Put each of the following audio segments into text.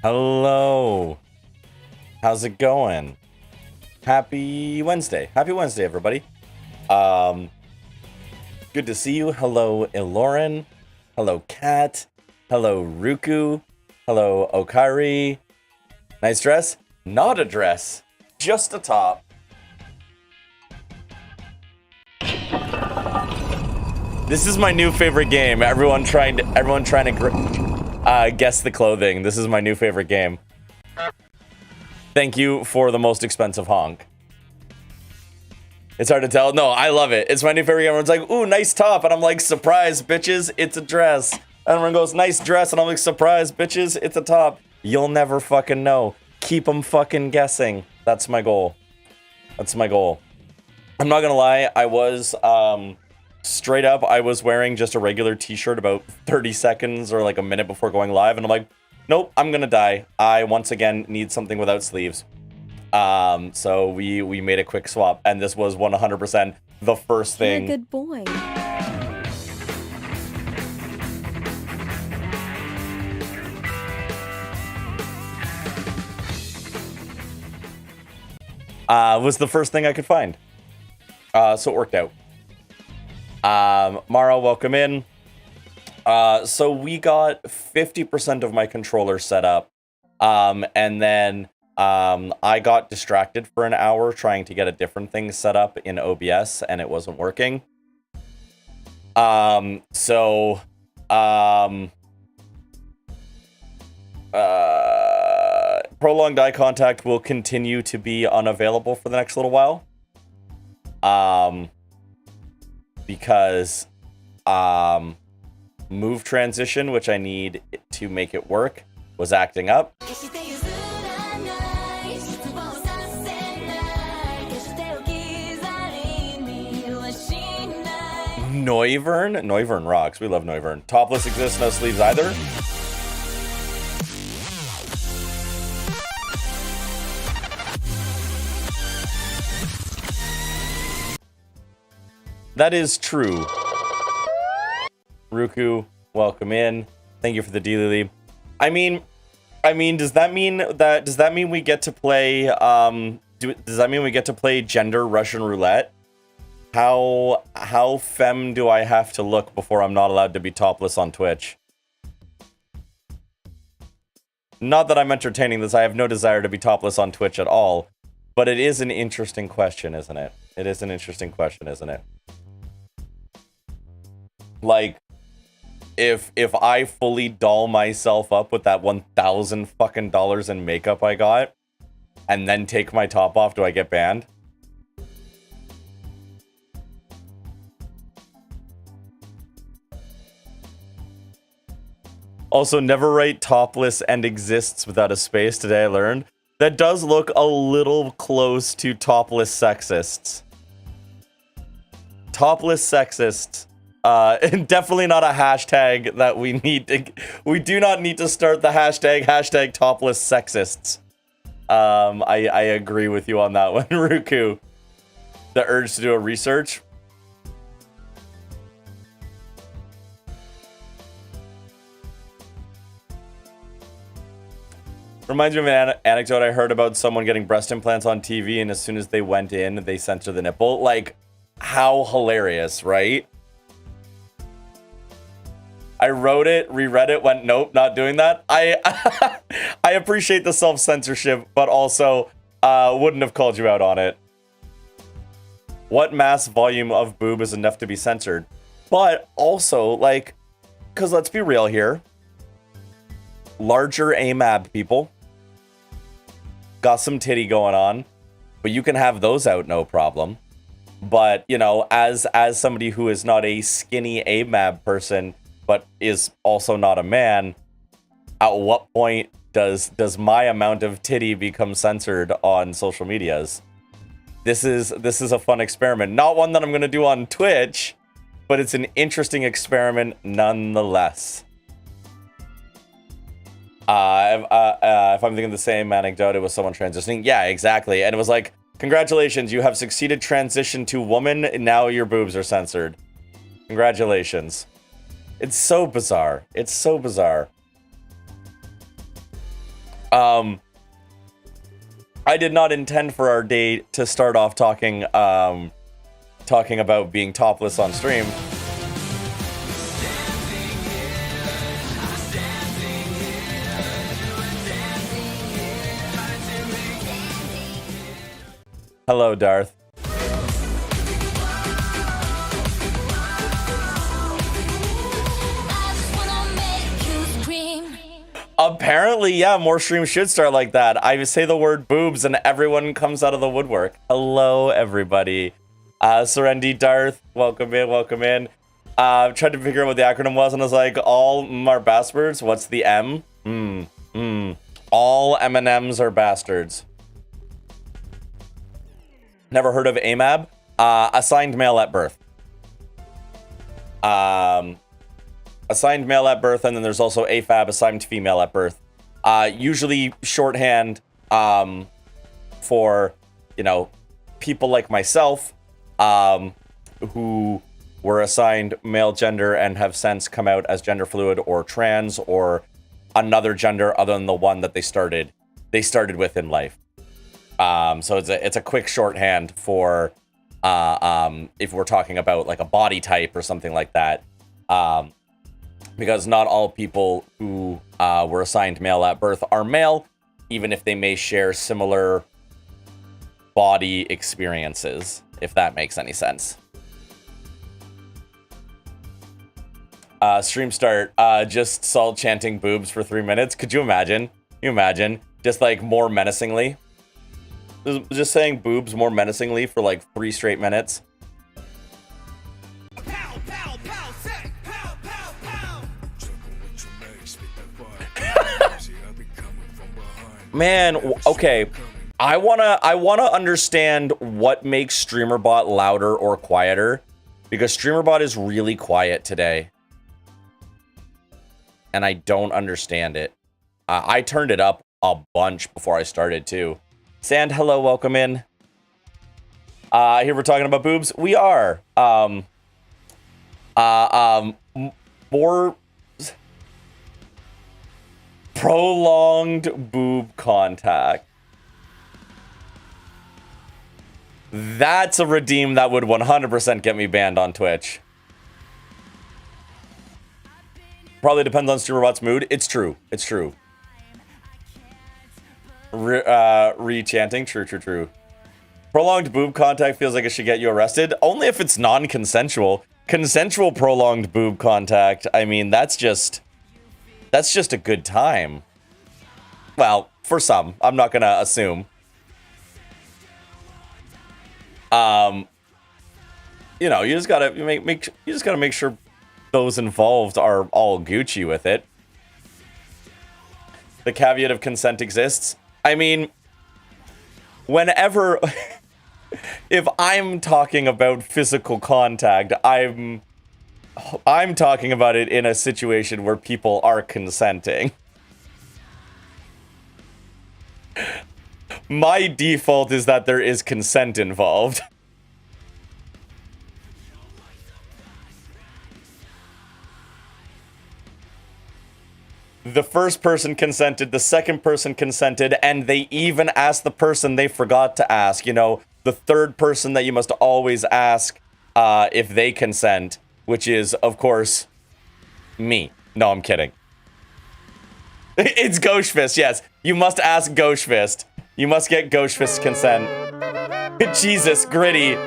Hello. How's it going? Happy Wednesday. Happy Wednesday, everybody. Good to see you. Hello, Ilorin. Hello, Kat. Hello, Ruku. Hello, Okari. Nice dress? Not a dress. Just a top. This is my new favorite game. Everyone trying to guess the clothing. This is my new favorite game. Thank you for the most expensive honk. It's hard to tell. No, I love it. It's my new favorite game. Everyone's like, ooh, nice top. And I'm like, surprise, bitches, it's a dress. And everyone goes, nice dress. And I'm like, surprise, bitches, it's a top. You'll never fucking know. Keep them fucking guessing. That's my goal. That's my goal. I'm not gonna lie. I was, straight up, I was wearing just a regular t-shirt about 30 seconds or like a minute before going live. And I'm like, nope, I'm gonna die. I, once again, need something without sleeves. So we made a quick swap. And this was 100% the first thing. You're a good boy. Was the first thing I could find. So it worked out. Mara, welcome in. So we got 50% of my controller set up. And then I got distracted for an hour trying to get a different thing set up in OBS, and it wasn't working. So, prolonged eye contact will continue to be unavailable for the next little while. Because, move transition, which I need to make it work, was acting up. Noivern? Noivern rocks. We love Noivern. Topless exists, no sleeves either. That is true. Ruku, welcome in. Thank you for the D-Lily. I mean, does that mean we get to play, does that mean we get to play gender Russian roulette? How femme do I have to look before I'm not allowed to be topless on Twitch? Not that I'm entertaining this, I have no desire to be topless on Twitch at all, but it is an interesting question, isn't it? It is an interesting question, isn't it? Like, if I fully doll myself up with that $1,000 fucking dollars in makeup I got, and then take my top off, do I get banned? Also, never write topless and exists without a space, today I learned. That does look a little close to topless sexists. Topless sexists. Definitely not a hashtag that we need to... We do not need to start the hashtag topless sexists. I agree with you on that one, Ruku. The urge to do a research. Reminds me of an anecdote I heard about someone getting breast implants on TV, and as soon as they went in, they censored the nipple. Like, how hilarious, right? I wrote it, reread it, went, nope, not doing that. I appreciate the self-censorship, but also wouldn't have called you out on it. What mass volume of boob is enough to be censored? But also, like, because let's be real here. Larger AMAB people got some titty going on, but you can have those out no problem. But, you know, as somebody who is not a skinny AMAB person, but is also not a man, at what point does my amount of titty become censored on social medias? This is a fun experiment. Not one that I'm going to do on Twitch, but it's an interesting experiment nonetheless. If I'm thinking the same anecdote, it was someone transitioning. Yeah, exactly. And it was like, congratulations, you have succeeded transition to woman, and now your boobs are censored. Congratulations. It's so bizarre. It's so bizarre. I did not intend for our date to start off talking about being topless on stream. Hello, Darth. Apparently, yeah, more streams should start like that. I say the word boobs and everyone comes out of the woodwork. Hello, everybody. Serendi, Darth, welcome in, welcome in. Tried to figure out what the acronym was, and I was like, all are bastards? What's the M? All M&Ms are bastards. Never heard of AMAB? Assigned male at birth. Assigned male at birth, and then there's also AFAB, assigned female at birth. Usually shorthand for, you know, people like myself who were assigned male gender and have since come out as gender fluid or trans or another gender other than the one that they started with in life. So it's a quick shorthand for if we're talking about like a body type or something like that. Because not all people who were assigned male at birth are male, even if they may share similar body experiences, if that makes any sense. Stream start. Just Saul chanting boobs for 3 minutes. Could you imagine? Can you imagine? Just like more menacingly. Just saying boobs more menacingly for like 3 straight minutes. Man, okay. I wanna understand what makes StreamerBot louder or quieter, because StreamerBot is really quiet today, and I don't understand it. I turned it up a bunch before I started too. Sand, hello, welcome in. Here we're talking about boobs. We are. More prolonged boob contact. That's a redeem that would 100% get me banned on Twitch. Probably depends on StreamerBot's mood. It's true. It's true. Re-chanting. True. Prolonged boob contact feels like it should get you arrested. Only if it's non-consensual. Consensual prolonged boob contact, I mean, that's just a good time. Well, for some. I'm not gonna assume. You know, you just gotta make sure those involved are all Gucci with it. The caveat of consent exists. I mean, whenever if I'm talking about physical contact, I'm talking about it in a situation where people are consenting. My default is that there is consent involved. The first person consented, the second person consented, and they even asked the person they forgot to ask. You know, the third person that you must always ask if they consent, which is, of course, me. No, I'm kidding. It's Ghostfist, yes. You must ask Ghostfist. You must get Ghostfist's consent. Jesus, Gritty.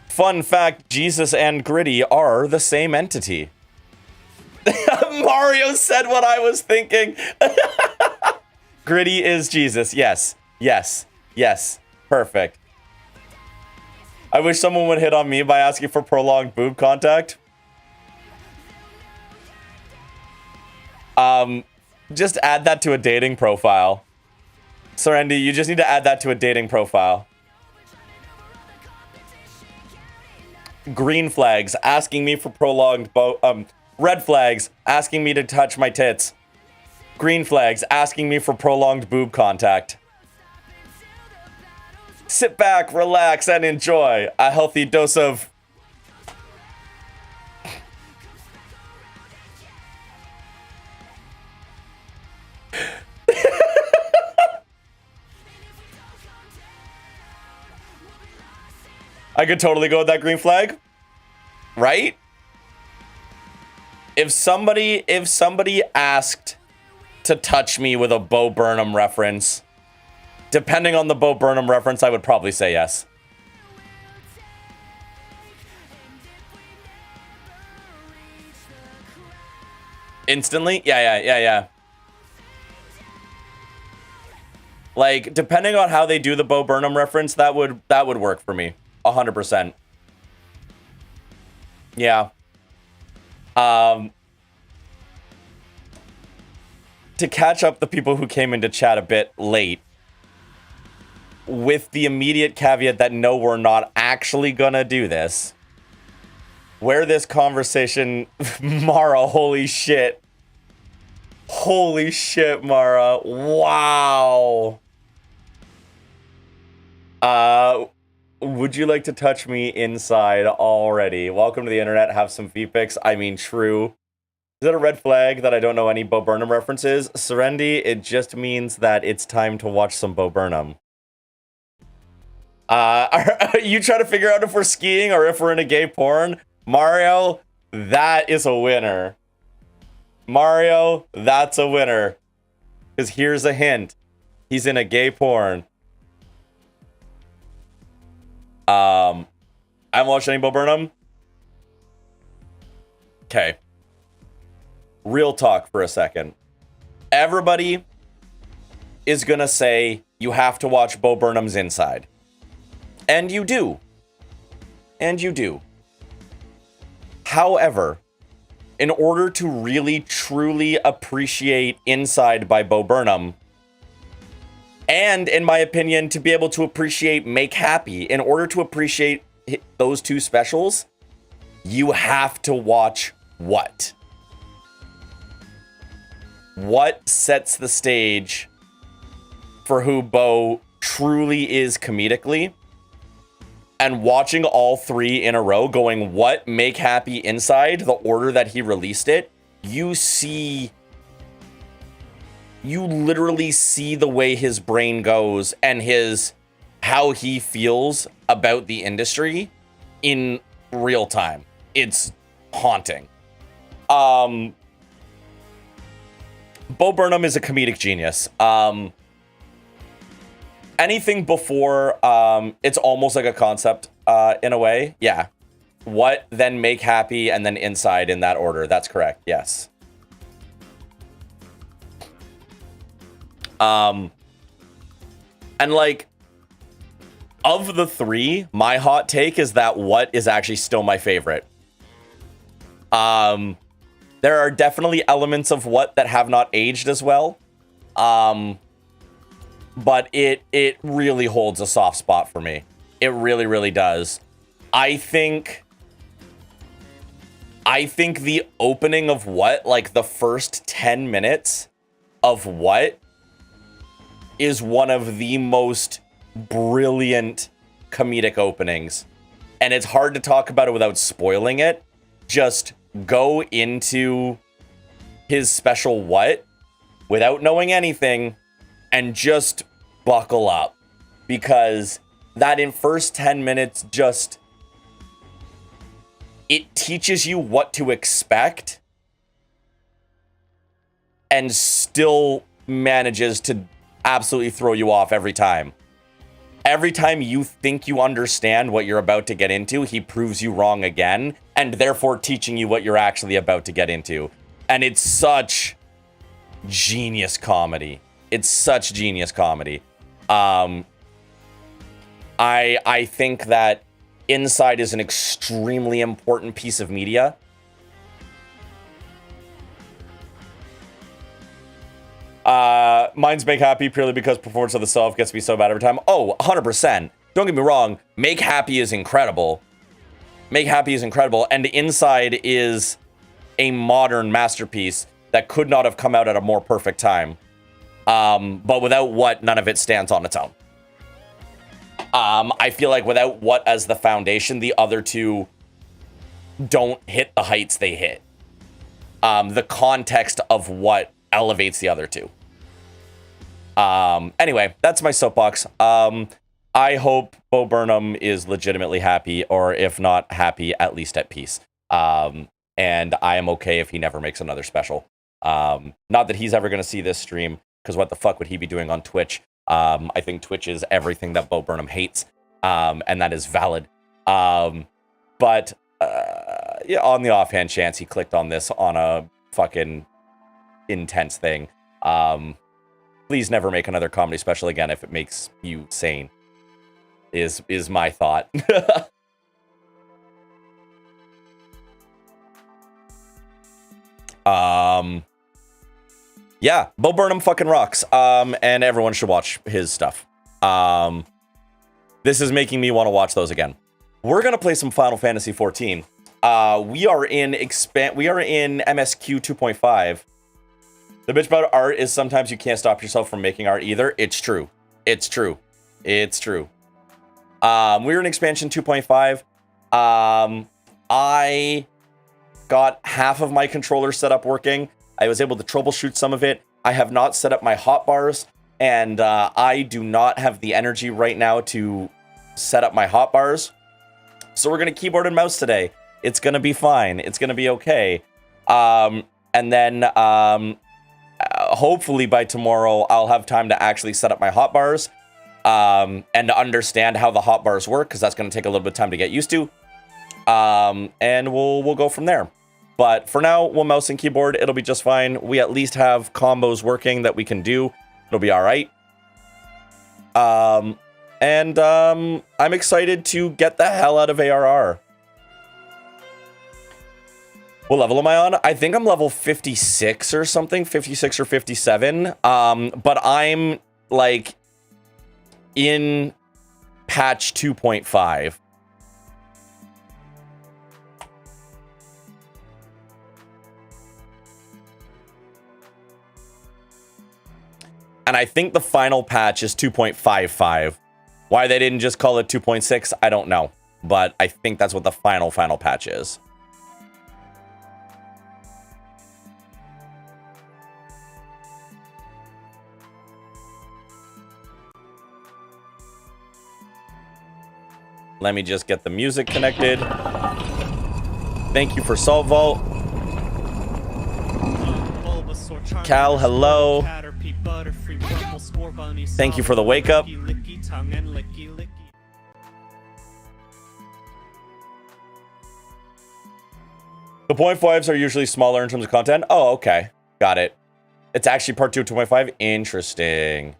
Fun fact, Jesus and Gritty are the same entity. Mario said what I was thinking. Gritty is Jesus. Yes. Perfect. I wish someone would hit on me by asking for prolonged boob contact. Just add that to a dating profile. Serendy, you just need to add that to a dating profile. Green flags asking me for prolonged red flags asking me to touch my tits. Green flags asking me for prolonged boob contact. Sit back, relax, and enjoy a healthy dose of... I could totally go with that green flag. Right? If somebody asked to touch me with a Bo Burnham reference, depending on the Bo Burnham reference, I would probably say yes. Instantly? Yeah. Like, depending on how they do the Bo Burnham reference, that would work for me. 100%. Yeah. To catch up the people who came into chat a bit late, with the immediate caveat that no, we're not actually gonna do this. Where this conversation... Mara, holy shit. Holy shit, Mara. Wow. Would you like to touch me inside already? Welcome to the internet. Have some VPix. I mean, true. Is that a red flag that I don't know any Bo Burnham references? Serendy, it just means that it's time to watch some Bo Burnham. Are you trying to figure out if we're skiing or if we're in a gay porn? Mario, that is a winner. Mario, that's a winner. Because here's a hint. He's in a gay porn. I haven't watched any Bo Burnham. Okay. Real talk for a second. Everybody is gonna say you have to watch Bo Burnham's Inside. And you do. And you do. However, in order to really, truly appreciate Inside by Bo Burnham, and in my opinion, to be able to appreciate Make Happy, in order to appreciate those two specials, you have to watch What? What sets the stage for who Bo truly is comedically? And watching all three in a row, going What, Make Happy, Inside, the order that he released it, you literally see the way his brain goes and how he feels about the industry in real time. It's haunting. Bo Burnham is a comedic genius. Anything before, it's almost like a concept, in a way. Yeah. What, then Make Happy, and then Inside in that order. That's correct. Yes. And like, of the three, my hot take is that What is actually still my favorite. There are definitely elements of What that have not aged as well. But it really holds a soft spot for me. It really, really does. I think the opening of What, like the first 10 minutes of What, is one of the most brilliant comedic openings. And it's hard to talk about it without spoiling it. Just go into his special What without knowing anything and just buckle up, because that in first 10 minutes just, it teaches you what to expect and still manages to absolutely throw you off every time. Every time you think you understand what you're about to get into, he proves you wrong again, and therefore teaching you what you're actually about to get into. And it's such genius comedy. It's such genius comedy. I think that Inside is an extremely important piece of media. Mine's Make Happy purely because performance of the self gets me so bad every time. Oh, 100%. Don't get me wrong. Make Happy is incredible. Make Happy is incredible. And Inside is a modern masterpiece that could not have come out at a more perfect time. But without What, none of it stands on its own. I feel like without What as the foundation, the other two don't hit the heights they hit. The context of What elevates the other two. Anyway, that's my soapbox. I hope Bo Burnham is legitimately happy, or if not happy, at least at peace. And I am okay if he never makes another special. Not that he's ever going to see this stream, because what the fuck would he be doing on Twitch? I think Twitch is everything that Bo Burnham hates, and that is valid. But yeah, on the offhand chance he clicked on this on a fucking intense thing, please never make another comedy special again if it makes you sane, is my thought. Yeah, Bo Burnham fucking rocks. And everyone should watch his stuff. This is making me want to watch those again. We're gonna play some Final Fantasy XIV. We are in MSQ 2.5. The bitch about art is sometimes you can't stop yourself from making art either. It's true. It's true. It's true. We're in expansion 2.5. I got half of my controller set up working. I was able to troubleshoot some of it. I have not set up my hotbars, and I do not have the energy right now to set up my hotbars. So we're going to keyboard and mouse today. It's going to be fine. It's going to be okay. And then hopefully by tomorrow, I'll have time to actually set up my hotbars. and to understand how the hotbars work, because that's going to take a little bit of time to get used to. And we'll go from there. But for now, we'll mouse and keyboard. It'll be just fine. We at least have combos working that we can do. It'll be all right. I'm excited to get the hell out of ARR. What level am I on? I think I'm level 56 or something, 56 or 57. But I'm like in patch 2.5. And I think the final patch is 2.55. Why they didn't just call it 2.6, I don't know. But I think that's what the final patch is. Let me just get the music connected. Thank you for Salt Vault. Cal, hello. Thank you for the wake up. The 0.5s are usually smaller in terms of content. Oh, okay. Got it. It's actually part 2 of 2.5. Interesting.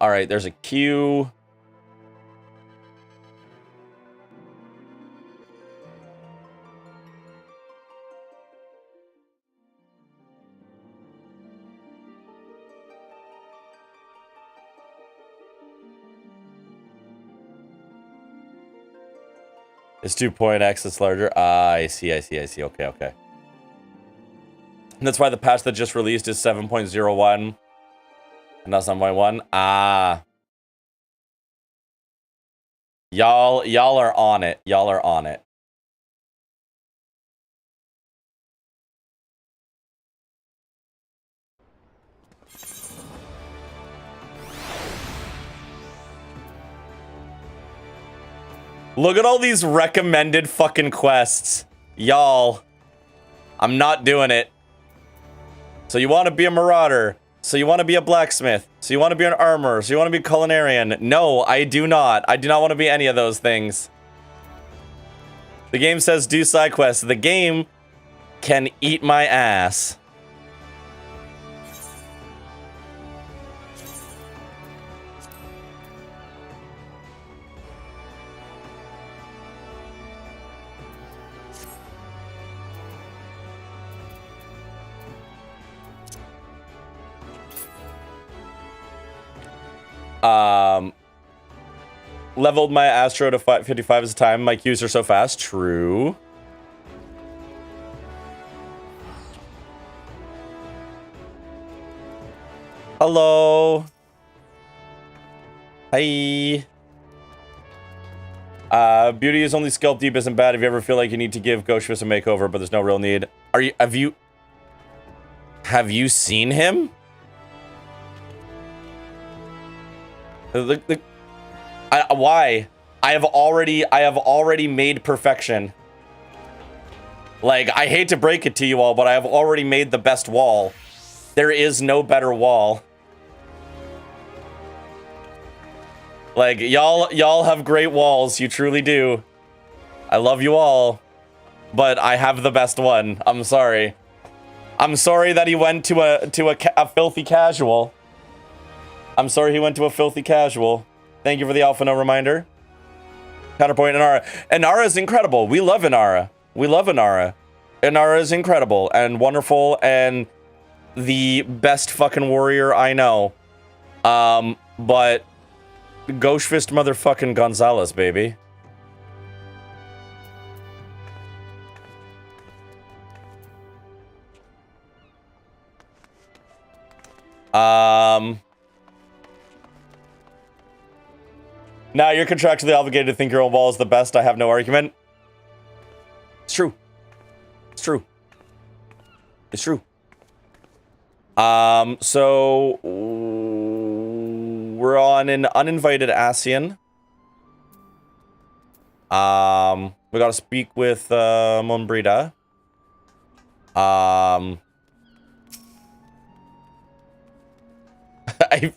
All right, there's a queue. It's 2.x, it's larger. Ah, I see. Okay. And that's why the patch that just released is 7.01. And not 7.1. Ah. Y'all are on it. Y'all are on it. Look at all these recommended fucking quests. Y'all. I'm not doing it. So you want to be a marauder. So you want to be a blacksmith. So you want to be an armorer. So you want to be a culinarian. No, I do not. I do not want to be any of those things. The game says do side quests. The game can eat my ass. Leveled my Astro to 55 as a time. My queues are so fast. True. Hello. Hi. Beauty is only sculpt deep isn't bad if you ever feel like you need to give Ghostface a makeover, but there's no real need. Have you seen him? Why? I have already made perfection. Like, I hate to break it to you all, but I have already made the best wall. There is no better wall. Like, y'all have great walls. You truly do. I love you all. But I have the best one. I'm sorry. I'm sorry that he went to a filthy casual. I'm sorry he went to a filthy casual. Thank you for the Alpha No reminder. Counterpoint, Inara. Inara is incredible. We love Inara. We love Inara. Inara is incredible and wonderful and the best fucking warrior I know. But Ghost Fist motherfucking Gonzalez, baby. Now you're contractually obligated to think your own wall is the best. I have no argument. It's true. It's true. It's true. So we're on an uninvited ASEAN. We gotta speak with Monbrita. I'm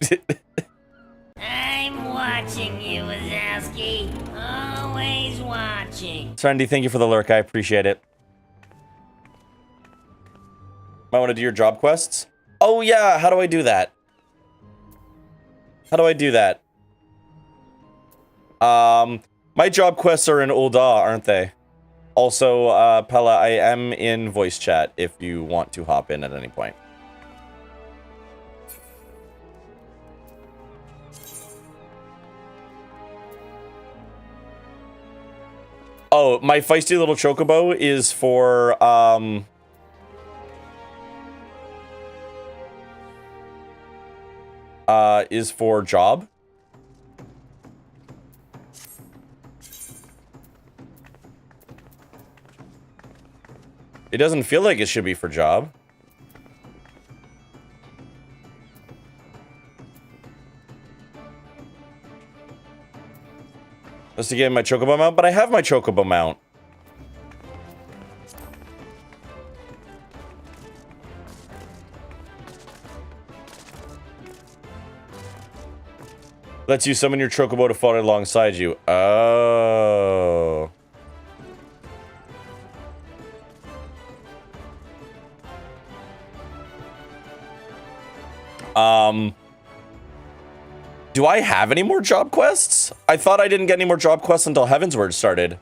watching you, Wazowski. Always watching. Trendy, thank you for the lurk. I appreciate it. Might want to do your job quests? Oh, yeah. How do I do that? How do I do that? My job quests are in Ul'dah, aren't they? Also, Pella, I am in voice chat if you want to hop in at any point. Oh, my feisty little chocobo is for, job. It doesn't feel like it should be for job. Just to get my chocobo mount, but I have my chocobo mount. Lets you summon your chocobo to follow alongside you. Oh. Do I have any more job quests? I thought I didn't get any more job quests until Heavensward started.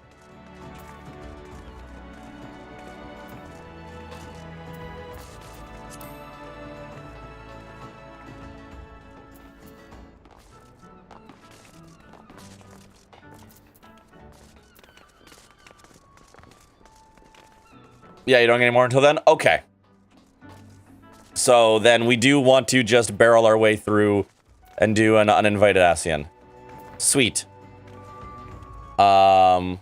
Yeah, you don't get any more until then? Okay. So then we do want to just barrel our way through and do an uninvited ASEAN. Sweet. That's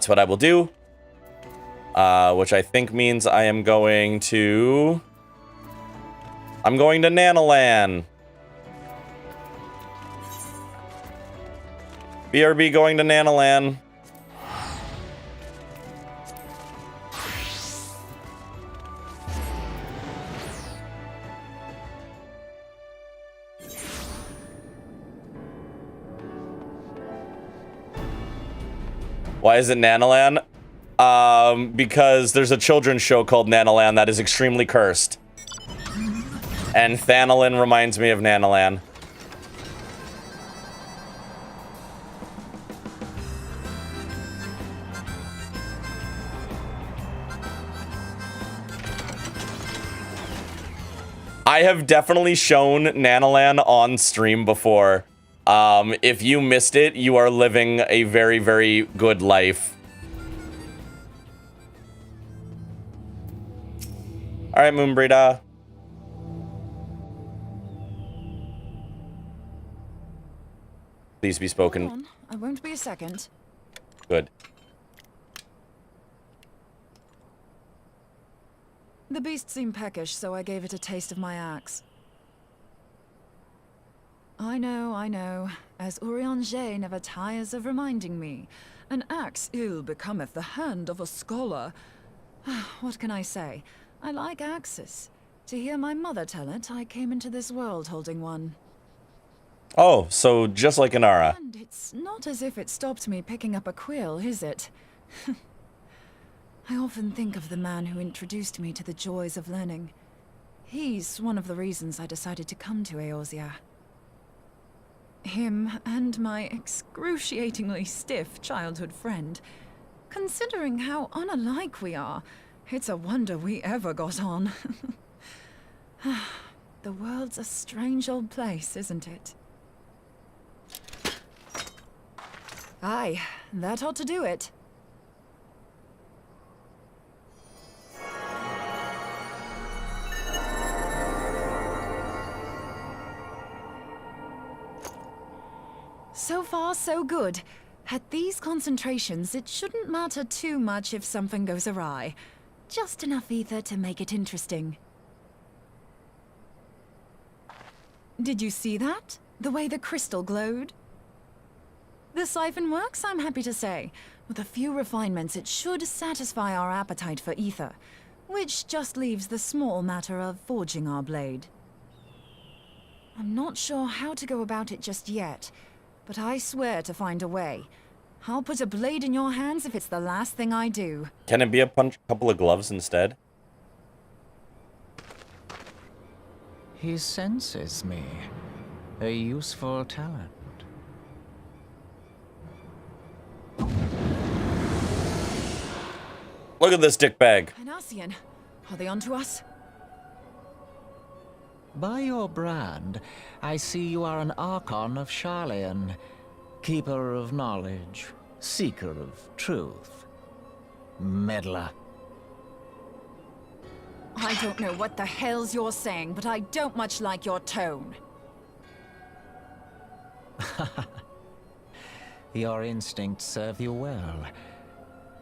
what I will do. Which I think means I am going to... I'm going to Nanolan. BRB going to Nanolan. Why is it Nanolan? Because there's a children's show called Nanolan that is extremely cursed. And Thanolin reminds me of Nanolan. I have definitely shown Nanolan on stream before. If you missed it, you are living a very, very good life. All right, Moonbreeda. Please be spoken. Hold on. I won't be a second. Good. The beast seemed peckish, so I gave it a taste of my axe. I know. As Urianger never tires of reminding me, an axe ill becometh the hand of a scholar. What can I say? I like axes. To hear my mother tell it, I came into this world holding one. Oh, so just like Inara. And it's not as if it stopped me picking up a quill, is it? I often think of the man who introduced me to the joys of learning. He's one of the reasons I decided to come to Eorzea. Him and my excruciatingly stiff childhood friend. Considering how unalike we are, it's a wonder we ever got on. The world's a strange old place, isn't it? Aye, that ought to do it. So far, so good. At these concentrations, it shouldn't matter too much if something goes awry. Just enough ether to make it interesting. Did you see that? The way the crystal glowed? The siphon works, I'm happy to say. With a few refinements, it should satisfy our appetite for ether, which just leaves the small matter of forging our blade. I'm not sure how to go about it just yet, but I swear to find a way. I'll put a blade in your hands if it's the last thing I do. Can it be a couple of gloves instead? He senses me. A useful talent. Look at this dickbag. An Ascian. Are they onto us? By your brand, I see you are an Archon of Sharlayan. Keeper of knowledge. Seeker of truth. Meddler. I don't know what the hell's you're saying, but I don't much like your tone. Your instincts serve you well.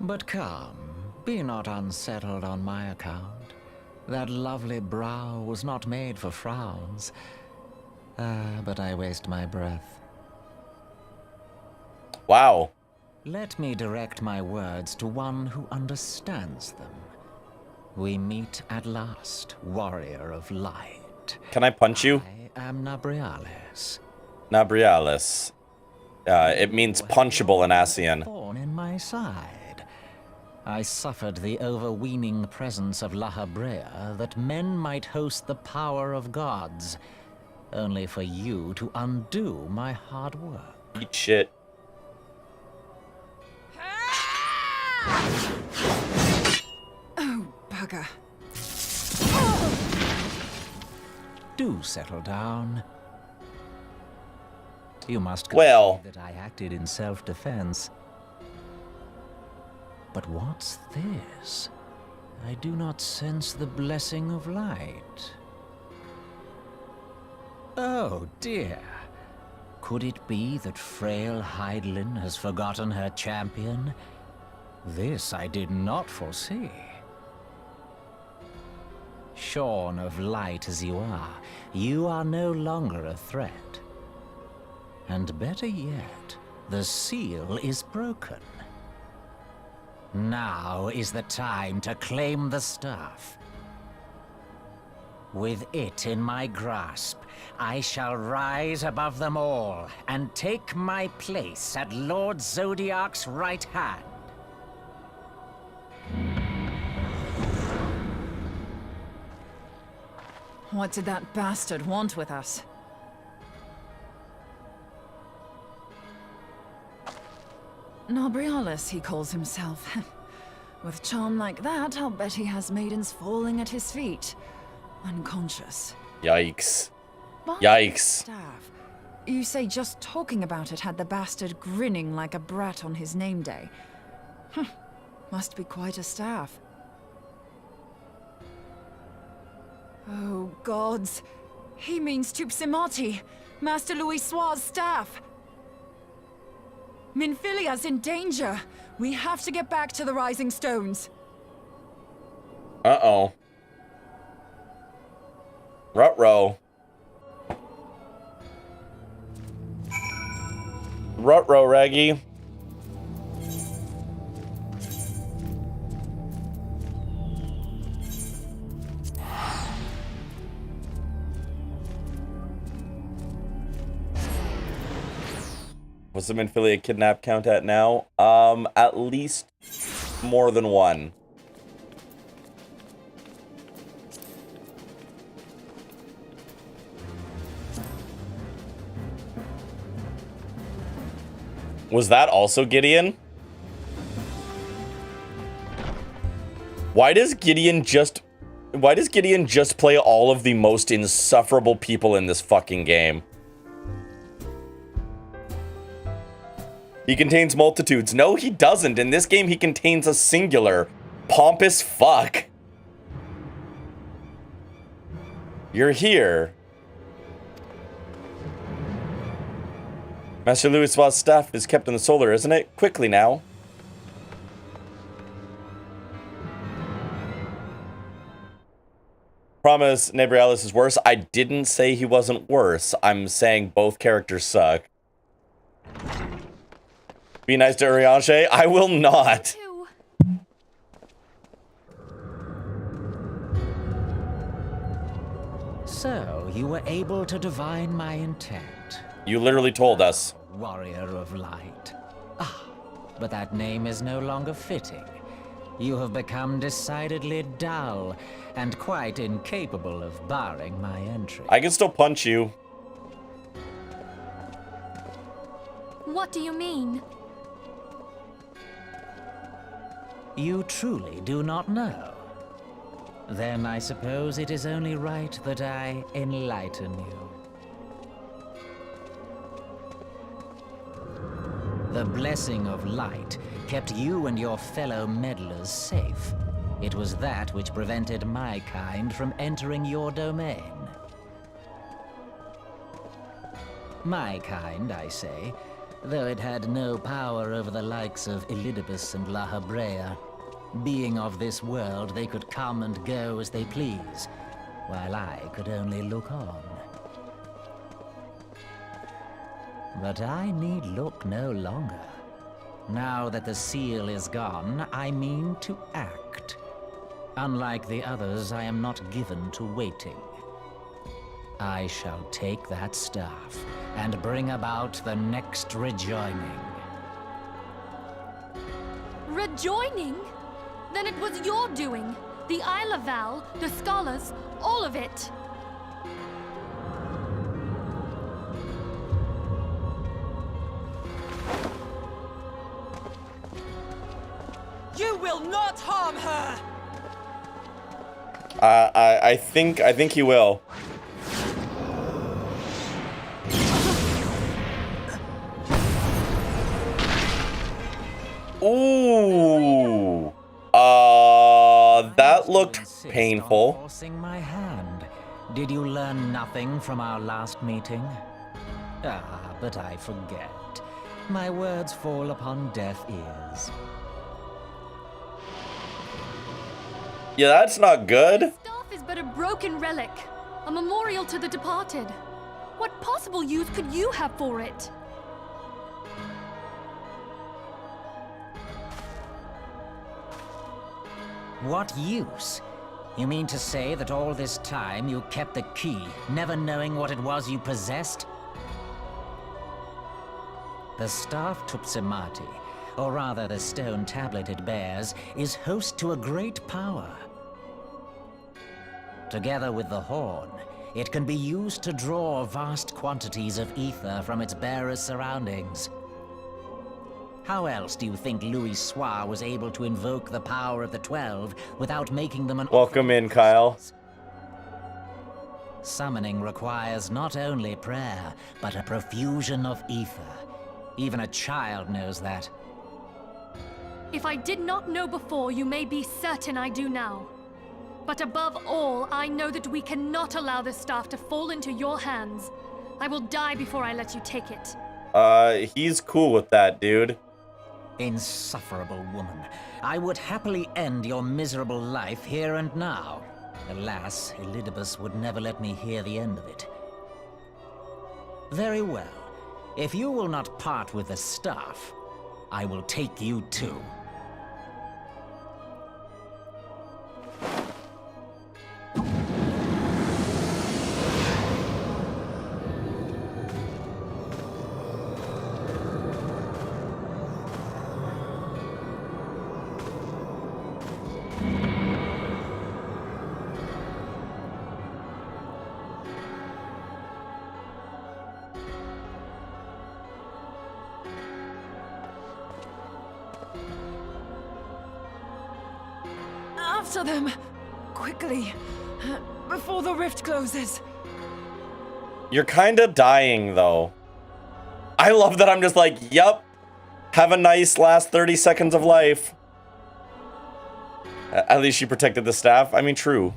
But come, be not unsettled on my account. That lovely brow was not made for frowns. But I waste my breath. Wow. Let me direct my words to one who understands them. We meet at last, warrior of light. Can I punch you? I am Nabriales. Nabriales. It means punchable in Ascian. Thorn in my side. I suffered the overweening presence of La Habrea that men might host the power of gods, only for you to undo my hard work. Eat shit. Oh, bugger. Do settle down. You must Well. concede that I acted in self-defense. But what's this? I do not sense the blessing of light. Oh dear. Could it be that frail Hydaelyn has forgotten her champion? This I did not foresee. Shorn of light as you are no longer a threat. And better yet, the seal is broken. Now is the time to claim the staff. With it in my grasp, I shall rise above them all and take my place at Lord Zodiac's right hand. What did that bastard want with us? Nabriales, he calls himself. With charm like that, I'll bet he has maidens falling at his feet. Unconscious. Yikes. But Yikes. staff. You say just talking about it had the bastard grinning like a brat on his name day. Must be quite a staff. Oh, gods. He means Tupsimati, Master Louis Soir's staff. Minfilia's in danger. We have to get back to the Rising Stones. Uh-oh. Ruh-roh. Ruh-roh, Raggy. What's the Minfilia kidnap count at now? At least more than one. Was that also Gideon? Why does Gideon just play all of the most insufferable people in this fucking game? He contains multitudes. No, he doesn't. In this game, he contains a singular. Pompous fuck. You're here. Master Louis Soir's staff is kept in the solar, isn't it? Quickly now. Promise Nabriales is worse. I didn't say he wasn't worse. I'm saying both characters suck. Be nice to Urianger. I will not. So, you were able to divine my intent. You literally told us. Warrior of Light. Ah, but that name is no longer fitting. You have become decidedly dull, and quite incapable of barring my entry. I can still punch you. What do you mean? You truly do not know. Then I suppose it is only right that I enlighten you. The blessing of light kept you and your fellow meddlers safe. It was that which prevented my kind from entering your domain. My kind, I say, though it had no power over the likes of Elidibus and La Habrea. Being of this world, they could come and go as they please, while I could only look on. But I need look no longer. Now that the seal is gone, I mean to act. Unlike the others, I am not given to waiting. I shall take that staff and bring about the next rejoining. Rejoining? Then it was your doing. The Isle of Val, the scholars, all of it. You will not harm her! I think he will. Ooh. That looked painful. Forcing my hand. Did you learn nothing from our last meeting? Ah, but I forget. My words fall upon deaf ears. Yeah, that's not good. Staff is but a broken relic, a memorial to the departed. What possible use could you have for it? What use? You mean to say that all this time you kept the key, never knowing what it was you possessed? The staff Tupsimati, or rather the stone tablet it bears, is host to a great power. Together with the horn, it can be used to draw vast quantities of ether from its bearer's surroundings. How else do you think Louis Soir was able to invoke the power of the 12 without making them an Welcome in, Kyle. Summoning requires not only prayer, but a profusion of ether. Even a child knows that. If I did not know before, you may be certain I do now. But above all, I know that we cannot allow this staff to fall into your hands. I will die before I let you take it. He's cool with that, dude. Insufferable woman. I would happily end your miserable life here and now. Alas, Elidibus would never let me hear the end of it. Very well. If you will not part with the staff, I will take you too. After them! Quickly! Before the rift closes! You're kind of dying, though. I love that I'm just like, yup. Have a nice last 30 seconds of life. At least she protected the staff. I mean, true.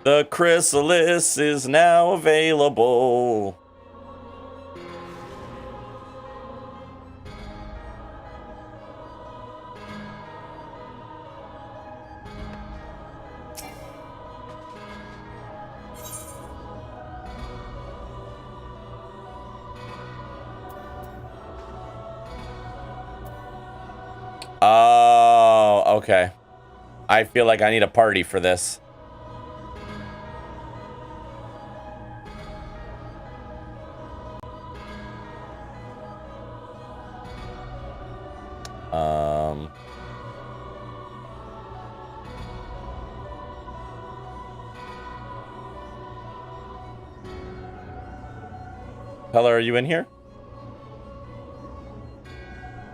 The chrysalis is now available. Oh, okay. I feel like I need a party for this. Pella, are you in here?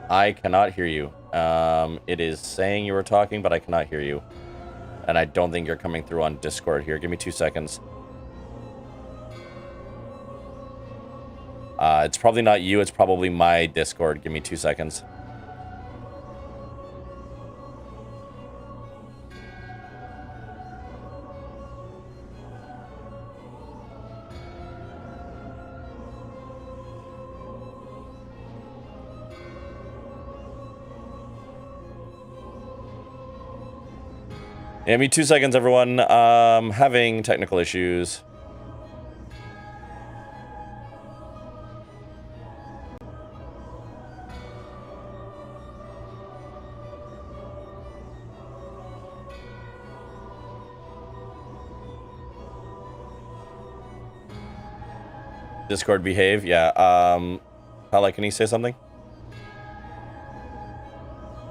I cannot hear you. It is saying you were talking, but I cannot hear you. And I don't think you're coming through on Discord here. Give me 2 seconds. It's probably not you. It's probably my Discord. Give me 2 seconds. Give me 2 seconds, everyone. Having technical issues. Discord behave, yeah. Pala, can you say something?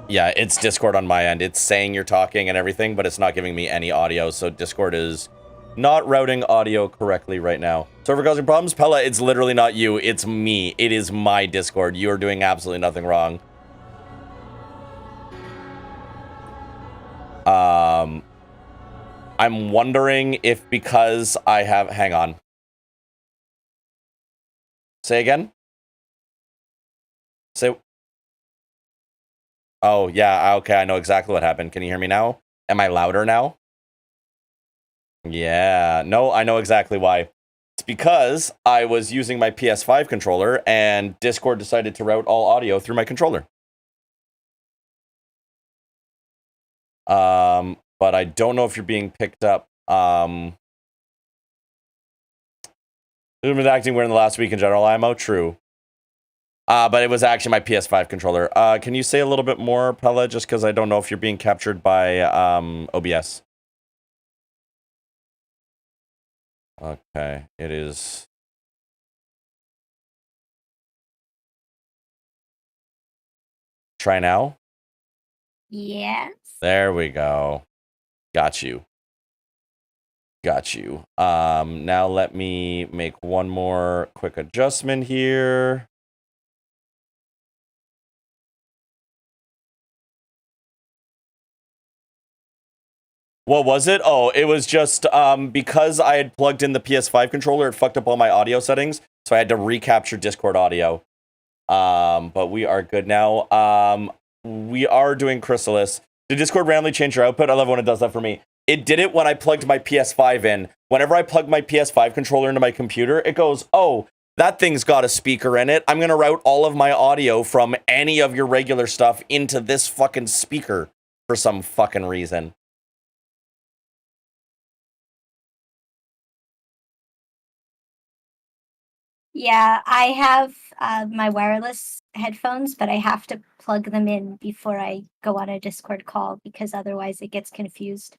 Yeah, it's Discord on my end. It's saying you're talking and everything, but it's not giving me any audio, so Discord is not routing audio correctly right now. Server causing problems? Pella, it's literally not you. It's me. It is my Discord. You are doing absolutely nothing wrong. I'm wondering if because I have... Hang on. Say again? Say... Oh, yeah, okay, I know exactly what happened. Can you hear me now? Am I louder now? Yeah, no, I know exactly why. It's because I was using my PS5 controller and Discord decided to route all audio through my controller. But I don't know if you're being picked up. You've been acting weird in the last week in general, IMO, true. But it was actually my PS5 controller. Can you say a little bit more, Pella, just because I don't know if you're being captured by OBS? Okay, it is... Try now? Yes. There we go. Got you. Got you. Now let me make one more quick adjustment here. What was it? Oh, it was just because I had plugged in the PS5 controller, it fucked up all my audio settings, so I had to recapture Discord audio. But we are good now. We are doing Chrysalis. Did Discord randomly change your output? I love when it does that for me. It did it when I plugged my PS5 in. Whenever I plug my PS5 controller into my computer, it goes, oh, that thing's got a speaker in it. I'm going to route all of my audio from any of your regular stuff into this fucking speaker for some fucking reason. Yeah, I have my wireless headphones, but I have to plug them in before I go on a Discord call because otherwise it gets confused.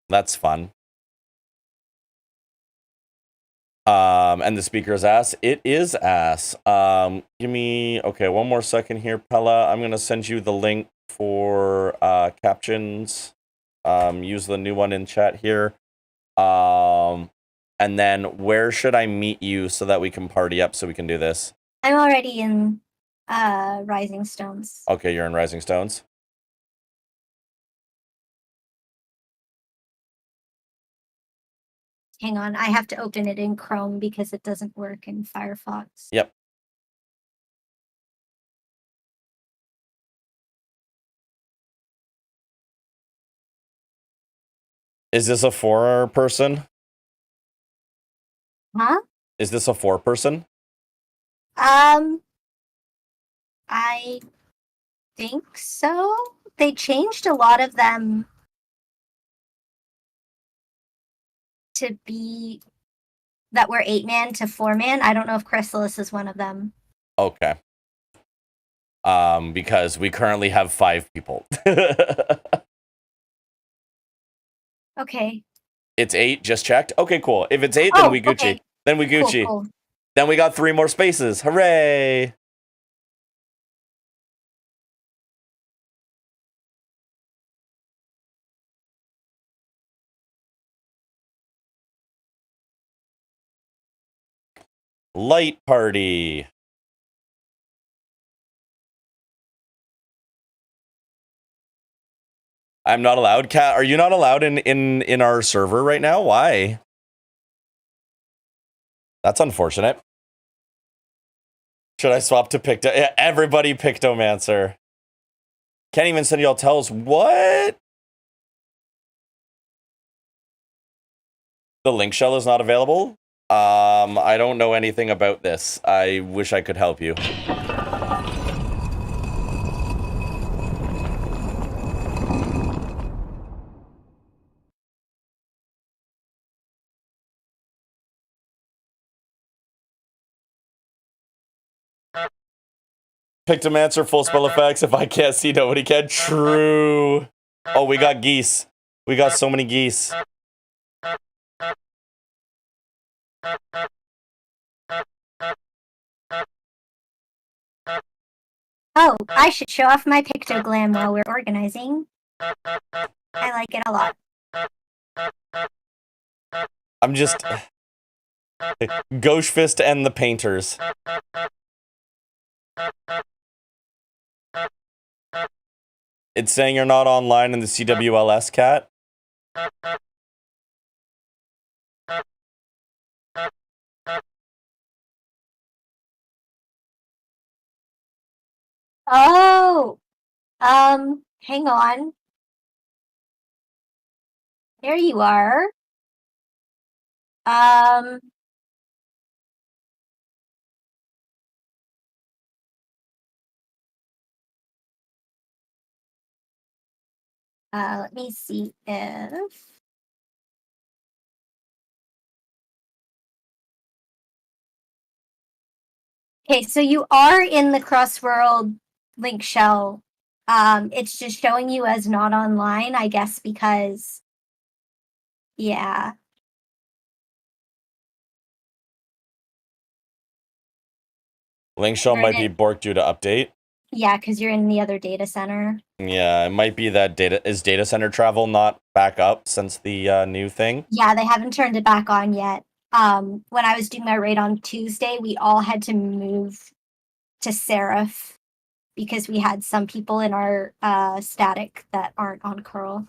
That's fun. And the speaker is ass. It is ass. Give me, okay, one more second here, Pella. I'm going to send you the link for captions. Use the new one in chat here. And then where should I meet you so that we can party up so we can do this? I'm already in Rising Stones. Okay, you're in Rising Stones. Hang on, I have to open it in Chrome because it doesn't work in Firefox. Yep. Is this a 4-person? Huh? Is this a 4-person? I think so. They changed a lot of them to be that were 8-man to 4-man. I don't know if Chrysalis is one of them. Okay. Because we currently have 5 people. Okay. It's 8, just checked. Okay, cool. If it's 8, then we Gucci. Okay. Then we Gucci. Cool. Then we got 3 more spaces. Hooray! Light party. I'm not allowed. Cat, are you not allowed in our server right now? Why? That's unfortunate. Should I swap to Picto? Yeah, everybody Pictomancer. Can't even send y'all tells. What? The link shell is not available? I don't know anything about this. I wish I could help you. Pictomancer, full spell effects. If I can't see, nobody can. True. Oh, we got geese. We got so many geese. Oh, I should show off my pictoglam while we're organizing. I like it a lot. I'm just... Ghost Fist and the Painters. It's saying you're not online in the CWLS, Cat. Oh, hang on. There you are. Let me see if... Okay, so you are in the Crossworld link shell. It's just showing you as not online, I guess, because... Yeah. Link shell might be borked due to update. Yeah, because you're in the other data center. Yeah, it might be that data center travel not back up since the new thing. Yeah, they haven't turned it back on yet. When I was doing my raid on Tuesday, we all had to move to Seraph because we had some people in our static that aren't on curl.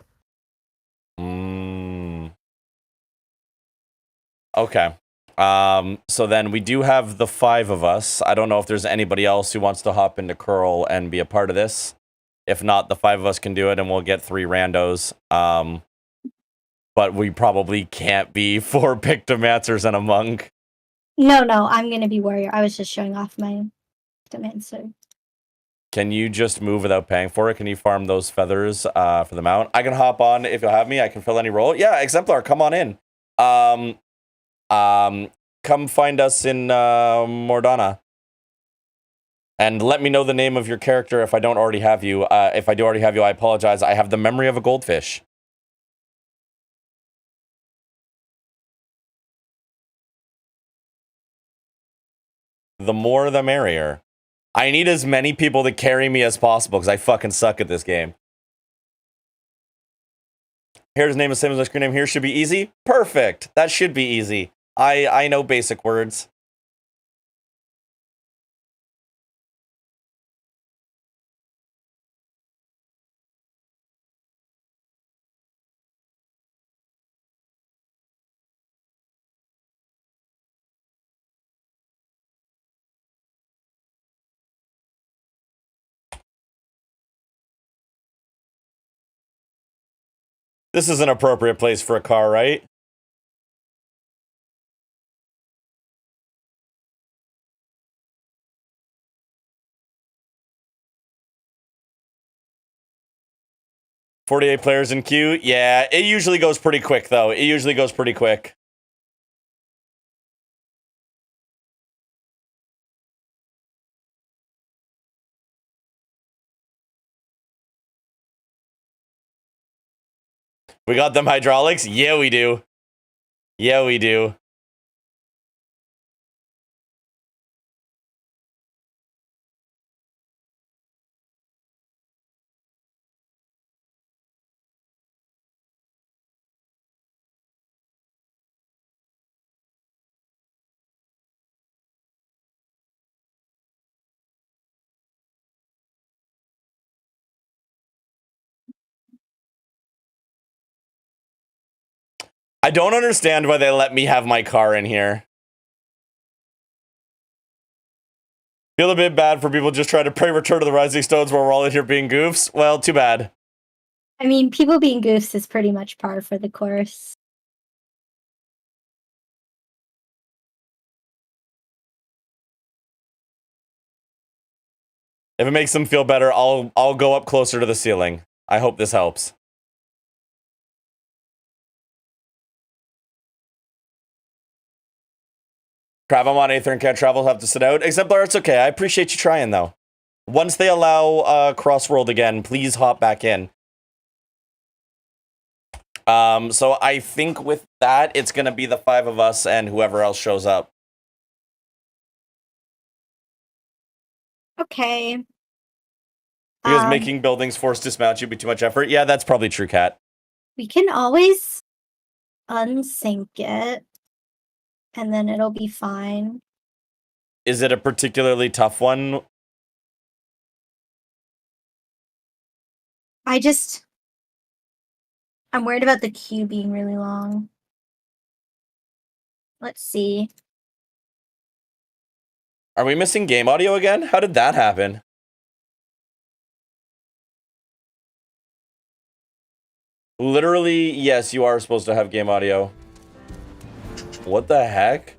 Okay. So then we do have the 5 of us. I don't know if there's anybody else who wants to hop into curl and be a part of this. If not, the 5 of us can do it and we'll get 3 randos. But we probably can't be 4 Pictomancers and a monk. No, I'm gonna be warrior. I was just showing off my Pictomancer. Can you just move without paying for it? Can you farm those feathers for the mount? I can hop on if you'll have me. I can fill any role. Yeah, Exemplar, come on in. Come find us in Mordana. And let me know the name of your character if I don't already have you. If I do already have you, I apologize. I have the memory of a goldfish. The more, the merrier. I need as many people to carry me as possible because I fucking suck at this game. Here's name is same as my screen name. Here should be easy. Perfect. That should be easy. I know basic words. This is an appropriate place for a car, right? "48 players in queue." Yeah, it usually goes pretty quick, though. It usually goes pretty quick. We got them hydraulics? Yeah, we do. Yeah, we do. I don't understand why they let me have my car in here. Feel a bit bad for people just trying to pray Return to the Rising Stones while we're all in here being goofs. Well, too bad. I mean, people being goofs is pretty much par for the course. If it makes them feel better, I'll go up closer to the ceiling. I hope this helps. Crap, I'm on Aether and can't travel, have to sit out. Exemplar, it's okay. I appreciate you trying, though. Once they allow Crossworld again, please hop back in. So I think with that, it's going to be the 5 of us and whoever else shows up. Okay. Because making buildings force dismount you be too much effort. Yeah, that's probably true, Kat. We can always unsync it, and then it'll be fine. Is it a particularly tough one? I'm worried about the queue being really long. Let's see. Are we missing game audio again? How did that happen? Literally, yes, you are supposed to have game audio. What the heck?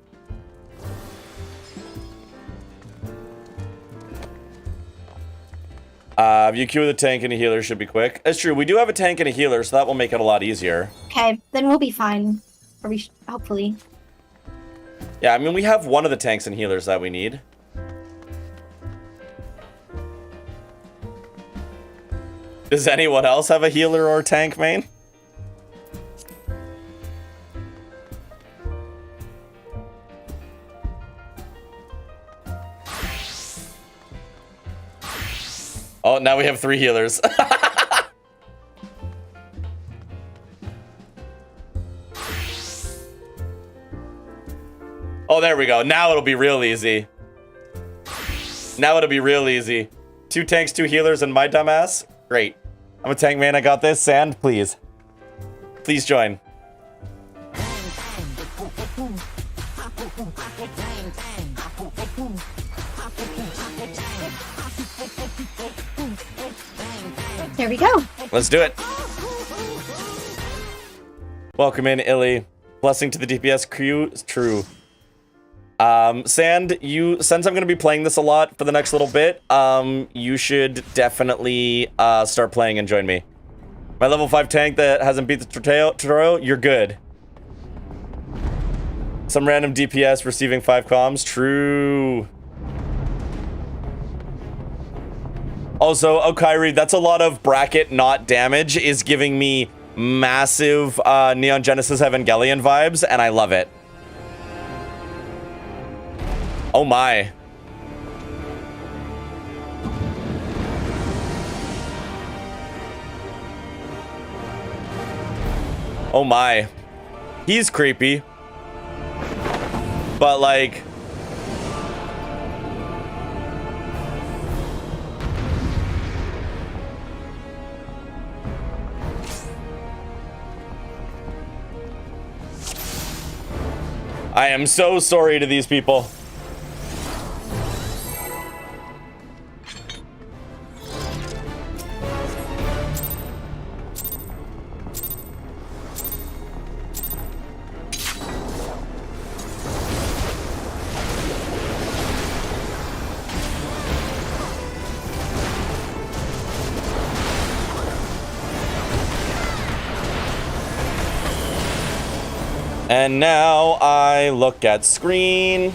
View queue with a tank and a healer should be quick. That's true. We do have a tank and a healer, so that will make it a lot easier. Okay, then we'll be fine. Or hopefully. Yeah, I mean, we have one of the tanks and healers that we need. Does anyone else have a healer or tank main? Oh, now we have 3 healers. Oh, there we go. Now it'll be real easy. Now it'll be real easy. 2 tanks, 2 healers, and my dumbass. Great. I'm a tank man. I got this. Sand, please. Please join. There we go. Let's do it. Welcome in, Illy. Blessing to the DPS crew. True. Sand, since I'm going to be playing this a lot for the next little bit, you should definitely start playing and join me. My level 5 tank that hasn't beat the tutorial, you're good. Some random DPS receiving 5 comms. True. Also, Okairi, that's a lot of bracket not damage is giving me massive Neon Genesis Evangelion vibes, and I love it. Oh my. Oh my. He's creepy. But like... I am so sorry to these people. And now I look at screen.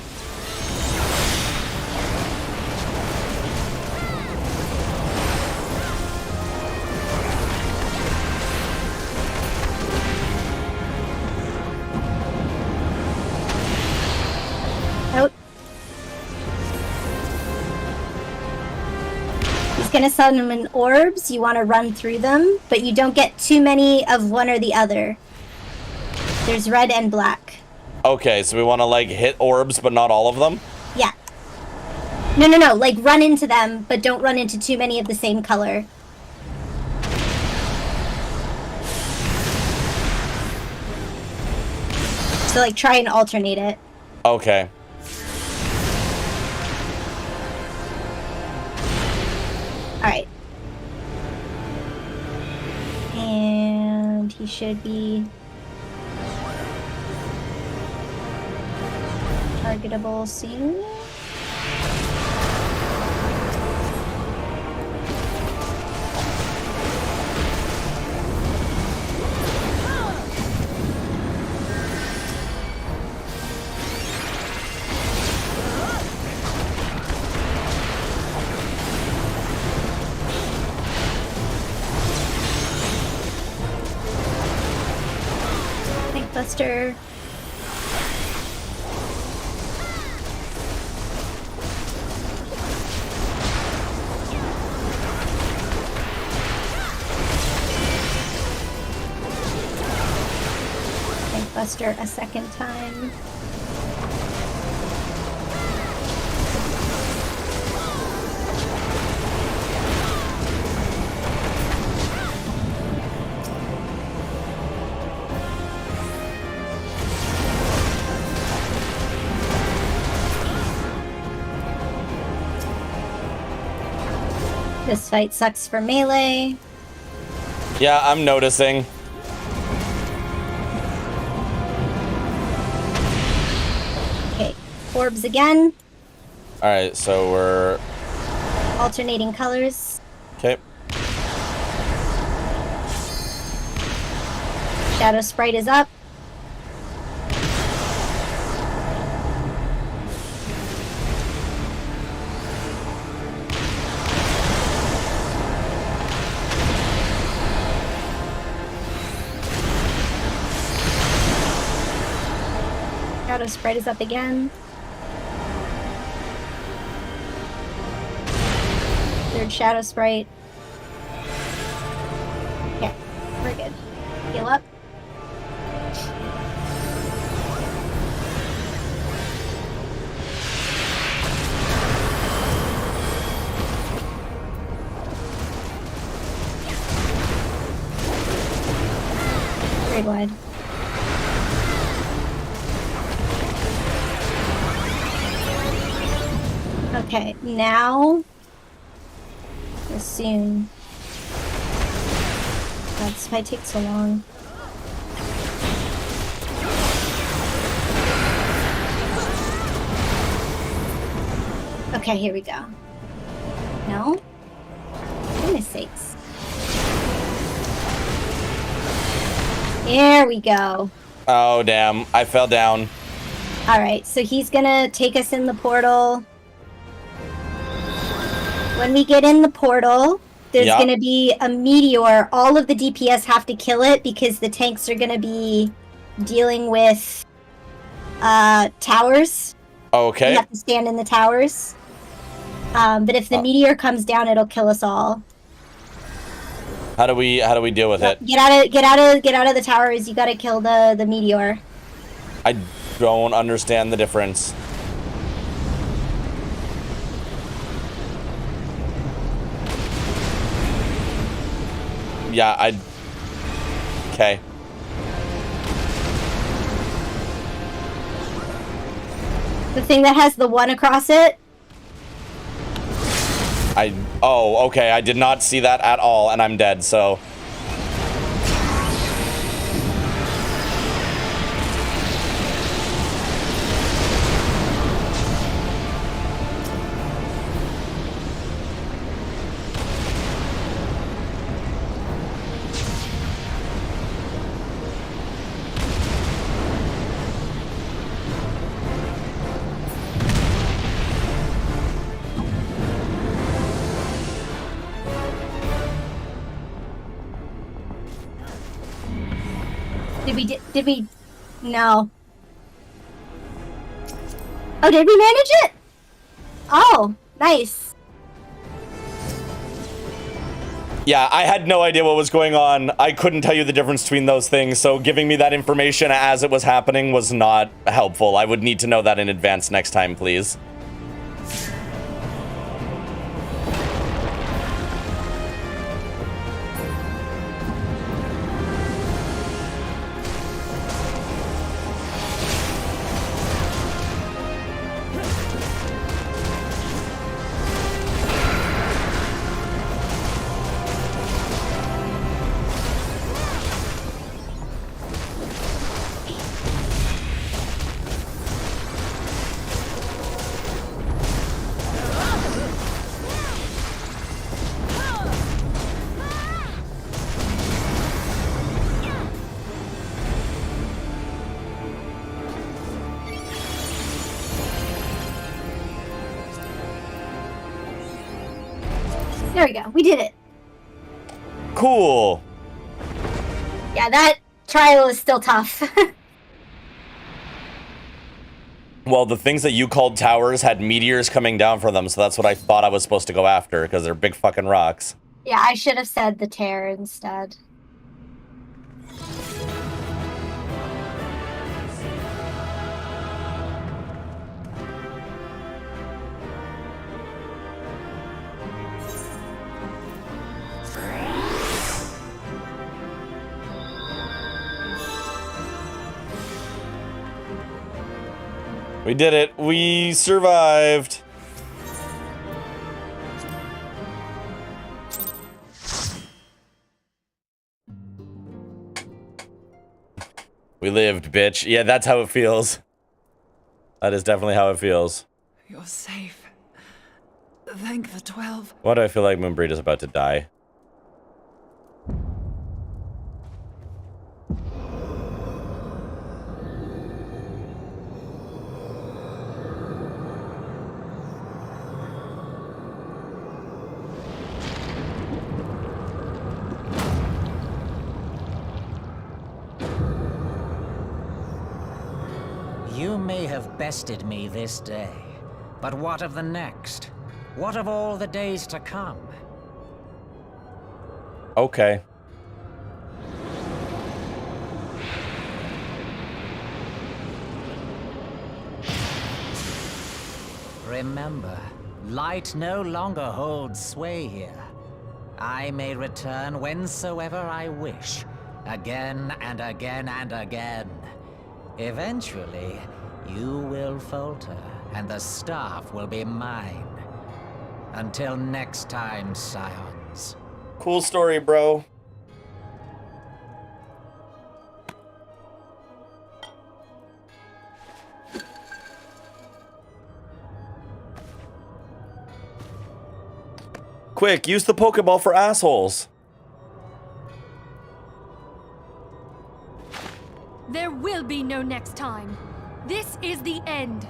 Oh. He's gonna summon orbs. You want to run through them, but you don't get too many of one or the other. There's red and black. Okay, so we want to like hit orbs, but not all of them? Yeah. No. Like run into them, but don't run into too many of the same color. So like try and alternate it. Okay. Alright. And he should be targetable soon. Buster. Buster a second time. This fight sucks for melee. Yeah, I'm noticing. Okay, orbs again. Alright, so we're... Alternating colors. Okay. Shadow Sprite is up. Shadow Sprite is up again. Third Shadow Sprite. Okay, we're good. Heal up. Very wide. Okay, now soon. God, this might take so long. Okay, here we go. No? Goodness sakes. There we go. Oh, damn. I fell down. Alright, so he's gonna take us in the portal. When we get in the portal, there's gonna be a meteor. All of the DPS have to kill it because the tanks are gonna be dealing with towers. Okay. You have to stand in the towers. But if the meteor comes down, it'll kill us all. How do we deal with it? Get out of the towers. You gotta kill the meteor. I don't understand the difference. Yeah, okay. The thing that has the 1 across it? Oh, okay, I did not see that at all, and I'm dead, so... Did we? No. Oh, did we manage it? Oh, nice. Yeah, I had no idea what was going on. I couldn't tell you the difference between those things, so giving me that information as it was happening was not helpful. I would need to know that in advance next time, please. There we go. We did it. Cool. Yeah, that trial is still tough. Well, the things that you called towers had meteors coming down from them, so that's what I thought I was supposed to go after, because they're big fucking rocks. Yeah, I should have said the tear instead. We did it. We survived. We lived, bitch. Yeah, that's how it feels. That is definitely how it feels. You're safe. Thank the 12. Why do I feel like Moonbreed is about to die? You may have bested me this day, but what of the next? What of all the days to come? Okay. Remember, light no longer holds sway here. I may return whensoever I wish, again and again and again. Eventually, you will falter, and the staff will be mine. Until next time, Scions. Cool story, bro. Quick, use the Pokeball for assholes. There will be no next time. This is the end.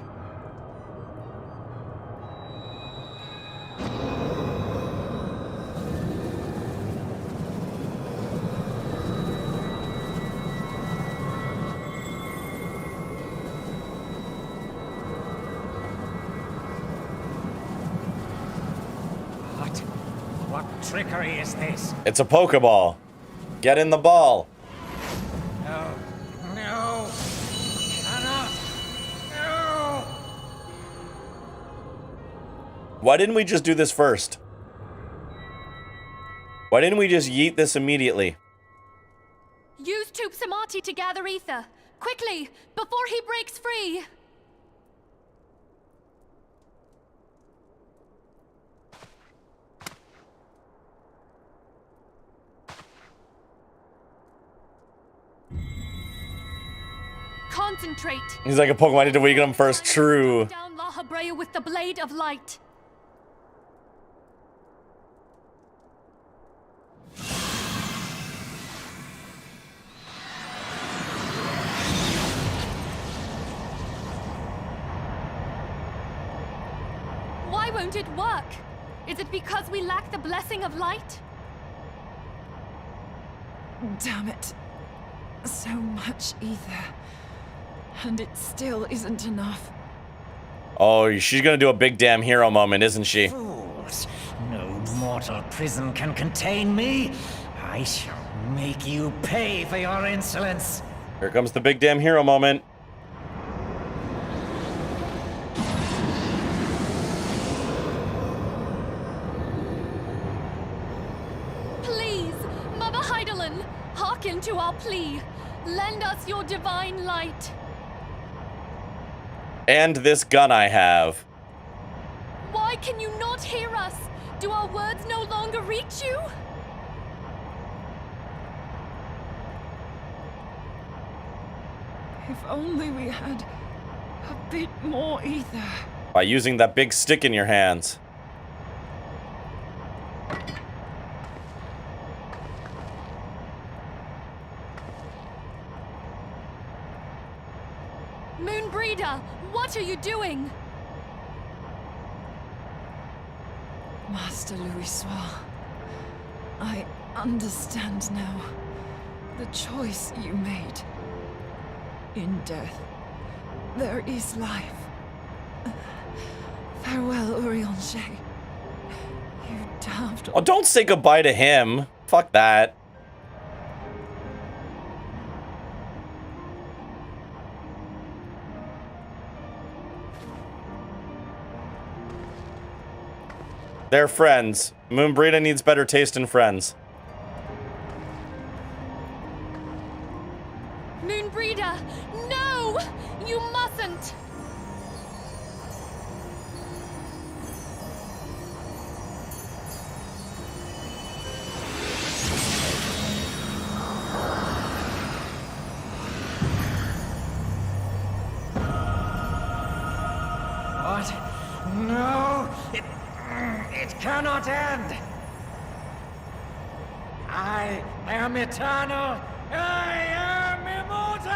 What trickery is this? It's a Pokeball. Get in the ball. No. No. Cannot. No. Why didn't we just do this first? Why didn't we just yeet this immediately? Use Tube Samati to gather ether. Quickly, before he breaks free. Concentrate. He's like a Pokemon. I need to weaken him first. True. Down La Habrea with the blade of light. Why won't it work? Is it because we lack the blessing of light? Damn it. So much ether. And it still isn't enough. Oh, she's gonna do a big damn hero moment, isn't she? Fools! No mortal prison can contain me. I shall make you pay for your insolence. Here comes the big damn hero moment. Please, Mother Heidelin, hearken to our plea. Lend us your divine light. And this gun I have. Why can you not hear us? Do our words no longer reach you? If only we had a bit more ether. By using that big stick in your hands. Moonbreeder, what are you doing? Master Louis, I understand now the choice you made. In death, there is life. Farewell, Urianger. You damned. Oh, don't say goodbye to him. Fuck that. They're friends. Moonbrita needs better taste in friends. Moonbreeder, no! You mustn't! What? No! It cannot end! I am eternal! I am immortal!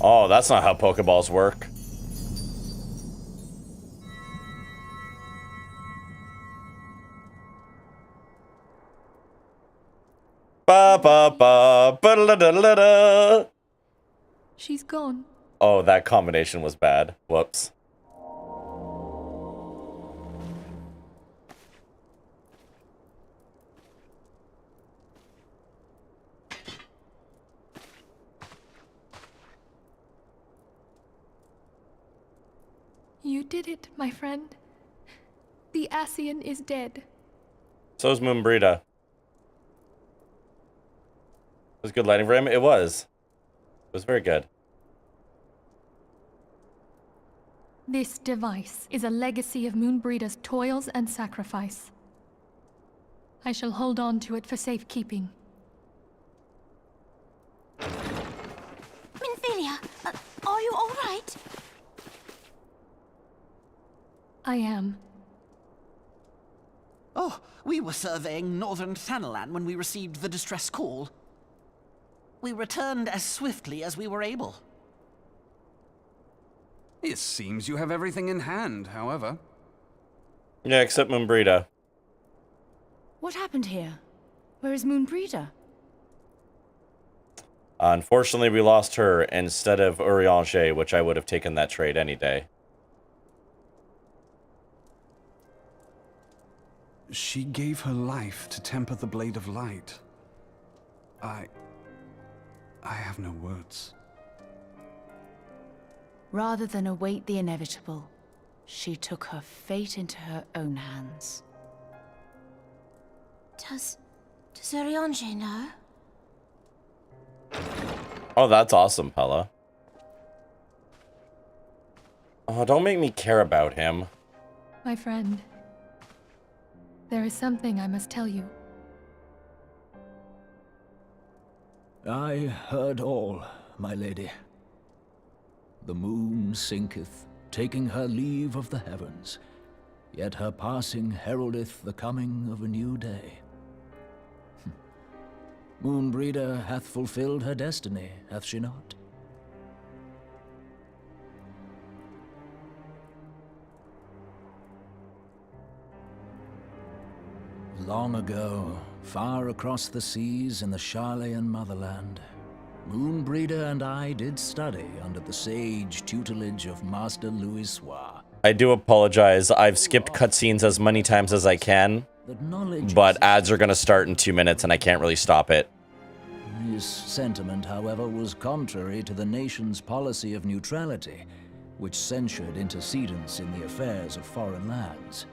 Oh, that's not how Pokeballs work. Ba ba ba ba da da da da. She's gone. Oh, that combination was bad. Whoops. You did it, my friend. The Ascian is dead. So's Moonbrita. It was good lighting for him. It was. It was very good. This device is a legacy of Moonbreeder's toils and sacrifice. I shall hold on to it for safekeeping. Minfilia, are you all right? I am. Oh, we were surveying northern Thanalan when we received the distress call. We returned as swiftly as we were able. It seems you have everything in hand, however. Yeah, except Moonbrita. What happened here? Where is Moonbreeder? Unfortunately, we lost her instead of Urianger, which I would have taken that trade any day. She gave her life to temper the Blade of Light. I have no words. Rather than await the inevitable, she took her fate into her own hands. Does Urianger know? Oh, that's awesome, Pella. Oh, don't make me care about him. My friend, there is something I must tell you. I heard all, my lady. The moon sinketh, taking her leave of the heavens, yet her passing heraldeth the coming of a new day. Moonbreeder hath fulfilled her destiny, hath she not? Long ago, far across the seas in the Charlayan motherland, Moonbreeder and I did study under the sage tutelage of Master Louis. I do apologize. I've skipped cutscenes as many times as I can, but ads are going to start in 2 minutes and I can't really stop it. This sentiment, however, was contrary to the nation's policy of neutrality, which censured intercedence in the affairs of foreign lands.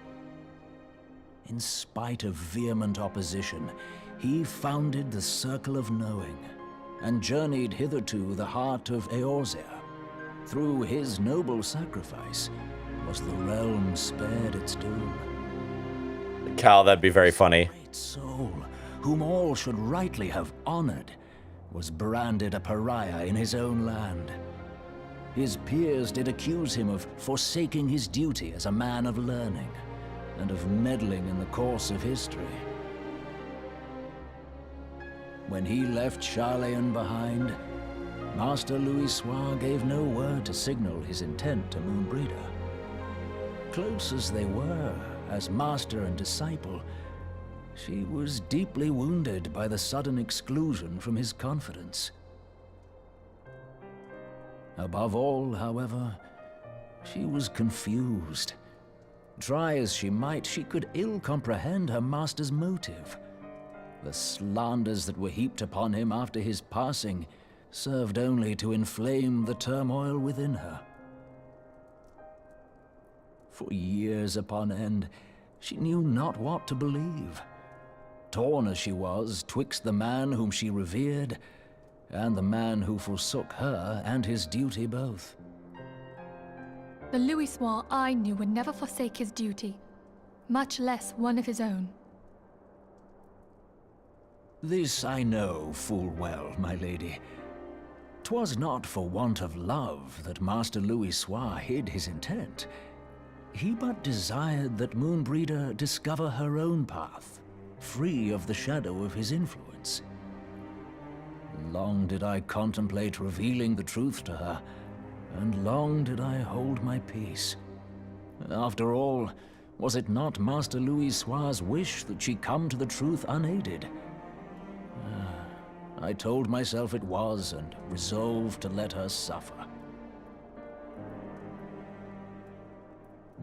In spite of vehement opposition, he founded the Circle of Knowing, and journeyed hitherto the heart of Eorzea. Through his noble sacrifice, was the realm spared its doom. Cal, that'd be very funny. Great soul, whom all should rightly have honored, was branded a pariah in his own land. His peers did accuse him of forsaking his duty as a man of learning, and of meddling in the course of history. When he left Charlayan behind, Master Louisoix gave no word to signal his intent to Moonbreeder. Close as they were, as master and disciple, she was deeply wounded by the sudden exclusion from his confidence. Above all, however, she was confused. Try as she might, she could ill comprehend her master's motive. The slanders that were heaped upon him after his passing served only to inflame the turmoil within her. For years upon end, she knew not what to believe. Torn as she was twixt the man whom she revered and the man who forsook her and his duty both. The Louisoix I knew would never forsake his duty, much less one of his own. This I know full well, my lady. 'Twas not for want of love that Master Louisoix hid his intent. He but desired that Moonbreeder discover her own path, free of the shadow of his influence. Long did I contemplate revealing the truth to her, and long did I hold my peace. After all, was it not Master Louisoix's wish that she come to the truth unaided? I told myself it was, and resolved to let her suffer.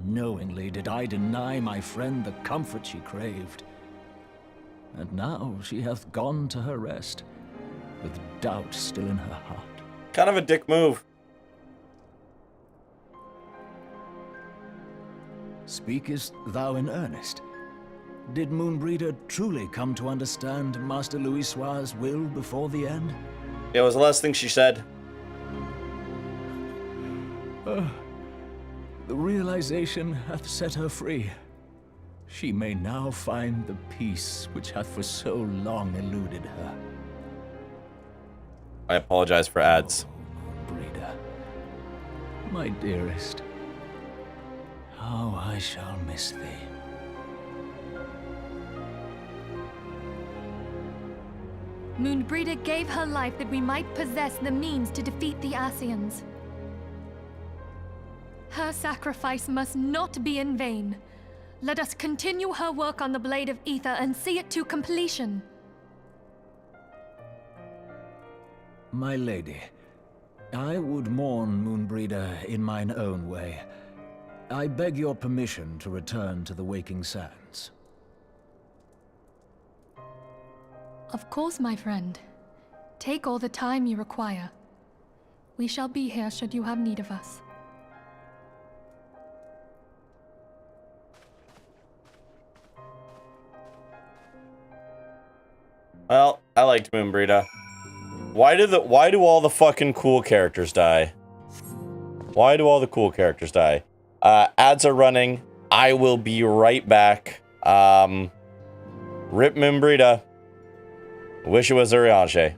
Knowingly did I deny my friend the comfort she craved. And now she hath gone to her rest, with doubt still in her heart. Kind of a dick move. Speakest thou in earnest? Did Moonbreeder truly come to understand Master Louisoix's will before the end? It was the last thing she said. The realization hath set her free. She may now find the peace which hath for so long eluded her. I apologize for ads. Moonbreeder, my dearest, how I shall miss thee. Moonbreeder gave her life that we might possess the means to defeat the Ascians. Her sacrifice must not be in vain. Let us continue her work on the Blade of Ether and see it to completion. My lady, I would mourn Moonbreeder in mine own way. I beg your permission to return to the Waking Sands. Of course, my friend. Take all the time you require. We shall be here should you have need of us. Well, I liked Moonbreeder. Why do all the fucking cool characters die? Why do all the cool characters die? Ads are running. I will be right back. Rip Moonbreeder. Wish it was Urianger.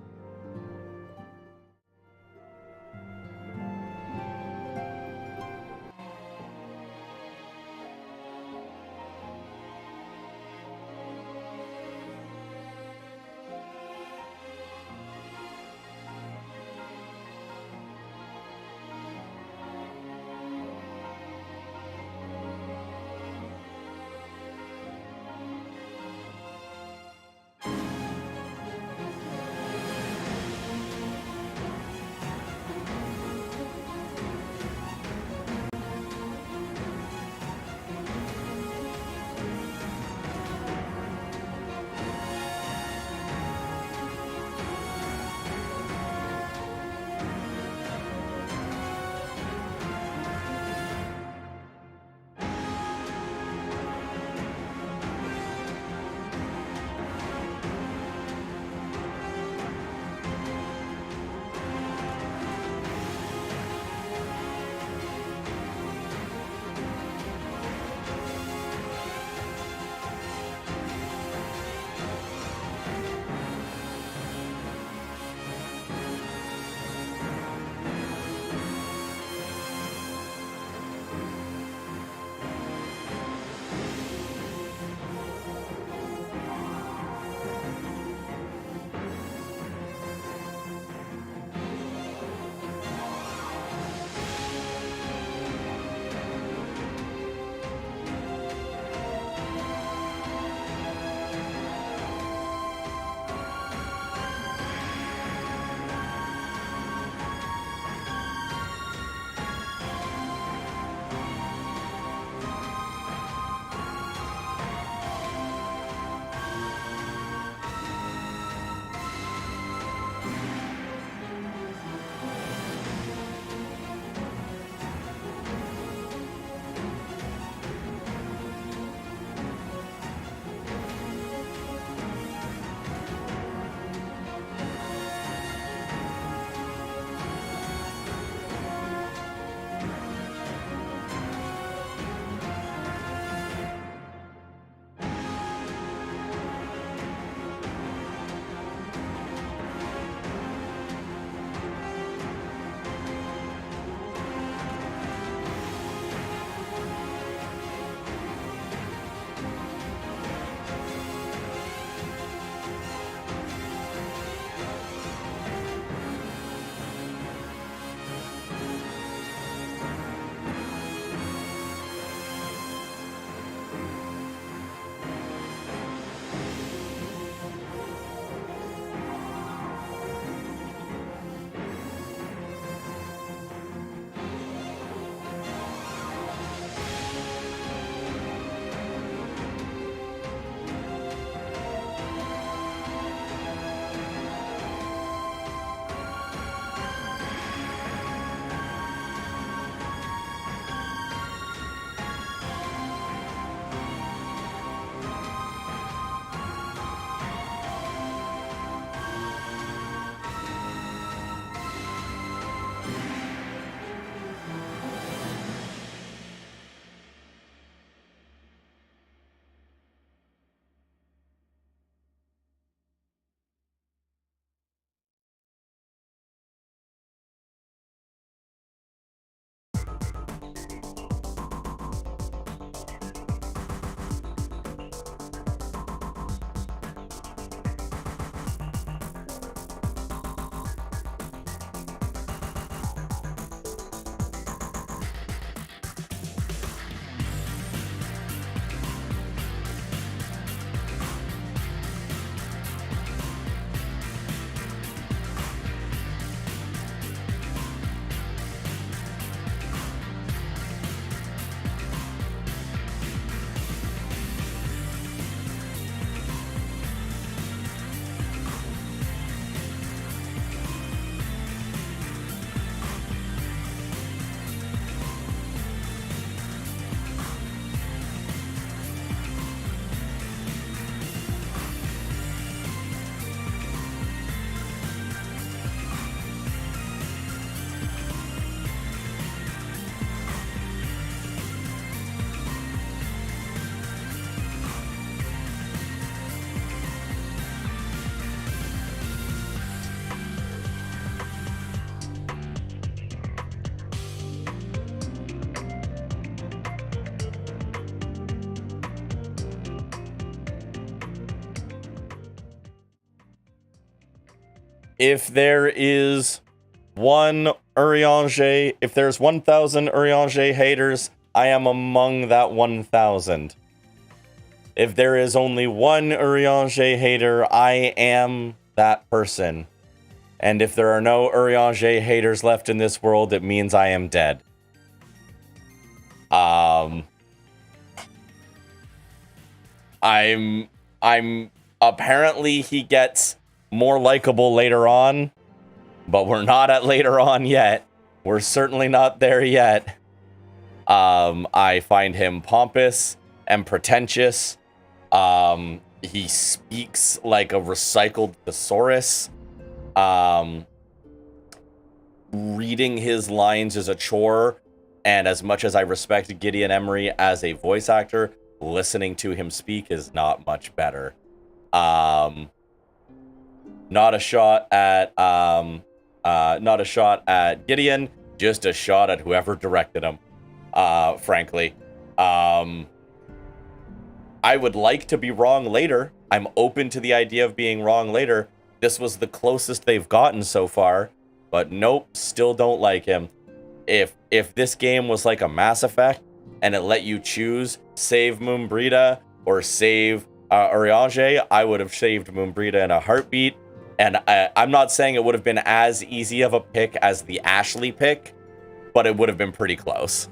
if there is one Urianger, if there's 1,000 Urianger haters, I am among that 1,000. If there is only one Urianger hater, I am that person. And if there are no Urianger haters left in this world, it means I am dead. I'm apparently he gets more likable later on, but we're not at later on yet. We're certainly not there yet. I find him pompous and pretentious. He speaks like a recycled thesaurus. Reading his lines is a chore, and as much as I respect Gideon Emery as a voice actor, listening to him speak is not much better. Not a shot at Gideon, just a shot at whoever directed him. Frankly, I would like to be wrong later. I'm open to the idea of being wrong later. This was the closest they've gotten so far, but nope, still don't like him. If this game was like a Mass Effect and it let you choose save Moonbrita or save Urianger, I would have saved Moonbrita in a heartbeat. And I'm not saying it would have been as easy of a pick as the Ashley pick, but it would have been pretty close.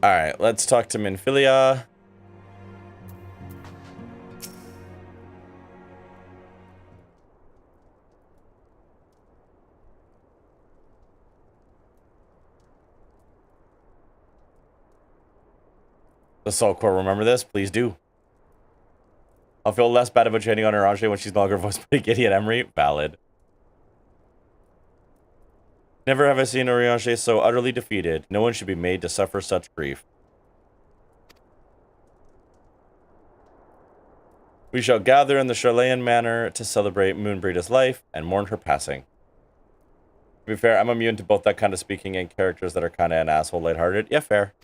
All right, let's talk to Minfilia. The Soul Core, remember this? Please do. I'll feel less bad about training on Urianger when she's no longer voiced by Gideon Emery. Valid. Never have I seen Urianger so utterly defeated. No one should be made to suffer such grief. We shall gather in the Charlayan manor to celebrate Moonbrita's life and mourn her passing. To be fair, I'm immune to both that kind of speaking and characters that are kind of an asshole lighthearted. Yeah, fair.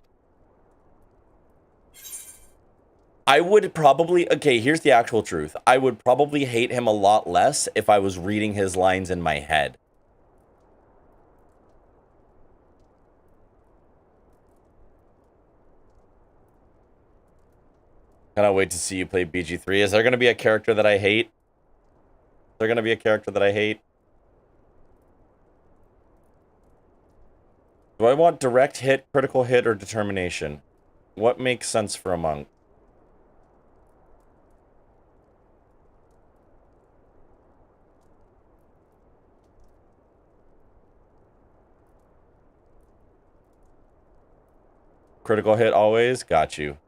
I would probably... Okay, here's the actual truth. I would probably hate him a lot less if I was reading his lines in my head. Cannot wait to see you play BG3. Is there going to be a character that I hate? Is there going to be a character that I hate? Do I want direct hit, critical hit, or determination? What makes sense for a monk? Critical hit always? Got you.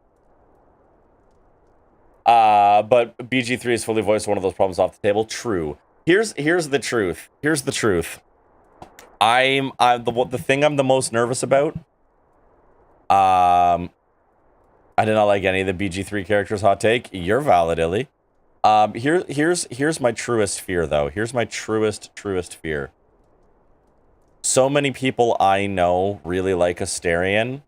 But BG3 is fully voiced, one of those problems off the table. True. Here's the truth. Here's the truth. The thing I'm the most nervous about. I did not like any of the BG3 characters. Hot take. You're valid, Illy. Here's my truest fear, though. Here's my truest fear. So many people I know really like Asterion.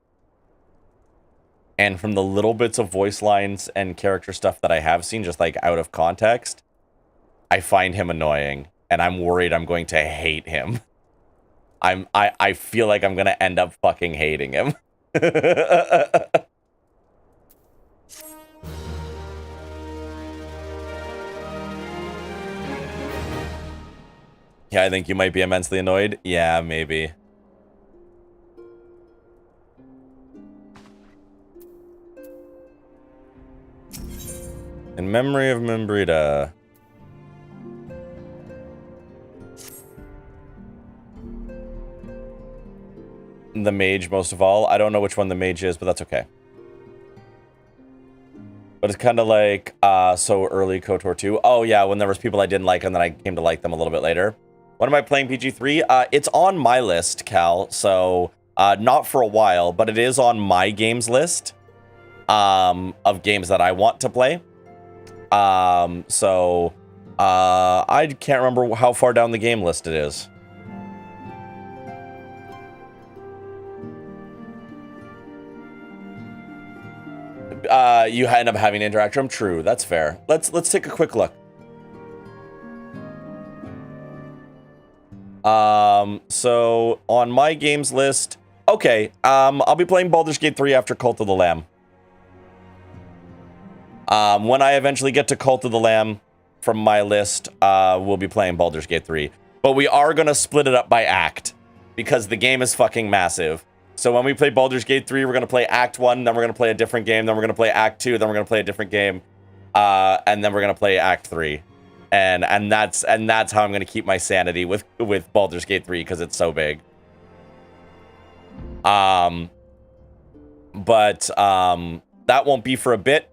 And from the little bits of voice lines and character stuff that I have seen, just like out of context, I find him annoying. And I'm worried I'm going to hate him. I feel like I'm going to end up fucking hating him. Yeah, I think you might be immensely annoyed. Yeah, maybe. In memory of Moonbrita. The mage, most of all. I don't know which one the mage is, but that's okay. But it's kind of like, so early KOTOR 2. Oh, yeah, when there was people I didn't like, and then I came to like them a little bit later. When am I playing PG3? It's on my list, Cal, so not for a while, but it is on my games list of games that I want to play. So I can't remember how far down the game list it is. You end up having to interact with them. True, that's fair. Let's take a quick look. So on my games list, okay, I'll be playing Baldur's Gate 3 after Cult of the Lamb. When I eventually get to Cult of the Lamb from my list, we'll be playing Baldur's Gate 3. But we are gonna split it up by act, because the game is fucking massive. So when we play Baldur's Gate 3, we're gonna play Act 1, then we're gonna play a different game, then we're gonna play Act 2, then we're gonna play a different game, and then we're gonna play Act 3. And that's how I'm gonna keep my sanity with Baldur's Gate 3, because it's so big. But that won't be for a bit.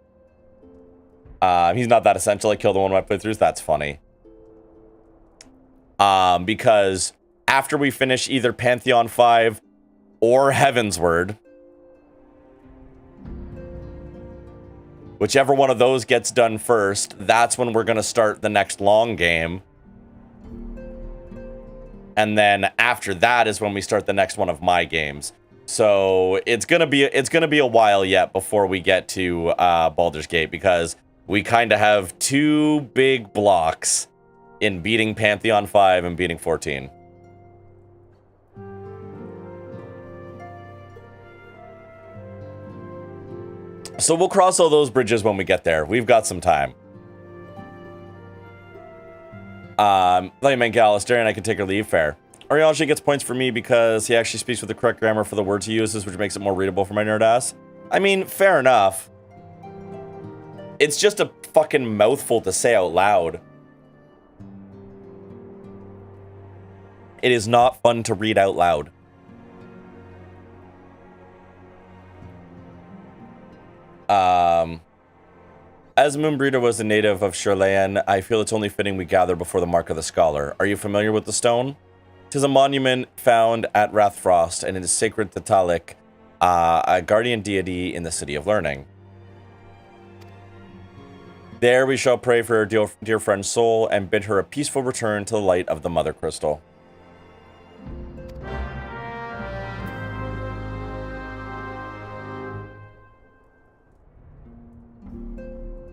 He's not that essential. I killed one of my playthroughs. That's funny. Because after we finish either Pantheon 5 or Heavensward, whichever one of those gets done first, that's when we're going to start the next long game. And then after that is when we start the next one of my games. So it's going to be a while yet before we get to Baldur's Gate, because we kind of have two big blocks in beating Pantheon 5 and beating 14. So we'll cross all those bridges when we get there. We've got some time. Lady McAllister, and I can take her leave. Fair. Arianji gets points for me because he actually speaks with the correct grammar for the words he uses, which makes it more readable for my nerd ass. I mean, fair enough. It's just a fucking mouthful to say out loud. It is not fun to read out loud. As Moonbreeder was a native of Shirlayan, I feel it's only fitting we gather before the Mark of the Scholar. Are you familiar with the stone? 'Tis a monument found at Rathfrost, and it is sacred to Talik, a guardian deity in the City of Learning. There we shall pray for our dear friend's soul and bid her a peaceful return to the light of the Mother Crystal.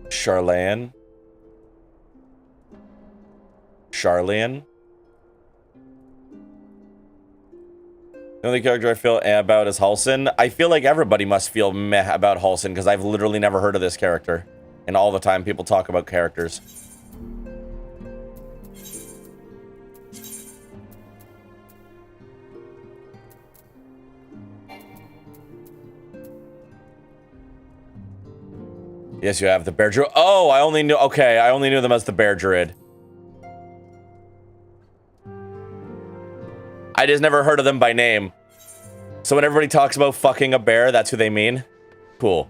Charlene. The only character I feel about is Halsin. I feel like everybody must feel meh about Halsin, because I've literally never heard of this character. And all the time people talk about characters. Yes, you have the Bear Druid. Oh, I only knew them as the Bear Druid. I just never heard of them by name. So when everybody talks about fucking a bear, that's who they mean? Cool.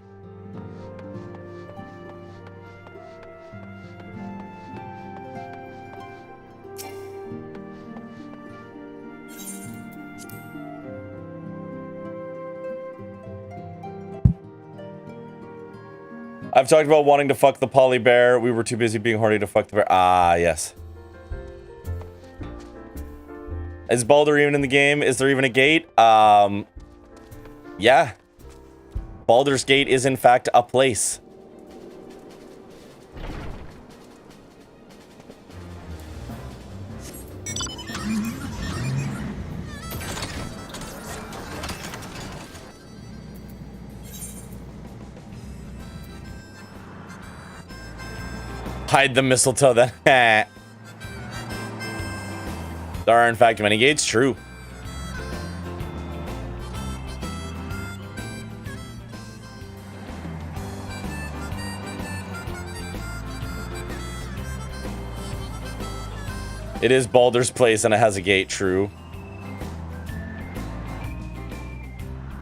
I've talked about wanting to fuck the poly bear. We were too busy being horny to fuck the bear. Ah, yes. Is Baldur even in the game? Is there even a gate? Yeah. Baldur's Gate is in fact a place. Hide the mistletoe then. There are in fact many gates, true. It is Baldur's Place and it has a gate, true.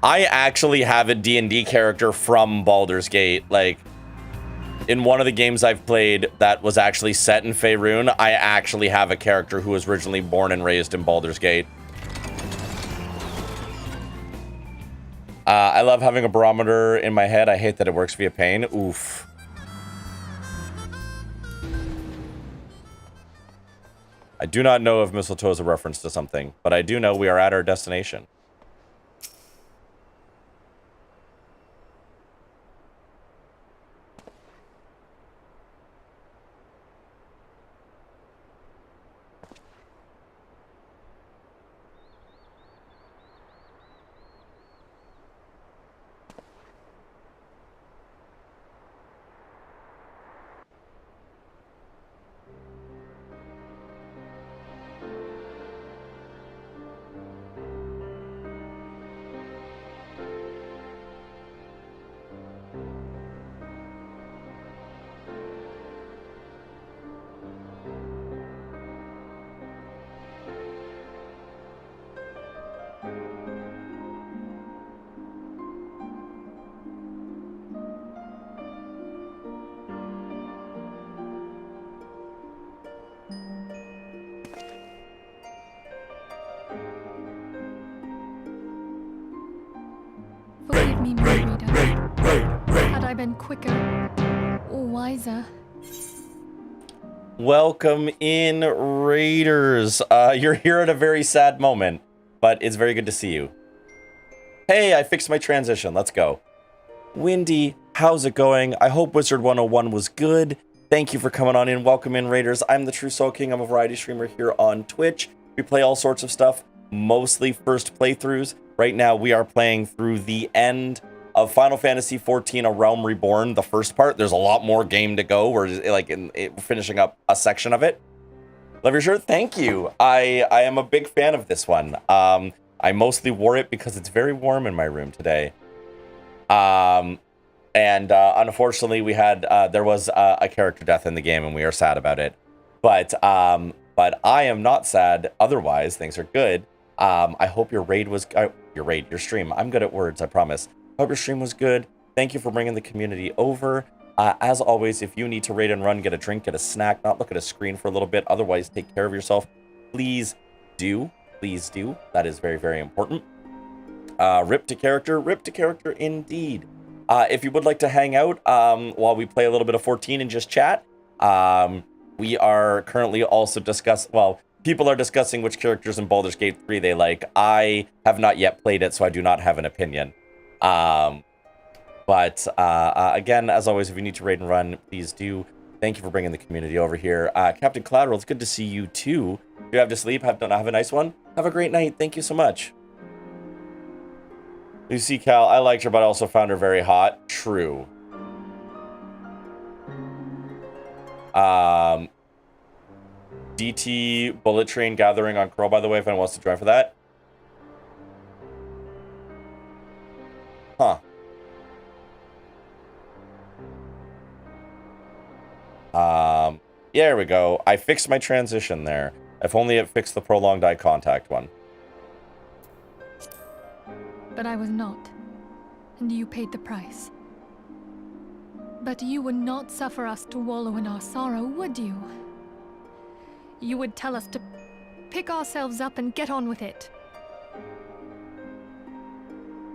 I actually have a D&D character from Baldur's Gate, like in one of the games I've played that was actually set in Faerun, I actually have a character who was originally born and raised in Baldur's Gate. I love having a barometer in my head. I hate that it works via pain. Oof. I do not know if mistletoe is a reference to something, but I do know we are at our destination. Forgive me, my reader. Had I been quicker or wiser. Welcome in, Raiders. You're here at a very sad moment, but it's very good to see you. Hey, I fixed my transition. Let's go. Windy, how's it going? I hope Wizard 101 was good. Thank you for coming on in. Welcome in, Raiders. I'm the True Soul King. I'm a variety streamer here on Twitch. We play all sorts of stuff, mostly first playthroughs. Right now, we are playing through the end of Final Fantasy XIV: A Realm Reborn, the first part. There's a lot more game to go. We're like finishing up a section of it. Love your shirt. Thank you. I am a big fan of this one. I mostly wore it because it's very warm in my room today. Unfortunately, we had there was a character death in the game, and we are sad about it. But I am not sad. Otherwise, things are good. I hope your raid was your stream. I'm good at words, I promise. Hope your stream was good. Thank you for bringing the community over. As always, if you need to raid and run, get a drink, get a snack, not look at a screen for a little bit. Otherwise, take care of yourself. Please do. Please do. That is very, very important. Rip to character indeed. If you would like to hang out while we play a little bit of 14 and just chat, we are currently also people are discussing which characters in Baldur's Gate 3 they like. I have not yet played it, so I do not have an opinion. Again, as always, if you need to raid and run, please do. Thank you for bringing the community over here. Captain Collateral, it's good to see you too. You have to sleep. Have a nice one. Have a great night. Thank you so much. Lucy Cal, I liked her, but I also found her very hot. True. DT Bullet Train Gathering on Curl, by the way, if anyone wants to join for that. Huh. Yeah, there we go. I fixed my transition there. If only it fixed the prolonged eye contact one. But I was not, and you paid the price. But you would not suffer us to wallow in our sorrow, would you? You would tell us to pick ourselves up and get on with it.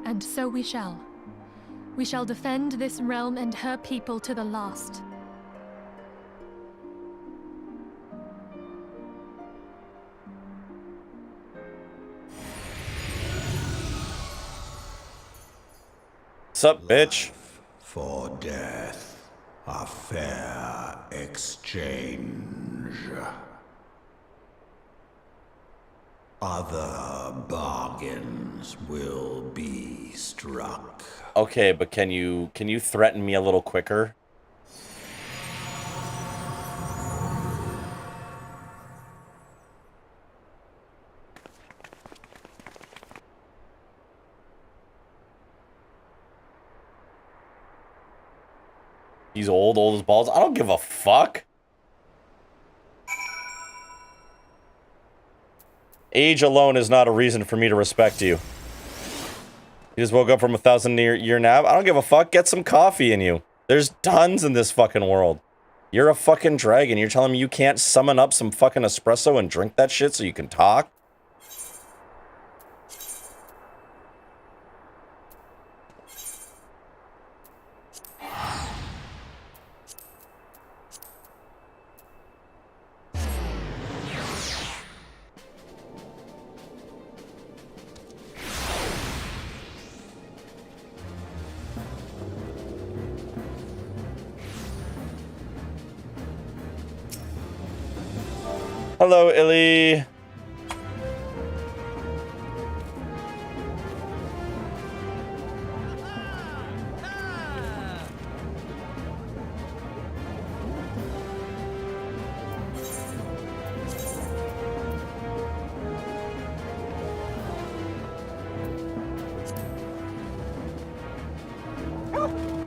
And so we shall. We shall defend this realm and her people to the last. Sup, bitch? For death, a fair exchange. Other bargains will be struck. Okay, but can you threaten me a little quicker? He's old as balls. I don't give a fuck. Age alone is not a reason for me to respect you. You just woke up from a 1,000-year nap. I don't give a fuck. Get some coffee in you. There's tons in this fucking world. You're a fucking dragon. You're telling me you can't summon up some fucking espresso and drink that shit so you can talk? Hello, Illy.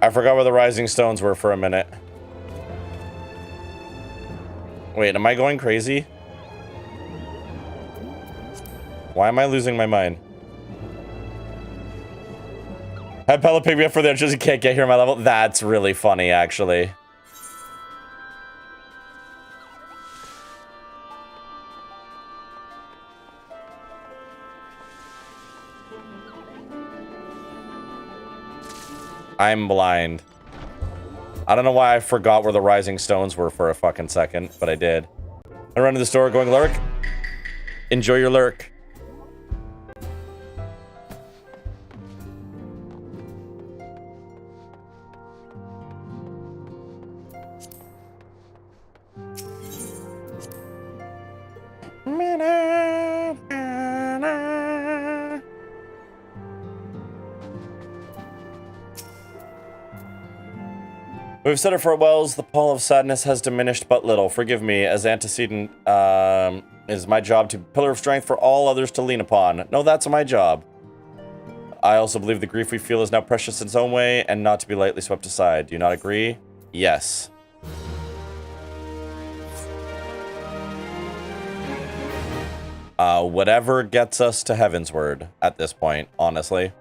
I forgot where the rising stones were for a minute. Wait, am I going crazy? Why am I losing my mind? Had Pella pick me up for the entrance, you can't get here on my level. That's really funny, actually. I'm blind. I don't know why I forgot where the rising stones were for a fucking second, but I did. I run to the store going, lurk. Enjoy your lurk. We've said it for wells, the pall of sadness has diminished but little. Forgive me, as antecedent is my job to be a pillar of strength for all others to lean upon. No, that's my job. I also believe the grief we feel is now precious in its own way and not to be lightly swept aside. Do you not agree? Yes. Whatever gets us to Heavensward at this point, honestly.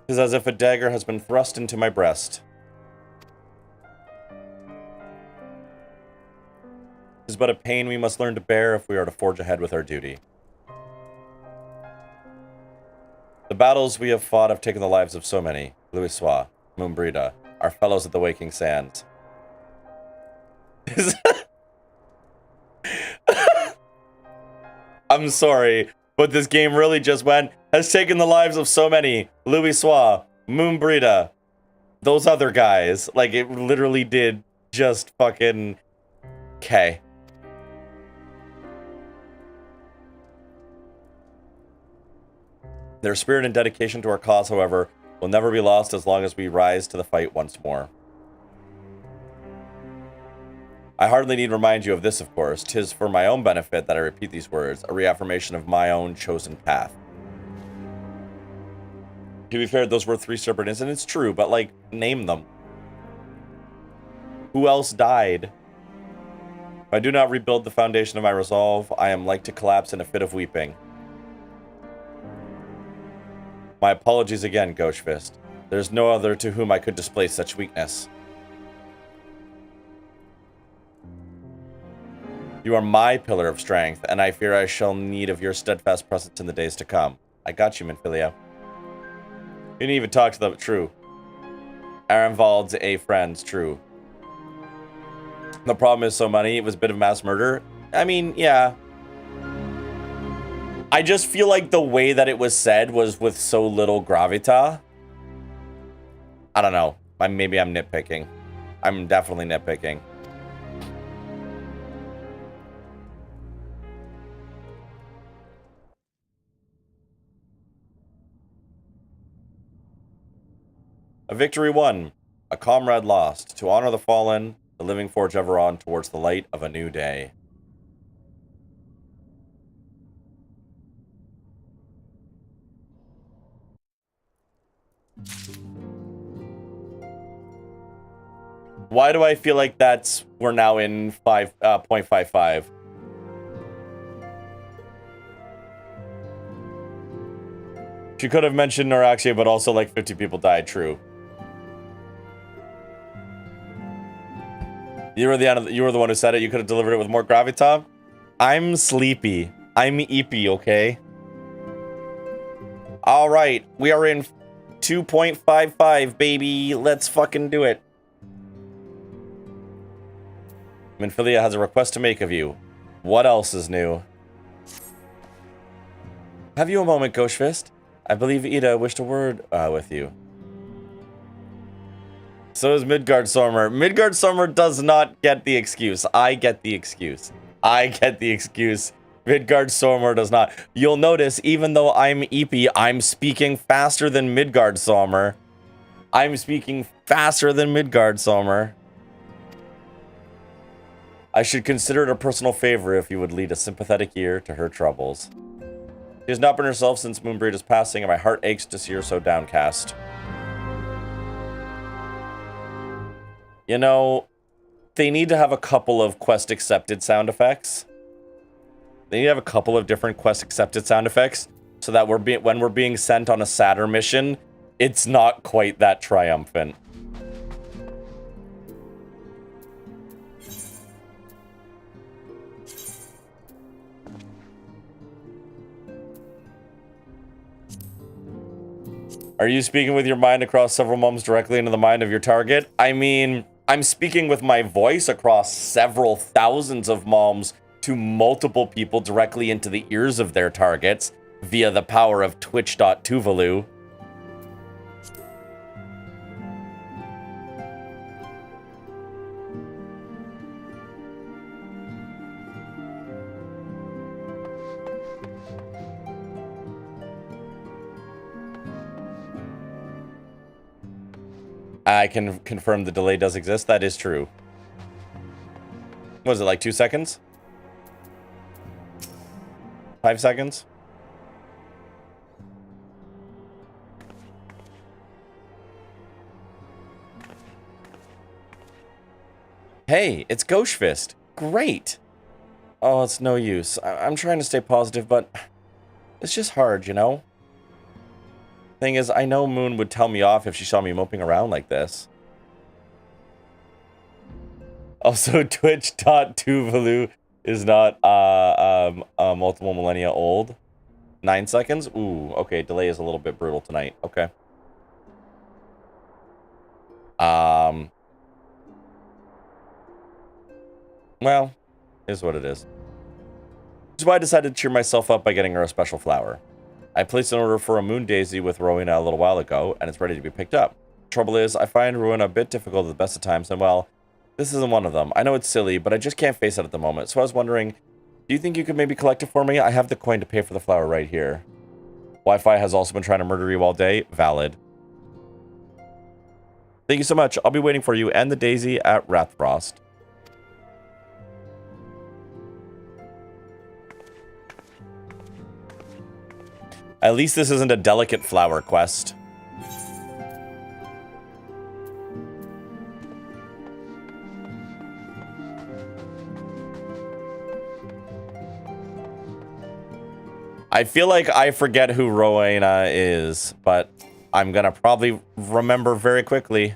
It is as if a dagger has been thrust into my breast. It is but a pain we must learn to bear if we are to forge ahead with our duty. The battles we have fought have taken the lives of so many. Louisoix, Mumbrida, our fellows at the Waking Sands. I'm sorry, but this game really just went, has taken the lives of so many. Louisoix, Mumbrida, those other guys. Like, it literally did just fucking... Okay. Their spirit and dedication to our cause, however, will never be lost as long as we rise to the fight once more. I hardly need to remind you of this, of course. 'Tis for my own benefit that I repeat these words, a reaffirmation of my own chosen path. To be fair, those were 3 separate incidents, true, but, like, name them. Who else died? If I do not rebuild the foundation of my resolve, I am like to collapse in a fit of weeping. My apologies again, Ghoshfist. There is no other to whom I could display such weakness. You are my pillar of strength, and I fear I shall need of your steadfast presence in the days to come. I got you, Minfilia. You didn't even talk to them, true. Arenvald's a friend's true. The problem is so many, it was a bit of mass murder. I mean, yeah. I just feel like the way that it was said was with so little gravita. I don't know. Maybe I'm nitpicking. I'm definitely nitpicking. A victory won, a comrade lost. To honor the fallen, the living forge ever on towards the light of a new day. Why do I feel like we're now in 5.55? She could have mentioned Noraxia, but also like 50 people died, true. You were the one who said it. You could have delivered it with more gravitas. I'm sleepy. I'm eepy, okay? All right, we are in 2.55, baby. Let's fucking do it. Minfilia has a request to make of you. What else is new? Have you a moment, Ghoshfist? I believe Ida wished a word with you. So is Midgard Stormer. Midgard Stormer does not get the excuse. I get the excuse. I get the excuse. Midgard Stormer does not. You'll notice, even though I'm EP, I'm speaking faster than Midgard Stormer. I'm speaking faster than Midgard Stormer. I should consider it a personal favor if you would lead a sympathetic ear to her troubles. She has not been herself since Moonbreed is passing, and my heart aches to see her so downcast. You know, they need to have a couple of quest accepted sound effects. They need to have a couple of different quest accepted sound effects so that when we're being sent on a sadder mission, it's not quite that triumphant. Are you speaking with your mind across several mums directly into the mind of your target? I mean, I'm speaking with my voice across several thousands of mums to multiple people directly into the ears of their targets via the power of Twitch.Tuvalu. I can confirm the delay does exist. That is true. Was it like 2 seconds? 5 seconds? Hey, it's Ghost Great. Oh, it's no use. I'm trying to stay positive, but it's just hard, you know? Thing is, I know Moon would tell me off if she saw me moping around like this. Also, Twitch.Tuvalu is not multiple millennia old. 9 seconds? Ooh, okay, delay is a little bit brutal tonight. Okay. Well, is what it is. Which is why I decided to cheer myself up by getting her a special flower. I placed an order for a moon daisy with Rowena a little while ago, and it's ready to be picked up. Trouble is, I find Rowena a bit difficult at the best of times, and well, this isn't one of them. I know it's silly, but I just can't face it at the moment, so I was wondering, do you think you could maybe collect it for me? I have the coin to pay for the flower right here. Wi-Fi has also been trying to murder you all day. Valid. Thank you so much. I'll be waiting for you and the daisy at Rathfrost. At least this isn't a delicate flower quest. I feel like I forget who Rowena is, but I'm gonna probably remember very quickly.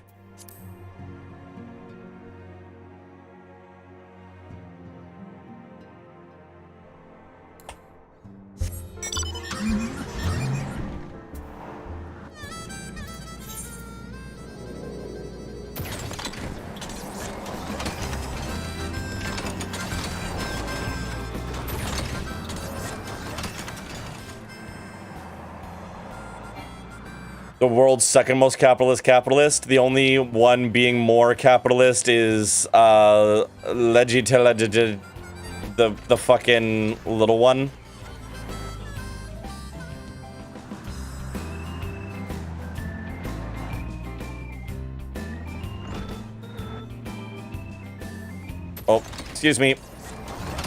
The world's second most capitalist. The only one being more capitalist is Legitele, the fucking little one. Oh, excuse me.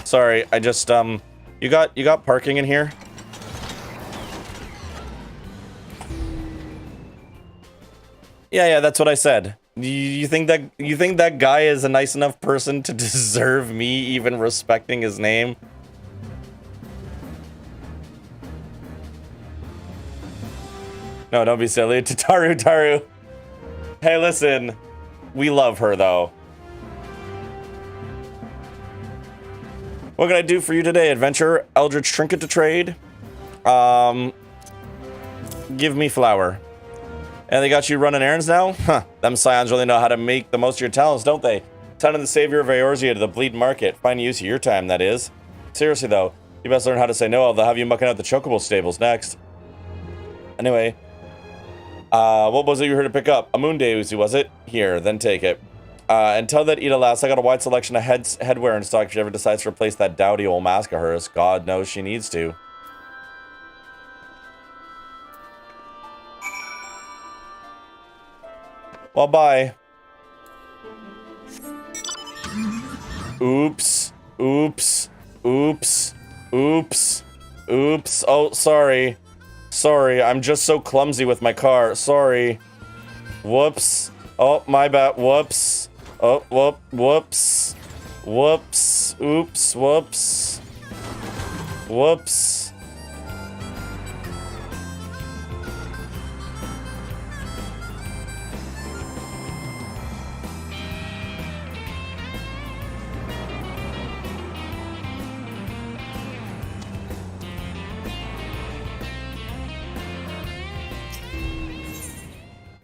Sorry, I just you got parking in here? Yeah, that's what I said. You think that guy is a nice enough person to deserve me even respecting his name? No, don't be silly. Taru. Hey, listen. We love her, though. What can I do for you today, adventurer? Eldritch trinket to trade? Give me flower. And they got you running errands now? Huh. Them scions really know how to make the most of your talents, don't they? Sending the savior of Eorzea to the bleed market. Find use of your time, that is. Seriously, though, you best learn how to say no, or they'll have you mucking out the chocobo stables next. Anyway, What was it you were here to pick up? A moon day Uzi, was it? Here, then take it. And tell that Ida lass I got a wide selection of headwear in stock if she ever decides to replace that dowdy old mask of hers. God knows she needs to. Well, bye. Oops. Oops. Oops. Oops. Oops. Oh, sorry. Sorry, I'm just so clumsy with my car. Sorry. Whoops. Oh, my bad. Whoops. Oh, whoops. Whoops. Oops. Whoops. Whoops.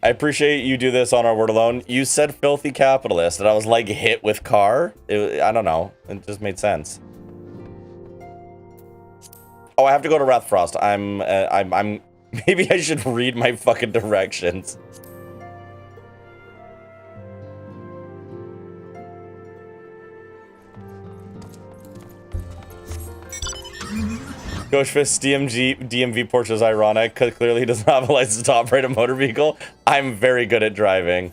I appreciate you do this on our word alone. You said filthy capitalist, and I was like hit with car. I don't know. It just made sense. Oh, I have to go to Wrathfrost. I'm. Maybe I should read my fucking directions. Ghostfist DMV Porsche is ironic because clearly he does not have a license to operate a motor vehicle. I'm very good at driving.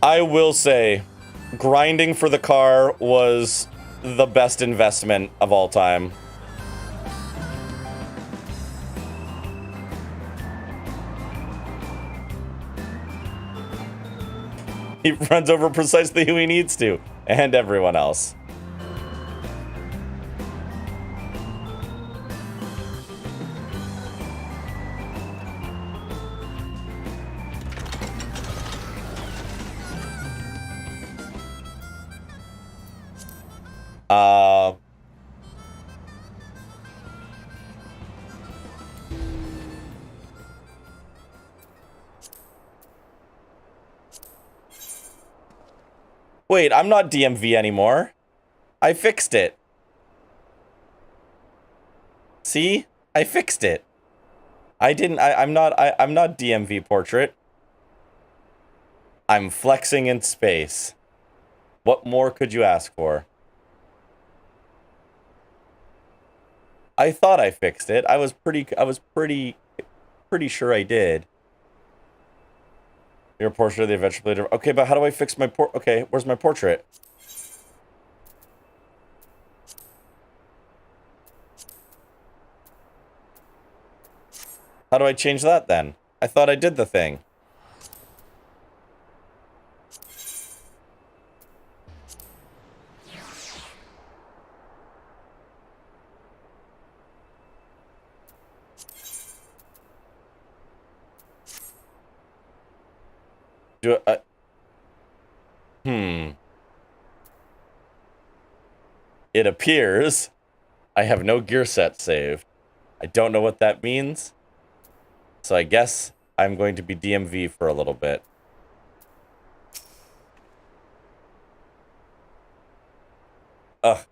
I will say, grinding for the car was the best investment of all time. He runs over precisely who he needs to, and everyone else. Wait, I'm not DMV anymore. I fixed it. See? I fixed it. I'm not DMV portrait. I'm flexing in space. What more could you ask for? I thought I fixed it. I was pretty sure I did. Your portrait of the adventure leader. Okay, but how do I fix my okay, where's my portrait? How do I change that then? I thought I did the thing. It appears I have no gear set saved. I don't know what that means. So I guess I'm going to be DMV for a little bit. Ugh,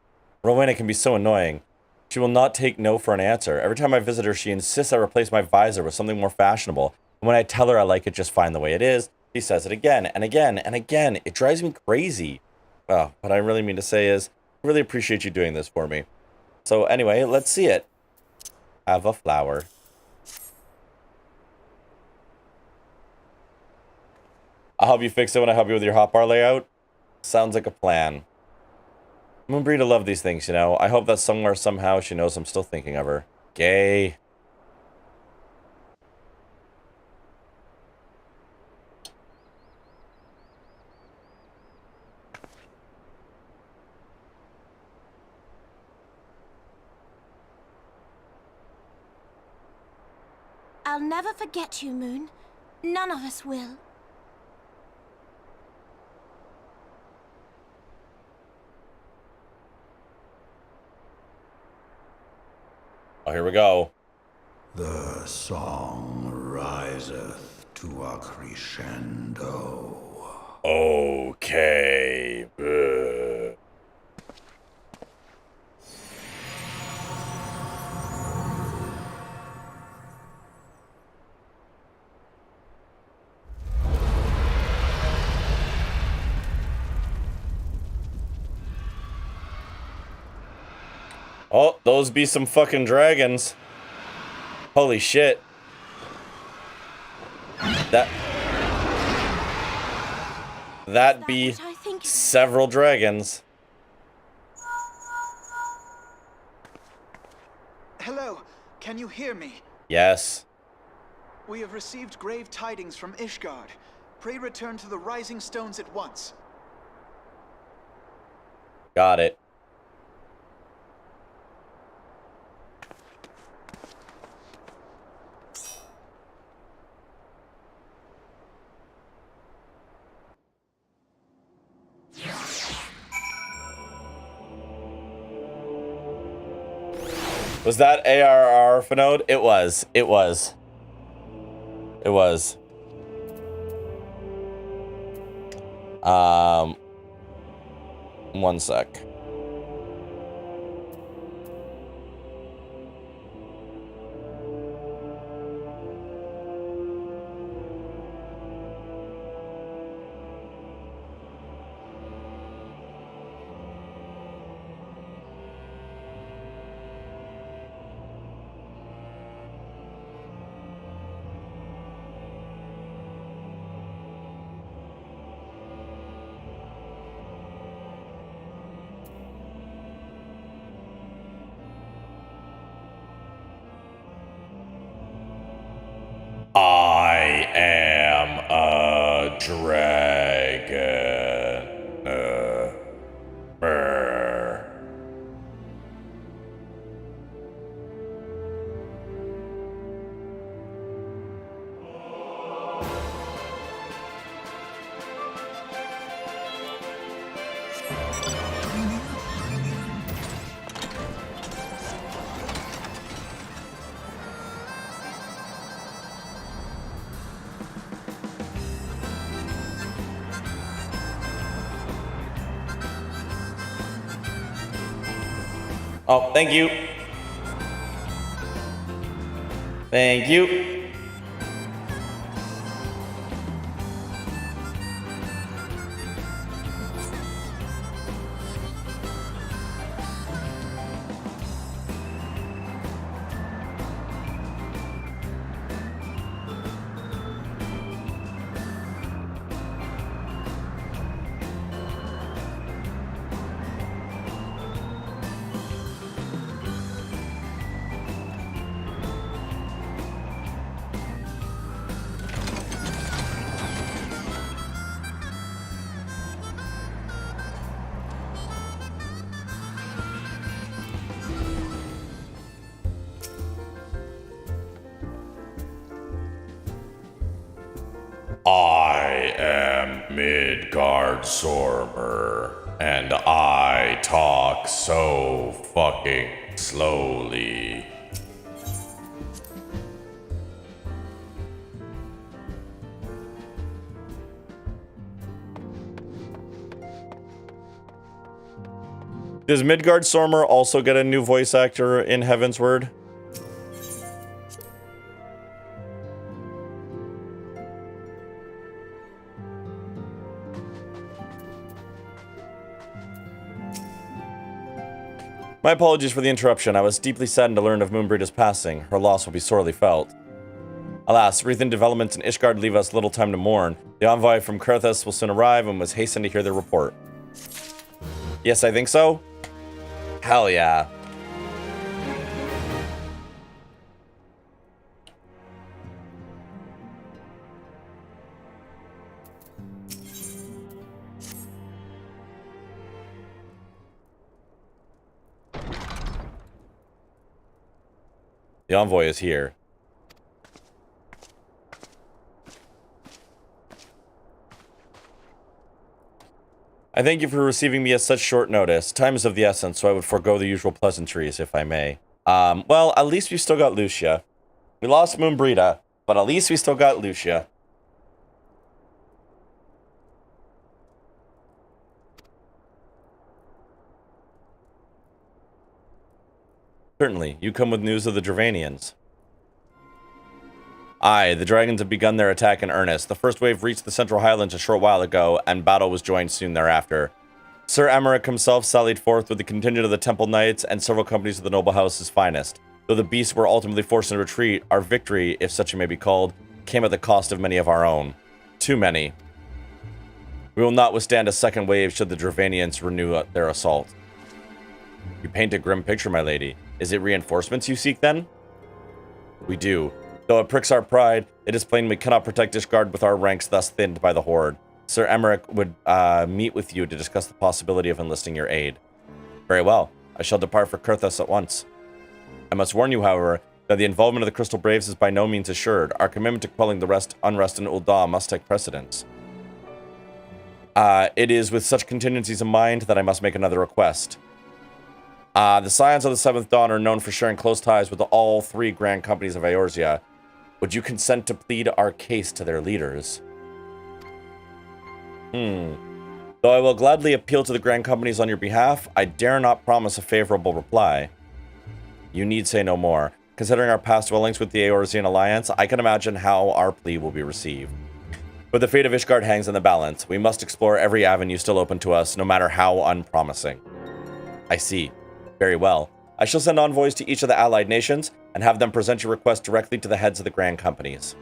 Rowena can be so annoying. She will not take no for an answer. Every time I visit her, she insists I replace my visor with something more fashionable. And when I tell her I like it just fine the way it is, she says it again and again and again. It drives me crazy. Well, what I really mean to say is, I really appreciate you doing this for me. So anyway, let's see it. Have a flower. I'll help you fix it when I help you with your hotbar layout. Sounds like a plan. Moonbreed love these things, you know. I hope that somewhere, somehow, she knows I'm still thinking of her. Gay. I'll never forget you, Moon. None of us will. Oh, here we go. The song riseth to a crescendo. Okay. Oh, those be some fucking dragons. Holy shit. That'd be several dragons. Hello, can you hear me? Yes. We have received grave tidings from Ishgard. Pray return to the Rising Stones at once. Got it. Was that ARR Finode? It was. It was. It was. One sec. I am a dragon. Brr. Oh, thank you. Thank you. I am Midgard Sormer, and I talk so fucking slowly. Does Midgard Sormer also get a new voice actor in Heaven's Word? My apologies for the interruption. I was deeply saddened to learn of Moonbreeda's passing. Her loss will be sorely felt. Alas, recent developments in Ishgard leave us little time to mourn. The envoy from Krathus will soon arrive and was hastened to hear their report. Yes, I think so. Hell yeah. The envoy is here. I thank you for receiving me at such short notice. Time is of the essence, so I would forego the usual pleasantries, if I may. Well, at least we still got Lucia. We lost Moonbreeda, but at least we still got Lucia. Certainly. You come with news of the Dravanians. Aye, the dragons have begun their attack in earnest. The first wave reached the Central Highlands a short while ago, and battle was joined soon thereafter. Sir Emmerich himself sallied forth with the contingent of the Temple Knights and several companies of the noble house's finest. Though the beasts were ultimately forced into retreat, our victory, if such it may be called, came at the cost of many of our own. Too many. We will not withstand a second wave should the Dravanians renew their assault. You paint a grim picture, my lady. Is it reinforcements you seek, then? We do. Though it pricks our pride, it is plain we cannot protect Ishgard with our ranks thus thinned by the Horde. Sir Emmerich would meet with you to discuss the possibility of enlisting your aid. Very well. I shall depart for Kurthus at once. I must warn you, however, that the involvement of the Crystal Braves is by no means assured. Our commitment to quelling the unrest in Ul'dah must take precedence. It is with such contingencies in mind that I must make another request. The Scions of the Seventh Dawn are known for sharing close ties with all three grand companies of Eorzea. Would you consent to plead our case to their leaders? Though I will gladly appeal to the grand companies on your behalf, I dare not promise a favorable reply. You need say no more. Considering our past dwellings with the Eorzean Alliance, I can imagine how our plea will be received. But the fate of Ishgard hangs in the balance. We must explore every avenue still open to us, no matter how unpromising. I see. Very well. I shall send envoys to each of the allied nations, and have them present your request directly to the heads of the grand companies.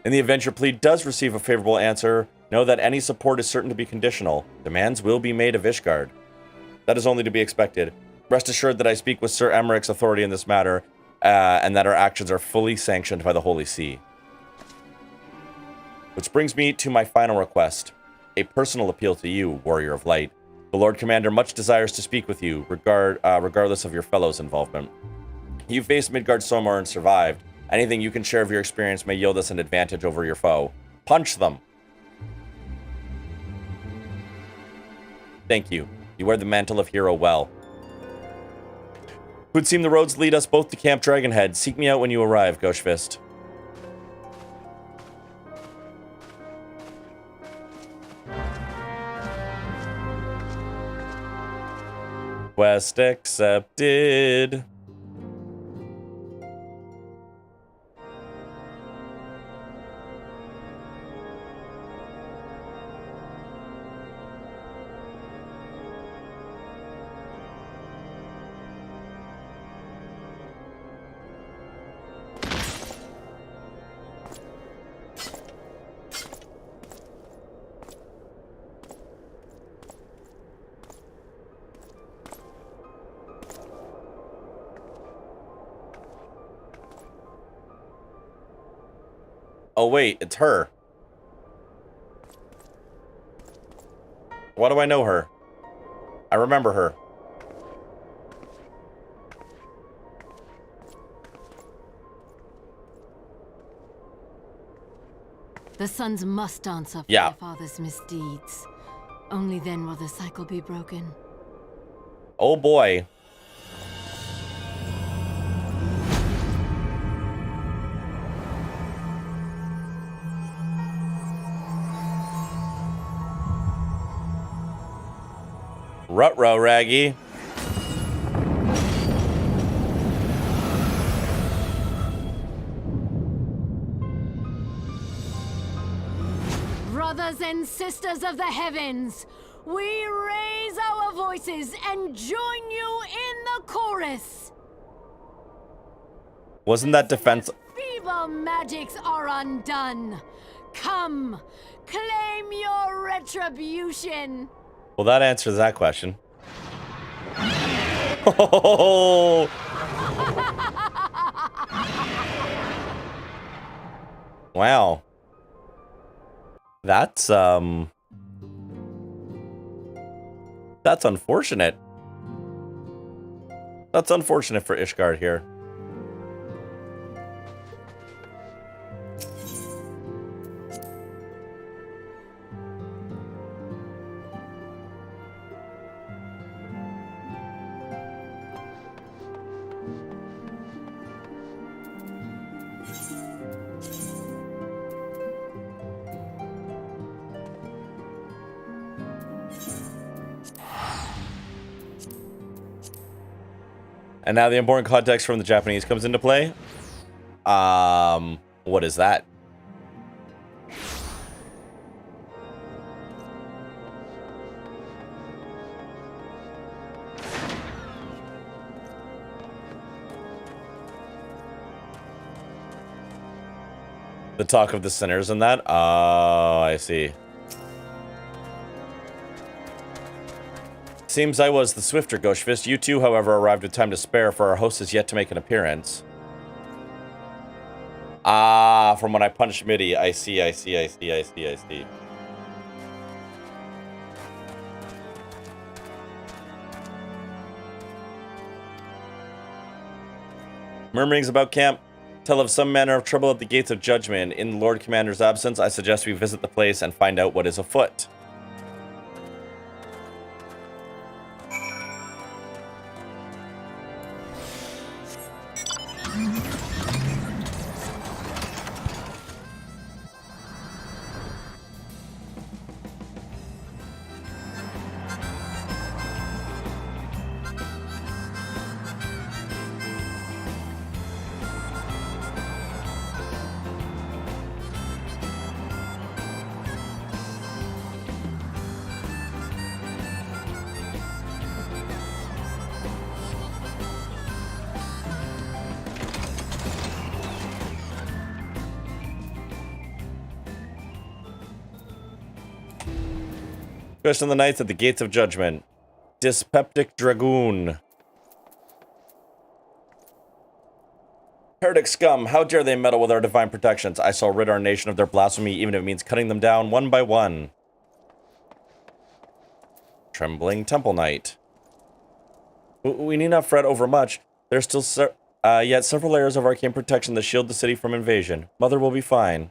In the event your plea does receive a favorable answer, know that any support is certain to be conditional. Demands will be made of Ishgard. That is only to be expected. Rest assured that I speak with Sir Emmerich's authority in this matter, and that our actions are fully sanctioned by the Holy See. Which brings me to my final request. A personal appeal to you, Warrior of Light. The Lord Commander much desires to speak with you, regardless of your fellows' involvement. You faced Midgardsormr and survived. Anything you can share of your experience may yield us an advantage over your foe. Punch them! Thank you. You wear the mantle of hero well. It would seem the roads lead us both to Camp Dragonhead. Seek me out when you arrive, Ghoshfist. Quest accepted. Oh wait, it's her. Why do I know her? I remember her. The sons must answer for their father's misdeeds. Only then will the cycle be broken. Oh boy. Ruh-roh, Raggy. Brothers and sisters of the heavens, we raise our voices and join you in the chorus. Wasn't that defense? Feeble magics are undone. Come, claim your retribution. Well, that answers that question. Oh! Wow. That's unfortunate. That's unfortunate for Ishgard here. And now the important context from the Japanese comes into play. What is that? The talk of the sinners and that? Oh, I see. Seems I was the swifter, Ghostfist. You two, however, arrived with time to spare, for our host has yet to make an appearance. Ah, from when I punched Mitty. I see. Murmurings about camp tell of some manner of trouble at the gates of judgment. In the Lord Commander's absence, I suggest we visit the place and find out what is afoot. Question the knights at the gates of judgment. Dyspeptic Dragoon. Heretic scum, how dare they meddle with our divine protections? I shall rid our nation of their blasphemy, even if it means cutting them down one by one. Trembling Temple Knight. We need not fret over much. There's still yet several layers of arcane protection that shield the city from invasion. Mother will be fine.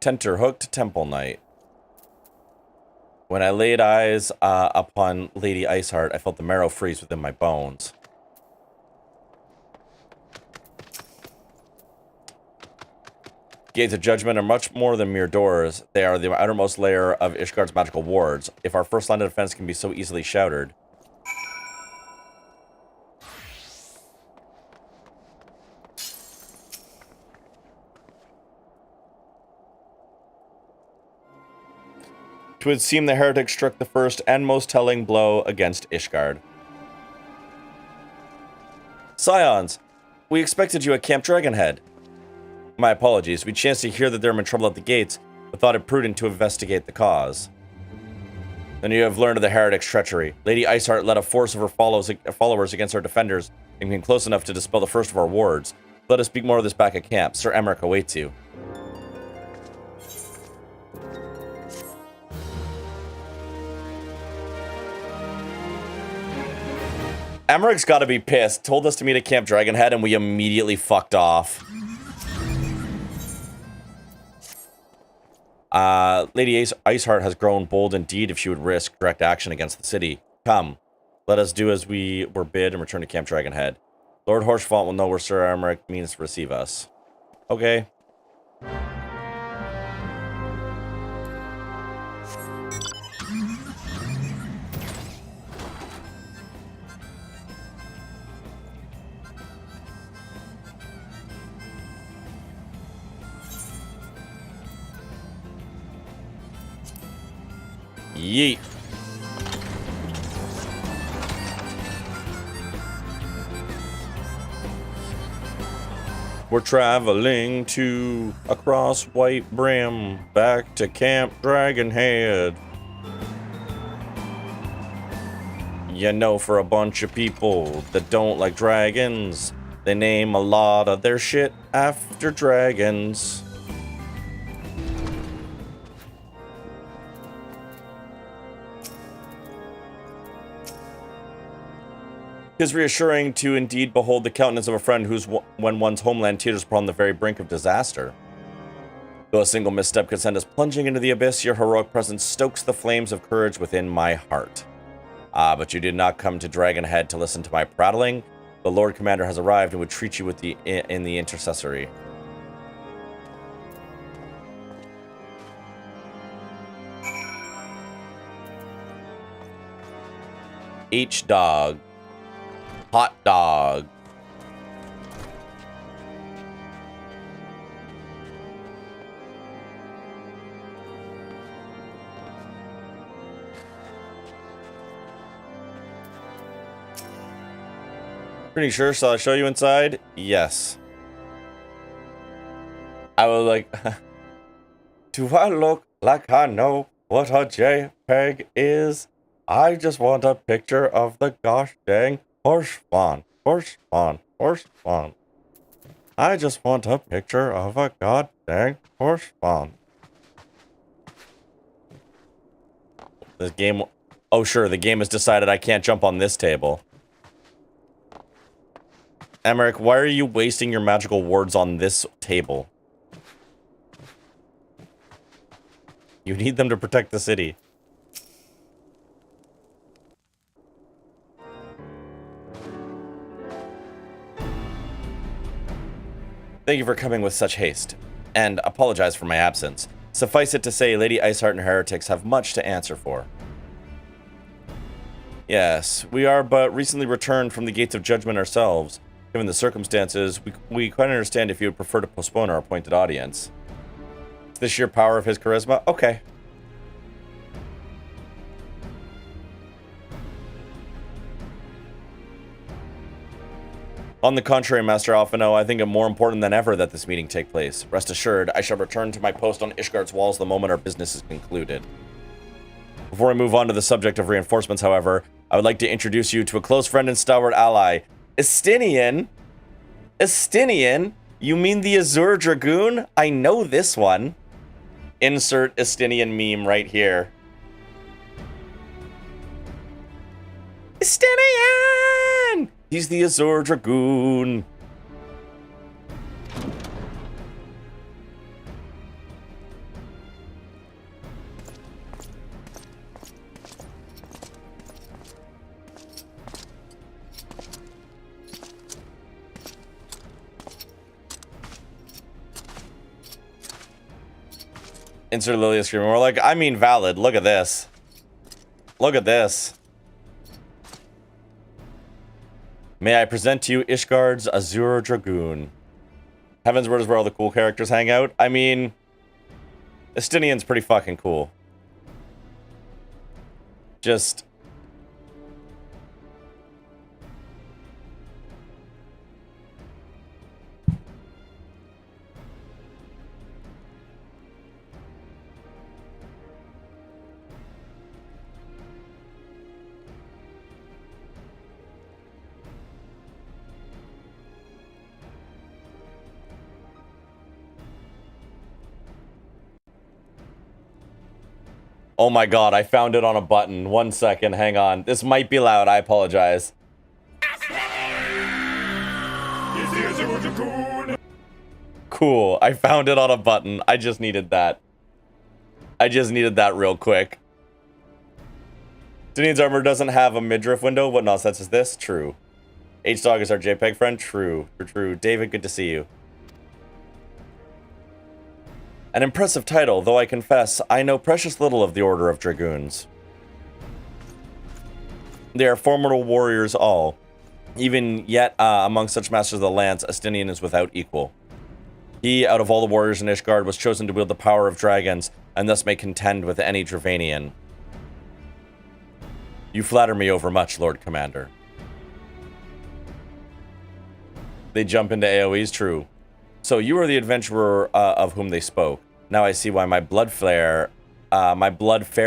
Tenterhooked Temple Knight. When I laid eyes upon Lady Iceheart, I felt the marrow freeze within my bones. Gates of Judgment are much more than mere doors. They are the outermost layer of Ishgard's magical wards. If our first line of defense can be so easily shattered. It would seem the heretic struck the first and most telling blow against Ishgard. Scions, we expected you at Camp Dragonhead. My apologies. We chanced to hear that they're in trouble at the gates, but thought it prudent to investigate the cause. Then you have learned of the heretic's treachery. Lady Iceheart led a force of her followers against our defenders and came close enough to dispel the first of our wards. Let us speak more of this back at camp. Sir Emmerich awaits you. Emmerich's got to be pissed. Told us to meet at Camp Dragonhead, and we immediately fucked off. Lady Iceheart has grown bold indeed if she would risk direct action against the city. Come, let us do as we were bid and return to Camp Dragonhead. Lord Horschfalt will know where Sir Emmerich means to receive us. Okay. Yeet. We're traveling to across White Brim, back to Camp Dragonhead. You know, for a bunch of people that don't like dragons, they name a lot of their shit after dragons. It is reassuring to indeed behold the countenance of a friend whose when one's homeland teeters upon the very brink of disaster. Though a single misstep could send us plunging into the abyss, your heroic presence stokes the flames of courage within my heart. Ah, but you did not come to Dragonhead to listen to my prattling. The Lord Commander has arrived and would treat you with in the intercessory. H-dog. Hot dog. Pretty sure, shall I show you inside? Yes. I was like, do I look like I know what a JPEG is? I just want a picture of the gosh dang horse spawn. Horse spawn. Horse spawn. I just want a picture of a god dang horse spawn. This game... Oh sure, the game has decided I can't jump on this table. Emmerich, why are you wasting your magical wards on this table? You need them to protect the city. Thank you for coming with such haste, and apologize for my absence. Suffice it to say, Lady Iceheart and Heretics have much to answer for. Yes, we are but recently returned from the Gates of Judgment ourselves. Given the circumstances, we quite understand if you would prefer to postpone our appointed audience. Is the sheer power of his charisma? Okay. On the contrary, Master Alphino, I think it more important than ever that this meeting take place. Rest assured, I shall return to my post on Ishgard's walls the moment our business is concluded. Before I move on to the subject of reinforcements, however, I would like to introduce you to a close friend and stalwart ally, Estinian? Estinian? You mean the Azure Dragoon? I know this one. Insert Estinian meme right here. Estinian! He's the Azure Dragoon. Insert Lilia screaming. We're like, I mean valid. Look at this. Look at this. May I present to you Ishgard's Azure Dragoon. Heaven's Word is where all the cool characters hang out. I mean, Estinian's pretty fucking cool. Just... Oh my god, I found it on a button. 1 second, hang on. This might be loud, I apologize. Cool, I found it on a button. I just needed that. I just needed that real quick. Danine's armor doesn't have a midriff window. What nonsense is this? True. H-Dog is our JPEG friend? True. True. David, good to see you. An impressive title, though I confess, I know precious little of the Order of Dragoons. They are formidable warriors all. Even yet, among such masters of the lance, Estinian is without equal. He, out of all the warriors in Ishgard, was chosen to wield the power of dragons, and thus may contend with any Dravanian. You flatter me overmuch, Lord Commander. They jump into AoEs, true. So you are the adventurer of whom they spoke. Now I see why my blood fair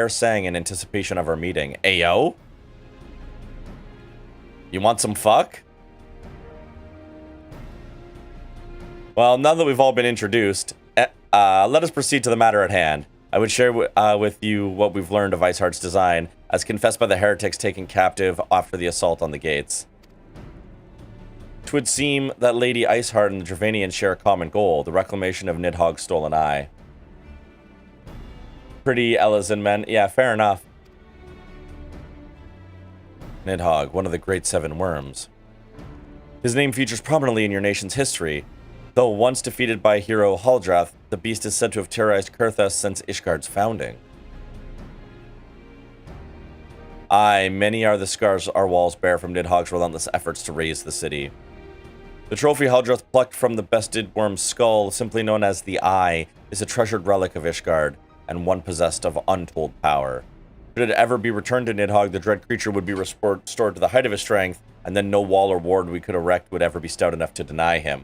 sang in anticipation of our meeting. Ayo? You want some fuck? Well, now that we've all been introduced, let us proceed to the matter at hand. I would share with you what we've learned of Iceheart's design, as confessed by the heretics taken captive after the assault on the gates. 'Twould seem that Lady Iceheart and the Dravanians share a common goal, the reclamation of Nidhogg's stolen eye. Pretty Ellison men. Yeah, fair enough. Nidhogg, one of the great seven worms. His name features prominently in your nation's history. Though once defeated by hero Haldrath, the beast is said to have terrorized Kurthas since Ishgard's founding. Aye, many are the scars our walls bear from Nidhogg's relentless efforts to raise the city. The trophy Haldroth plucked from the bested worm's skull, simply known as the Eye, is a treasured relic of Ishgard, and one possessed of untold power. Should it ever be returned to Nidhogg, the dread creature would be restored to the height of his strength, and then no wall or ward we could erect would ever be stout enough to deny him.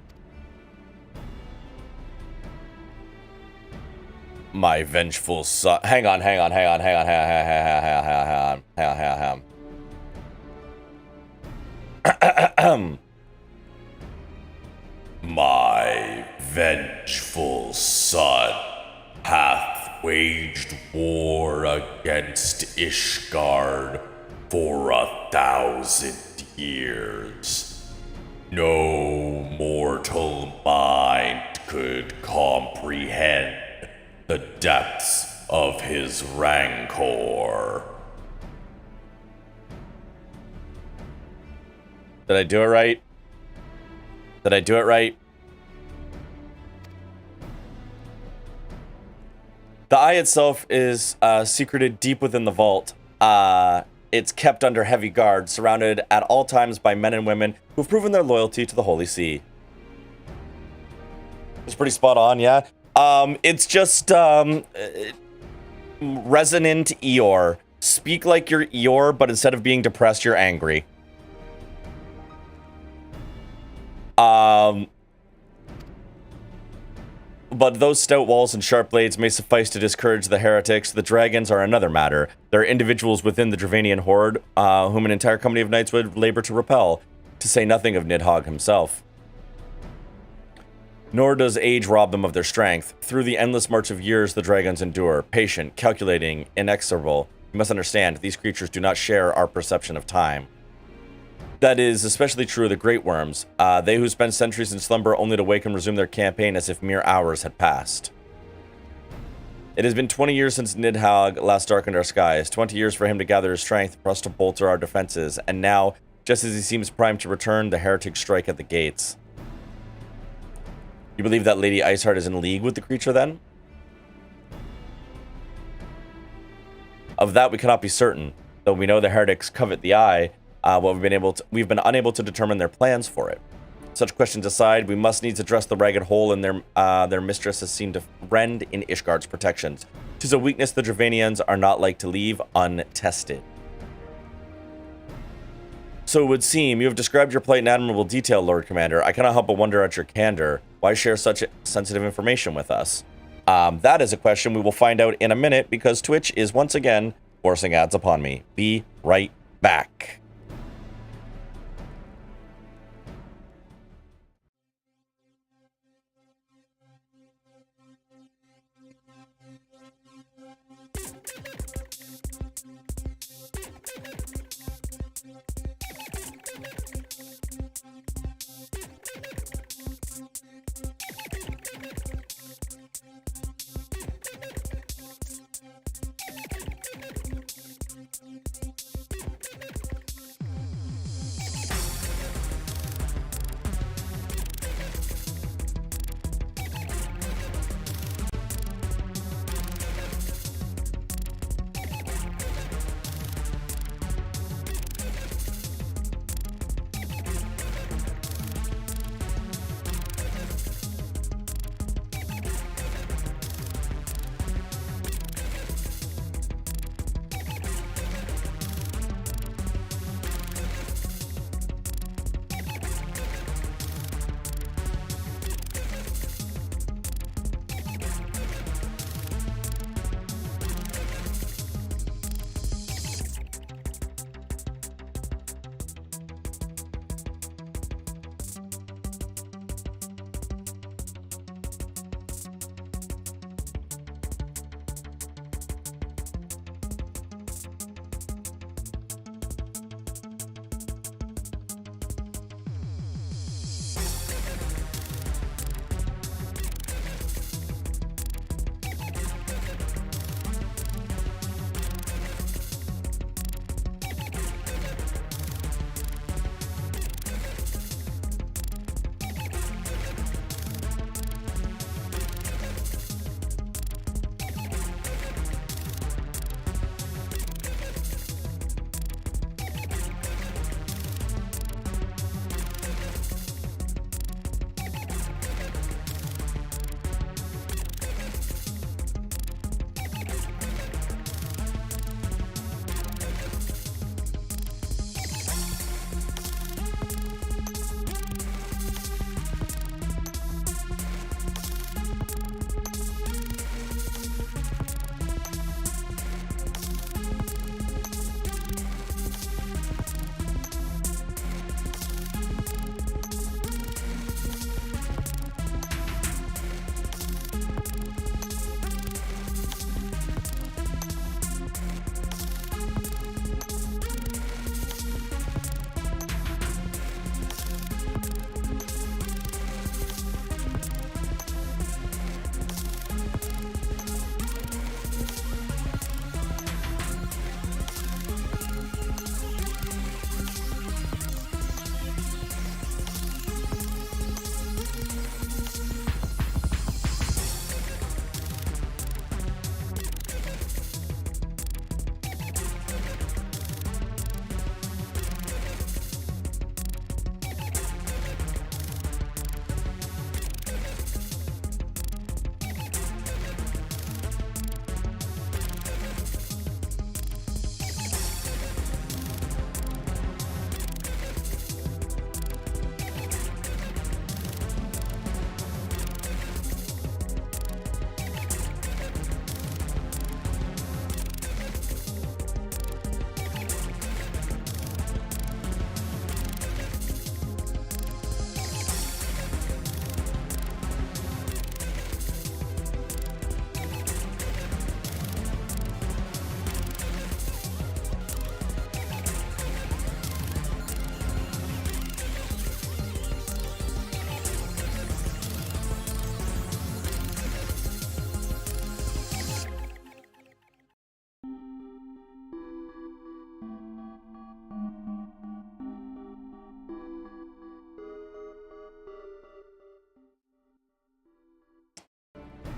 My vengeful son. Hang on. My vengeful son hath waged war against Ishgard for 1,000 years. No mortal mind could comprehend the depths of his rancor. Did I do it right? Did I do it right? The Eye itself is secreted deep within the vault. It's kept under heavy guard, surrounded at all times by men and women who've proven their loyalty to the Holy See. It's pretty spot on, yeah? It's just resonant Eeyore. Speak like you're Eeyore, but instead of being depressed, you're angry. But those stout walls and sharp blades may suffice to discourage the heretics. The dragons are another matter. They're individuals within the Dravanian horde, whom an entire company of knights would labor to repel, to say nothing of Nidhogg himself. Nor does age rob them of their strength. Through the endless march of years, the dragons endure, patient, calculating, inexorable. You must understand, these creatures do not share our perception of time. That is especially true of the great worms, they who spend centuries in slumber only to wake and resume their campaign as if mere hours had passed. It has been 20 years since Nidhogg last darkened our skies, 20 years for him to gather his strength, for us to bolster our defenses, and now, just as he seems primed to return, the heretics strike at the gates. You believe that Lady Iceheart is in league with the creature, then? Of that we cannot be certain, though we know the heretics covet the Eye. We've been unable to determine their plans for it. Such questions aside, we must needs address the ragged hole in their mistress has seemed to rend in Ishgard's protections. 'Tis a weakness the Dravanians are not like to leave untested. So it would seem you have described your plight in admirable detail, Lord Commander. I cannot help but wonder at your candor. Why share such sensitive information with us? That is a question we will find out in a minute, because Twitch is once again forcing ads upon me. Be right back.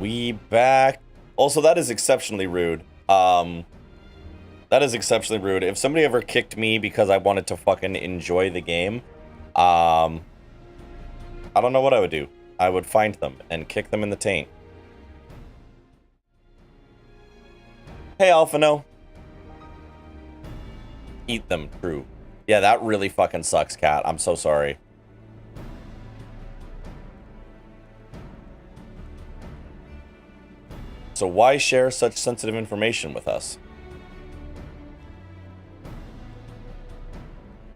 We back. Also, that is exceptionally rude. That is exceptionally rude. If somebody ever kicked me because I wanted to fucking enjoy the game, I don't know what I would do. I would find them and kick them in the taint. Hey, Alphino. Eat them, true. Yeah, that really fucking sucks, Cat. I'm so sorry. So why share such sensitive information with us?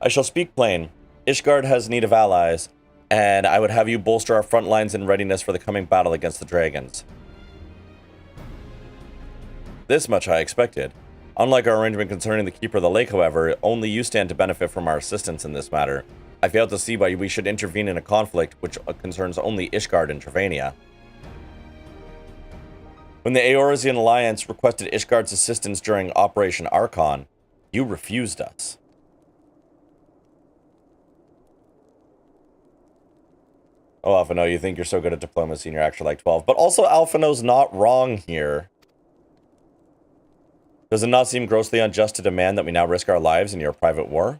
I shall speak plain. Ishgard has need of allies, and I would have you bolster our front lines in readiness for the coming battle against the dragons. This much I expected. Unlike our arrangement concerning the Keeper of the Lake, however, only you stand to benefit from our assistance in this matter. I fail to see why we should intervene in a conflict which concerns only Ishgard and Travania. When the Eorzean Alliance requested Ishgard's assistance during Operation Archon, you refused us. Oh, Alphino, you think you're so good at diplomacy and you're actually like 12. But also, Alphino's not wrong here. Does it not seem grossly unjust to demand that we now risk our lives in your private war?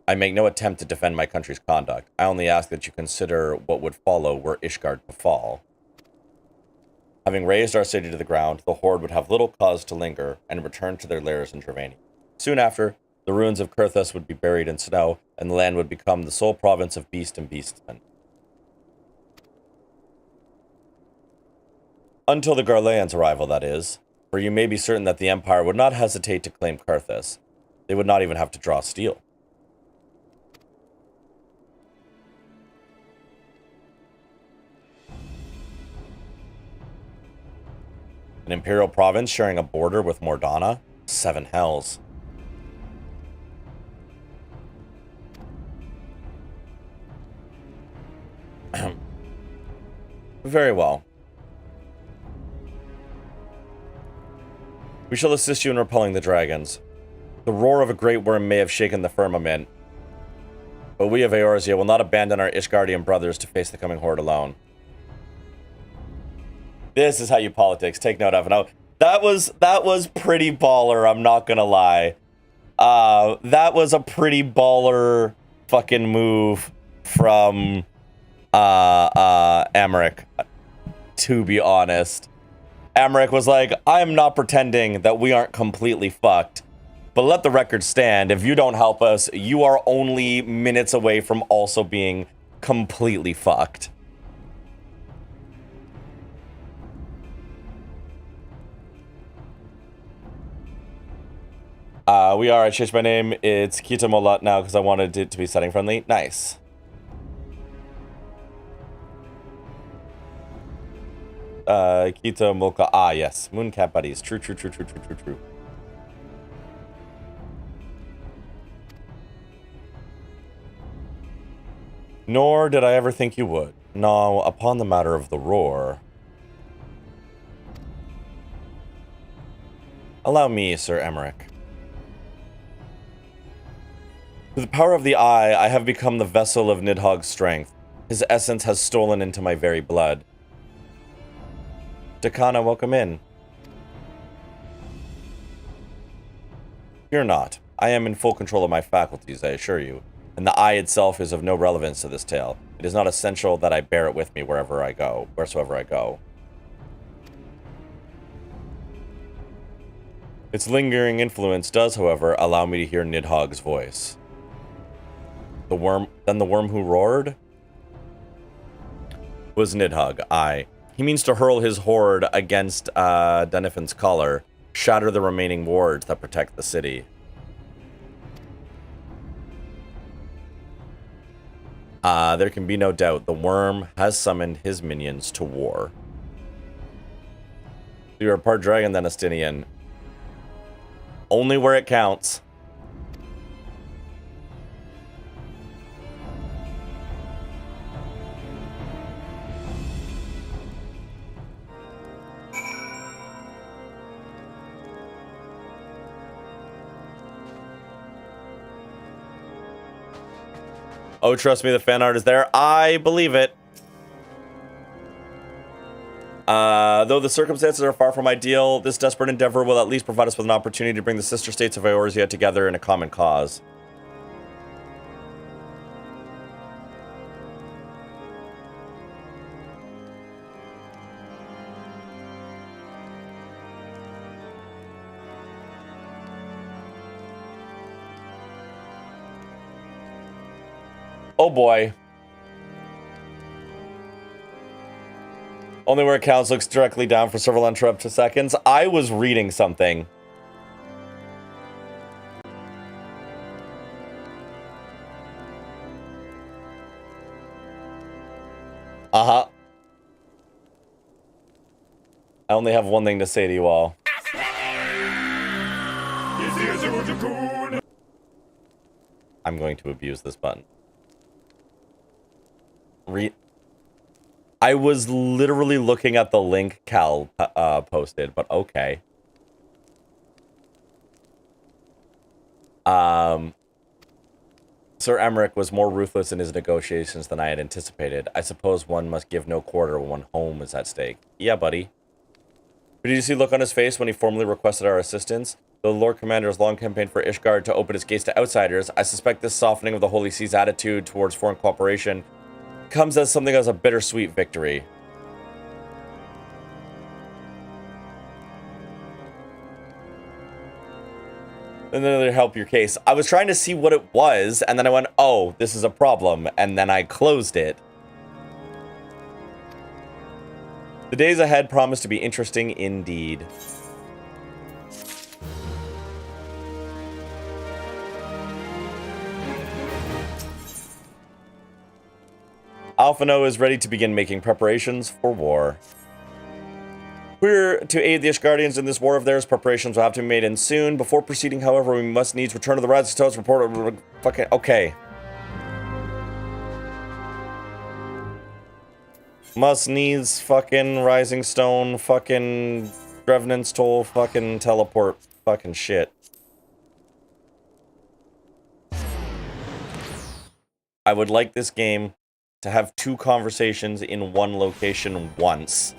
I make no attempt to defend my country's conduct. I only ask that you consider what would follow were Ishgard to fall. Having razed our city to the ground, the Horde would have little cause to linger and return to their lairs in Travania. Soon after, the ruins of Kurthus would be buried in snow, and the land would become the sole province of beast and beastmen. Until the Garleans' arrival, that is, for you may be certain that the Empire would not hesitate to claim Kurthus. They would not even have to draw steel. An Imperial province sharing a border with Mordana? 7 hells. Very well. We shall assist you in repelling the dragons. The roar of a great worm may have shaken the firmament, but we of Eorzea will not abandon our Ishgardian brothers to face the coming horde alone. This is how you politics. Take note of it. That was pretty baller, I'm not gonna lie. That was a pretty baller fucking move from Amric, to be honest. Amric was like, I am not pretending that we aren't completely fucked, but let the record stand. If you don't help us, you are only minutes away from also being completely fucked. We are. I changed my name. It's Kita Molat now because I wanted it to be setting friendly. Nice. Kita Mulka. Ah, yes. Mooncat buddies. True. Nor did I ever think you would. Now, upon the matter of the roar. Allow me, Sir Emmerich. Through the power of the eye, I have become the vessel of Nidhogg's strength. His essence has stolen into my very blood. Dakana, welcome in. Fear not. I am in full control of my faculties, I assure you. And the eye itself is of no relevance to this tale. It is not essential that I bear it with me wheresoever I go. Its lingering influence does, however, allow me to hear Nidhogg's voice. The worm who roared? Was Nidhogg, aye. He means to hurl his horde against Denifin's collar, shatter the remaining wards that protect the city. There can be no doubt the worm has summoned his minions to war. So you're a part dragon then, Astinian. Only where it counts. Oh, trust me, the fan art is there. I believe it. Though the circumstances are far from ideal, this desperate endeavor will at least provide us with an opportunity to bring the sister states of Eorzea together in a common cause. Oh boy. Only where accounts looks directly down for several uninterrupted seconds. I was reading something. Uh-huh. I only have one thing to say to you all. I'm going to abuse this button. I was literally looking at the link Cal posted, but okay. Sir Emmerich was more ruthless in his negotiations than I had anticipated. I suppose one must give no quarter when home is at stake. Yeah, buddy. But did you see the look on his face when he formally requested our assistance? Though the Lord Commander has long campaigned for Ishgard to open its gates to outsiders, I suspect this softening of the Holy See's attitude towards foreign cooperation comes as something as a bittersweet victory. And then they help your case. I was trying to see what it was, and then I went, oh, this is a problem, and then I closed it. The days ahead promise to be interesting indeed. Alphino is ready to begin making preparations for war. We're to aid the Ishgardians in this war of theirs. Preparations will have to be made in soon. Before proceeding, however, we must needs return to the Rising Stones report. Fucking okay. Must needs fucking Rising Stone, fucking Revenant's Toll, fucking teleport, fucking shit. I would like this game to have 2 conversations in one location once.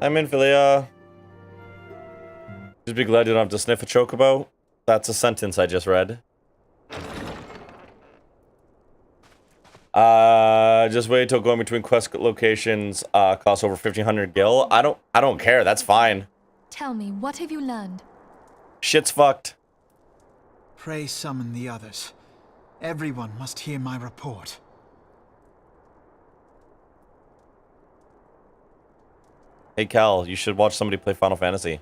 I'm in Philia. Just be glad you don't have to sniff a chocobo. That's a sentence I just read. Just wait till going between quest locations costs over 1,500 gil. I don't care. That's fine. Tell me, what have you learned? Shit's fucked. Pray summon the others. Everyone must hear my report. Hey Cal, you should watch somebody play Final Fantasy.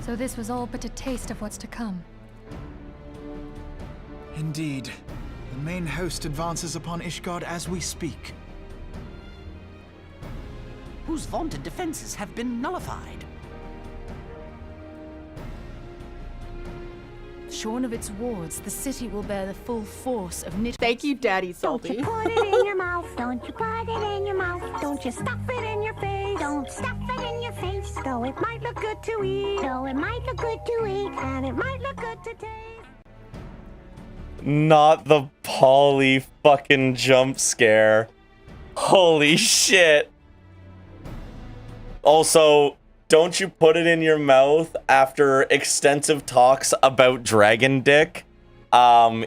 So this was all but a taste of what's to come. Indeed. The main host advances upon Ishgard as we speak. Whose vaunted defenses have been nullified. Shorn of its wards, the city will bear the full force of Nit. Thank you, Daddy Salty. Don't you put it in your mouth. Don't you put it in your mouth. Don't you stuff it in your face. Don't stuff it in your face. Though it might look good to eat. Though it might look good to eat. And it might look good to taste. Not the Polly fucking jump scare. Holy shit. Also, don't you put it in your mouth after extensive talks about Dragon Dick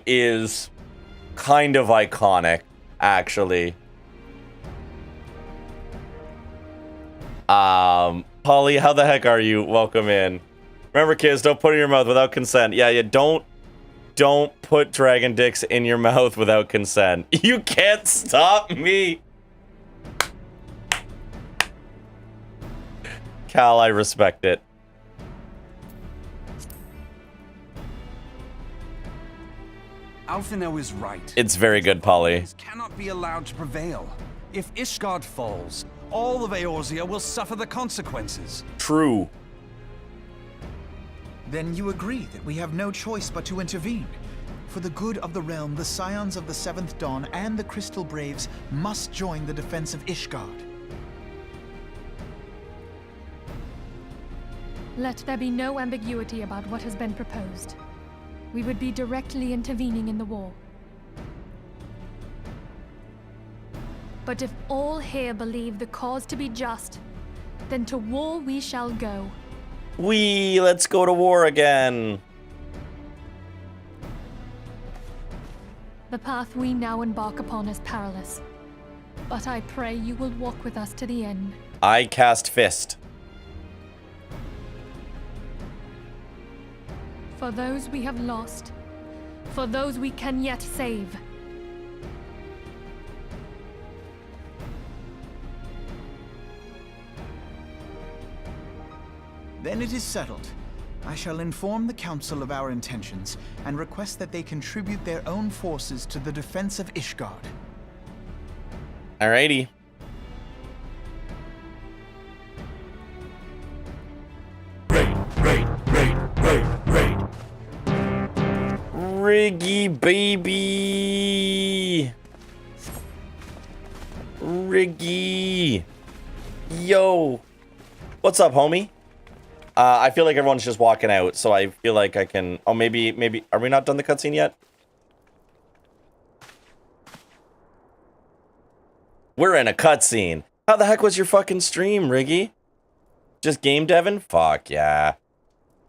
is kind of iconic, actually. Polly, how the heck are you? Welcome in. Remember, kids, don't put it in your mouth without consent. Yeah, don't put Dragon Dicks in your mouth without consent. You can't stop me. Cal, I respect it. Alphinaud is right. It's very good, Polly. Cannot be allowed to prevail. If Ishgard falls, all of Eorzea will suffer the consequences. True. Then you agree that we have no choice but to intervene. For the good of the realm, the Scions of the Seventh Dawn and the Crystal Braves must join the defense of Ishgard. Let there be no ambiguity about what has been proposed. We would be directly intervening in the war. But if all here believe the cause to be just, then to war we shall go. Let's go to war again. The path we now embark upon is perilous, but I pray you will walk with us to the end. I cast Fist. For those we have lost, for those we can yet save. Then it is settled. I shall inform the Council of our intentions and request that they contribute their own forces to the defense of Ishgard. Alrighty. Raid. Riggy, baby. Riggy. Yo. What's up, homie? I feel like everyone's just walking out, so I feel like I can... Oh, maybe... Are we not done the cutscene yet? We're in a cutscene. How the heck was your fucking stream, Riggy? Just game devin? Fuck yeah.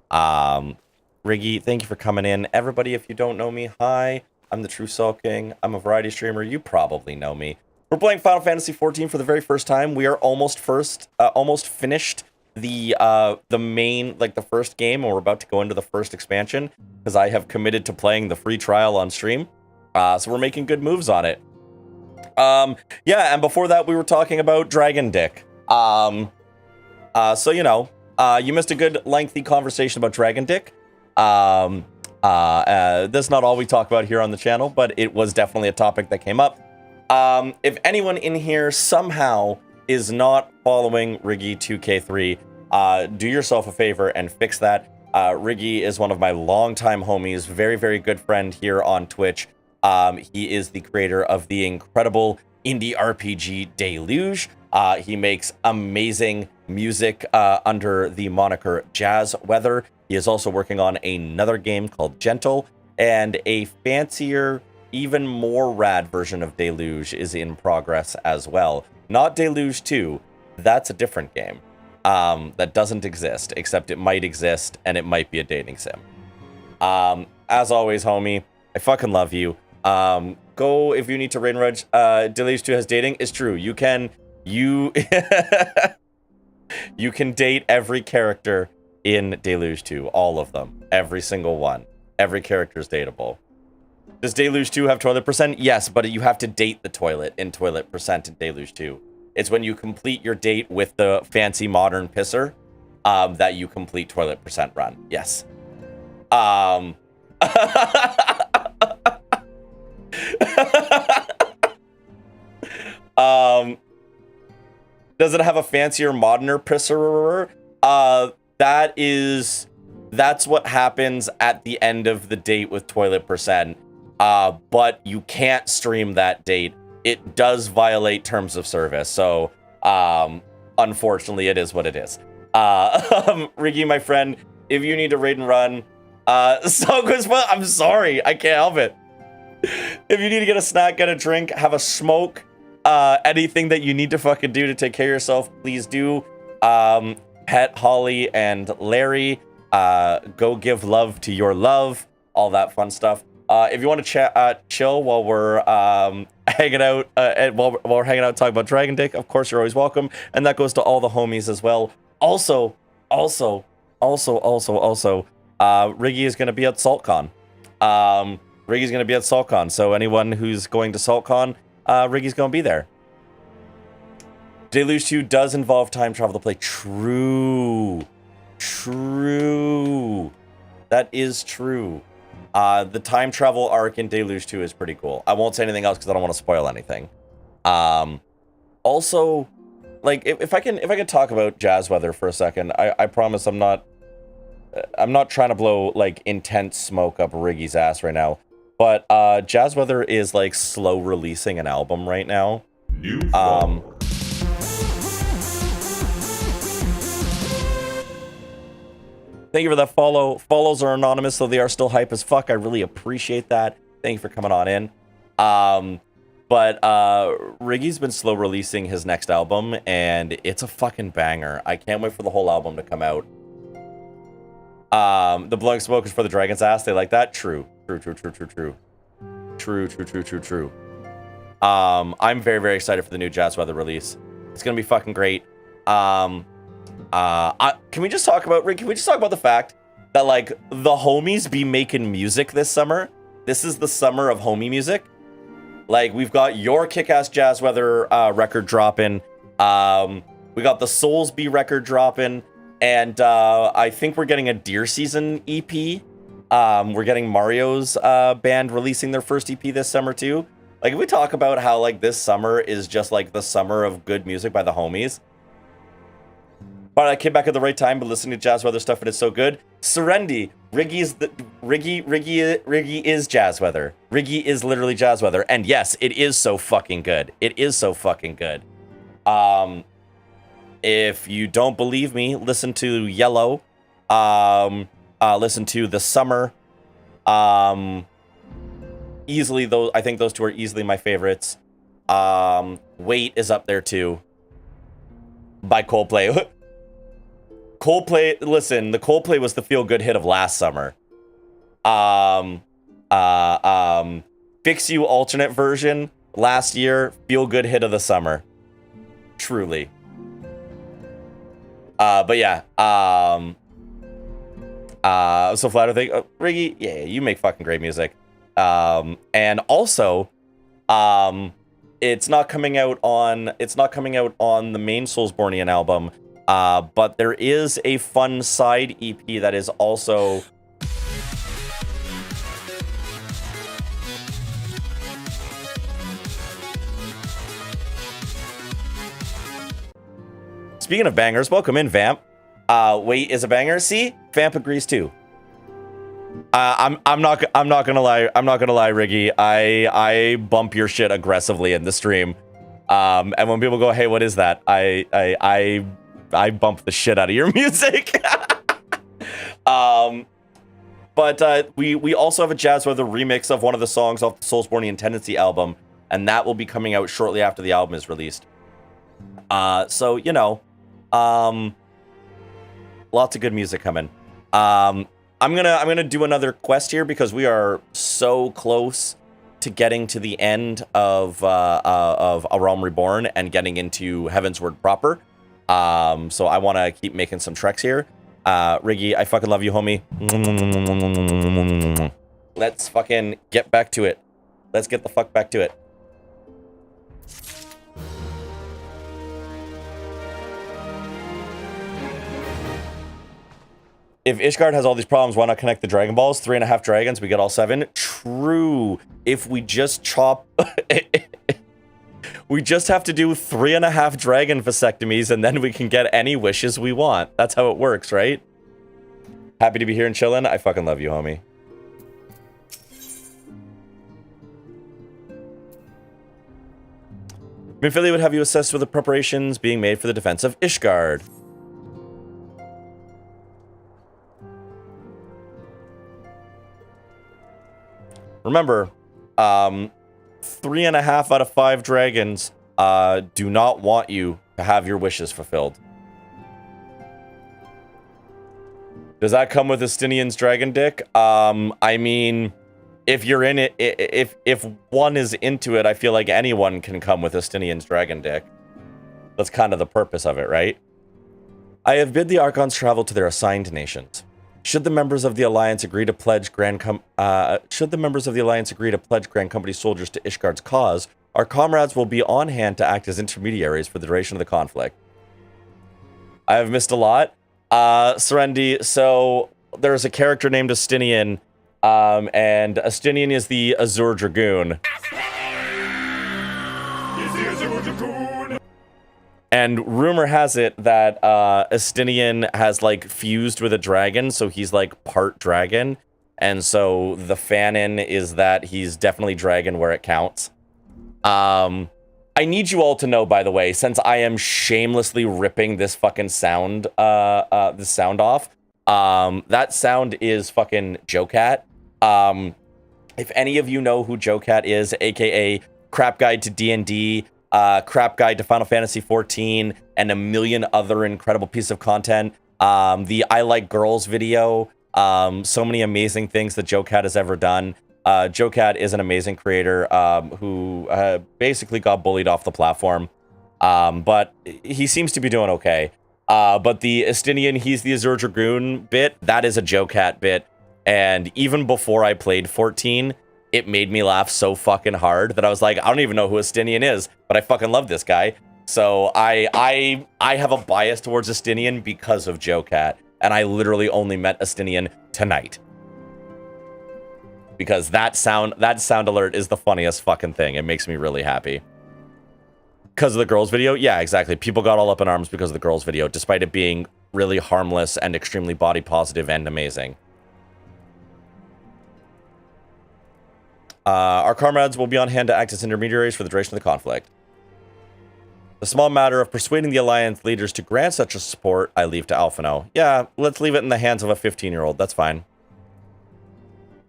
Riggy, thank you for coming in. Everybody, if you don't know me, hi. I'm the True Soul King. I'm a variety streamer. You probably know me. We're playing Final Fantasy XIV for the very first time. We are almost finished the main, like the first game, and we're about to go into the first expansion because I have committed to playing the free trial on stream. So we're making good moves on it. Yeah, and before that we were talking about Dragon Dick. So you know, you missed a good lengthy conversation about Dragon Dick. That's not all we talk about here on the channel, but it was definitely a topic that came up. If anyone in here somehow is not following Riggy 2K3, do yourself a favor and fix that. Riggy is one of my longtime homies, very, very good friend here on Twitch. He is the creator of the incredible indie RPG Deluge. He makes amazing music under the moniker Jazz Weather. He is also working on another game called Gentle, and a fancier, even more rad version of Deluge is in progress as well. Not Deluge 2, that's a different game that doesn't exist, except it might exist and it might be a dating sim. As always, homie, I fucking love you. Go if you need to raid and reg. Deluge 2 has dating. It's true. You can date every character in Deluge 2, all of them, every single one. Every character is dateable. Does Deluge 2 have toilet percent? Yes, but you have to date the toilet in toilet percent in Deluge 2. It's when you complete your date with the fancy modern pisser that you complete toilet percent run. Yes. Does it have a fancier, moderner pisser? That's what happens at the end of the date with toilet percent. But you can't stream that date. It does violate terms of service. So, unfortunately, it is what it is. Riggy, my friend, if you need to raid and run, I'm sorry, I can't help it. If you need to get a snack, get a drink, have a smoke, anything that you need to fucking do to take care of yourself, please do. Pet Holly and Larry, go give love to your love, all that fun stuff. If you want to chill while we're hanging out, while we're hanging out talking about Dragon Dick, of course you're always welcome, and that goes to all the homies as well. Also, Riggy is going to be at SaltCon. Riggy's going to be at SaltCon, so anyone who's going to SaltCon, Riggy's going to be there. Deluge 2 does involve time travel to play. True. That is true. The time travel arc in Deluge 2 is pretty cool. I won't say anything else because I don't want to spoil anything. Also, like, if I can talk about Jazz Weather for a second, I promise I'm not trying to blow, like, intense smoke up Riggy's ass right now. But, Jazz Weather is, like, slow releasing an album right now. Thank you for that follow. Follows are anonymous, so they are still hype as fuck. I really appreciate that. Thank you for coming on in. But Riggy's been slow releasing his next album, and it's a fucking banger. I can't wait for the whole album to come out. The blowing smoke is for the dragon's ass. They like that? True. True. I'm very, very excited for the new Jazz Weather release. It's gonna be fucking great. Can we just talk about, Rick, can we just talk about the fact that, like, the homies be making music this summer? This is the summer of homie music. Like, we've got your kick-ass Jazz Weather record dropping. We got the Soulsby record dropping. And I think we're getting a Deer Season EP. We're getting Mario's band releasing their first EP this summer, too. Like, if we talk about how, like, this summer is just, like, the summer of good music by the homies. But I came back at the right time, but listening to Jazz Weather stuff, and it's so good. Serendy, Riggy is Jazz Weather. Riggy is literally Jazz Weather, and yes, it is so fucking good. It is so fucking good. If you don't believe me, listen to Yellow. Listen to The Summer. Easily, I think those two are easily my favorites. Wait is up there too. By Coldplay. Listen, the Coldplay was the feel-good hit of last summer. Fix You alternate version last year, feel-good hit of the summer. Truly. But yeah, so flattered. Think, Riggy, yeah, you make fucking great music. And also, it's not coming out on the main Soulsbornian album. But there is a fun side EP that is also... Speaking of bangers, welcome in, Vamp. Wait is a banger. See, Vamp agrees too. I'm not gonna lie, Riggy. I bump your shit aggressively in the stream. And when people go, hey, what is that? I bump the shit out of your music. But we also have a Jazz Weather remix of one of the songs off the Soulsbornian Tendency album, and that will be coming out shortly after the album is released. So, you know, lots of good music coming. I'm gonna do another quest here because we are so close to getting to the end of A Realm Reborn and getting into Heavensward proper. So I want to keep making some treks here. Riggy, I fucking love you, homie. Let's fucking get back to it. Let's get the fuck back to it. If Ishgard has all these problems, why not connect the Dragon Balls? 3.5 dragons, we get all 7. True. If we just chop... We just have to do 3.5 dragon vasectomies, and then we can get any wishes we want. That's how it works, right? Happy to be here and chilling. I fucking love you, homie. Minphilly would have you assessed with the preparations being made for the defense of Ishgard. Remember, 3.5 out of 5 dragons do not want you to have your wishes fulfilled. Does that come with Estinian's dragon dick? I mean, if you're in it, if one is into it, I feel like anyone can come with Estinian's dragon dick. That's kind of the purpose of it, right? I have bid the Archons travel to their assigned nations. Should the members of the Alliance agree to pledge Grand Company soldiers to Ishgard's cause, Our comrades will be on hand to act as intermediaries for the duration of the conflict. I have missed a lot. Serendi, so there's a character named Astinian, and Astinian is the Azure Dragoon. And rumor has it that Astinian has, like, fused with a dragon, so he's, like, part dragon. And so the fanon is that he's definitely dragon where it counts. I need you all to know, by the way, since I am shamelessly ripping this fucking sound, this sound off, that sound is fucking Jocat. If any of you know who Jocat is, aka Crap Guide to D&D, Crap Guide to Final Fantasy XIV, and a million other incredible pieces of content, the I Like Girls video, so many amazing things that Jocat has ever done. Jocat is an amazing creator who basically got bullied off the platform, but he seems to be doing okay. But the Astinian, he's the Azure Dragoon bit, that is a Jocat bit, and even before I played 14, it made me laugh so fucking hard that I was like, I don't even know who Astinian is, but I fucking love this guy. So I have a bias towards Astinian because of Jocat, and I literally only met Astinian tonight. Because that sound alert is the funniest fucking thing. It makes me really happy. Because of the girls video? Yeah, exactly. People got all up in arms because of the girls video, despite it being really harmless and extremely body positive and amazing. Our comrades will be on hand to act as intermediaries for the duration of the conflict. The small matter of persuading the Alliance leaders to grant such a support, I leave to Alphino. Yeah, let's leave it in the hands of a 15-year-old. That's fine.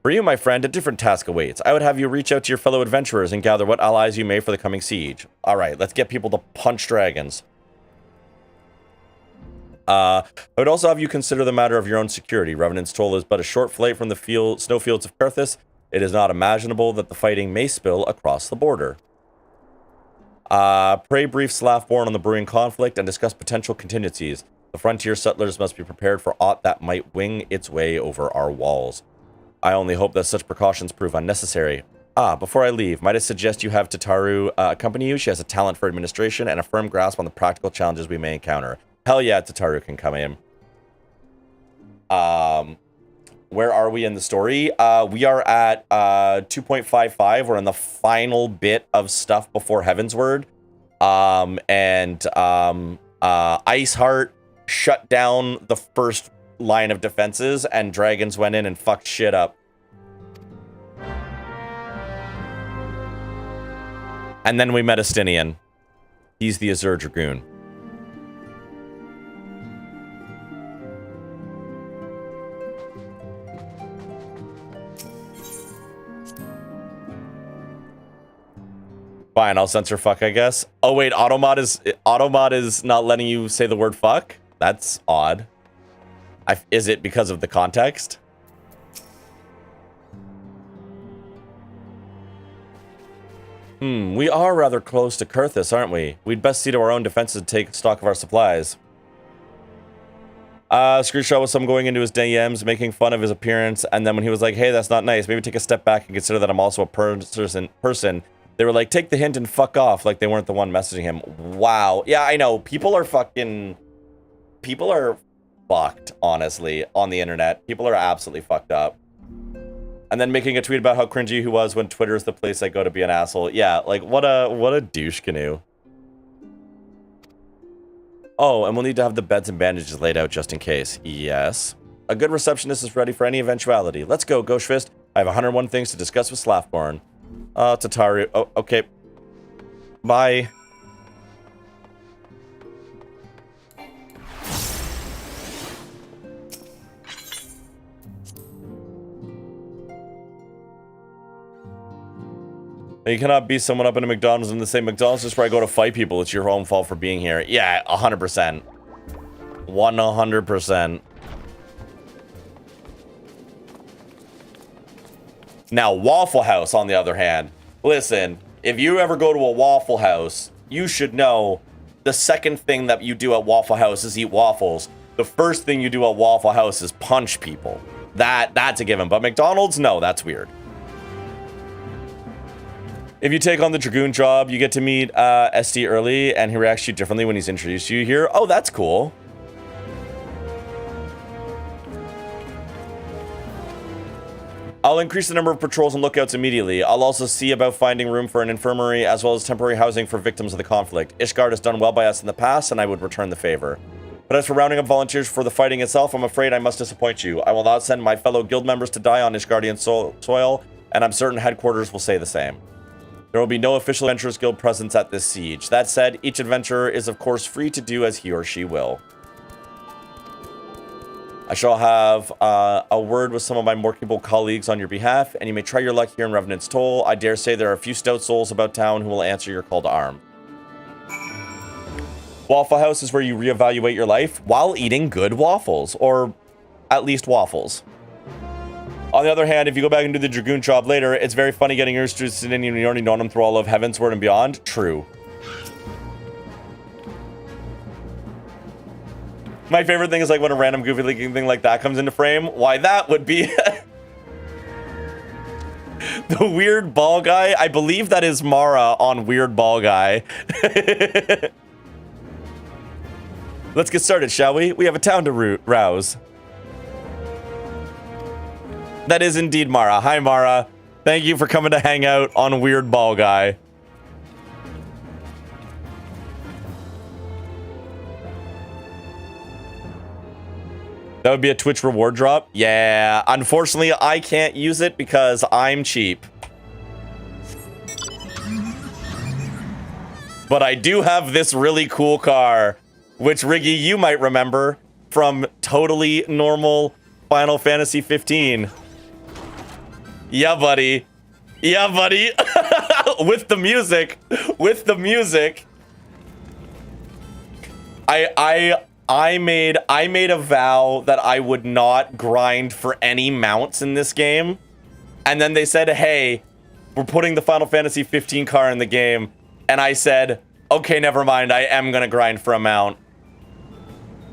For you, my friend, a different task awaits. I would have you reach out to your fellow adventurers and gather what allies you may for the coming siege. Alright, let's get people to punch dragons. I would also have you consider the matter of your own security. Revenant's Toll is but a short flight from the snowfields of Kurthus. It is not imaginable that the fighting may spill across the border. Pray brief Slaffborn on the brewing conflict and discuss potential contingencies. The frontier settlers must be prepared for aught that might wing its way over our walls. I only hope that such precautions prove unnecessary. Before I leave, might I suggest you have Tataru accompany you? She has a talent for administration and a firm grasp on the practical challenges we may encounter. Hell yeah, Tataru can come in. Where are we in the story? We are at 2.55. We're in the final bit of stuff before Heavensward. Iceheart shut down the first line of defenses, and dragons went in and fucked shit up. And then we met Astinian. He's the Azure Dragoon. Fine, I'll censor fuck, I guess. Oh wait, Automod is not letting you say the word fuck? That's odd. Is it because of the context? We are rather close to Kurthus, aren't we? We'd best see to our own defenses and take stock of our supplies. Screenshot was some going into his DMs, making fun of his appearance, and then when he was like, hey, that's not nice, maybe take a step back and consider that I'm also a person. They were like, take the hint and fuck off, like they weren't the one messaging him. Wow. Yeah, I know. People are fucked, honestly, on the internet. People are absolutely fucked up. And then making a tweet about how cringy he was when Twitter is the place I go to be an asshole. Yeah, like, what a douche canoe. Oh, and we'll need to have the beds and bandages laid out just in case. Yes. A good receptionist is ready for any eventuality. Let's go, Ghostfist. I have 101 things to discuss with Slaffborn. Tataru. Oh, okay. Bye. You cannot beat someone up in a McDonald's and say, McDonald's is where I go to fight people. It's your own fault for being here. Yeah, 100%. 100%. Now, Waffle House, on the other hand. Listen, if you ever go to a Waffle House, you should know the second thing that you do at Waffle House is eat waffles. The first thing you do at Waffle House is punch people. That's a given. But McDonald's, no, that's weird. If you take on the Dragoon job, you get to meet SD early, and he reacts to you differently when he's introduced to you here. Oh, that's cool. I'll increase the number of patrols and lookouts immediately. I'll also see about finding room for an infirmary as well as temporary housing for victims of the conflict. Ishgard has done well by us in the past, and I would return the favor. But as for rounding up volunteers for the fighting itself, I'm afraid I must disappoint you. I will not send my fellow guild members to die on Ishgardian soil, and I'm certain headquarters will say the same. There will be no official Adventurers Guild presence at this siege. That said, each adventurer is of course free to do as he or she will. I shall have a word with some of my more capable colleagues on your behalf, and you may try your luck here in Revenant's Toll. I dare say there are a few stout souls about town who will answer your call to arm. Waffle House is where you reevaluate your life while eating good waffles, or at least waffles. On the other hand, if you go back and do the Dragoon job later, it's very funny getting interested in you already known him through all of Heaven's Word and beyond. True. My favorite thing is like when a random goofy looking thing like that comes into frame. Why, that would be the weird ball guy. I believe that is Mara on Weird Ball Guy. Let's get started, shall we? We have a town to rouse. That is indeed Mara. Hi, Mara. Thank you for coming to hang out on Weird Ball Guy. That would be a Twitch reward drop? Yeah, unfortunately, I can't use it because I'm cheap. But I do have this really cool car, which, Riggy, you might remember from totally normal Final Fantasy 15. Yeah, buddy. Yeah, buddy. With the music. With the music. I made a vow that I would not grind for any mounts in this game. And then they said, hey, we're putting the Final Fantasy 15 car in the game. And I said, okay, never mind. I am going to grind for a mount.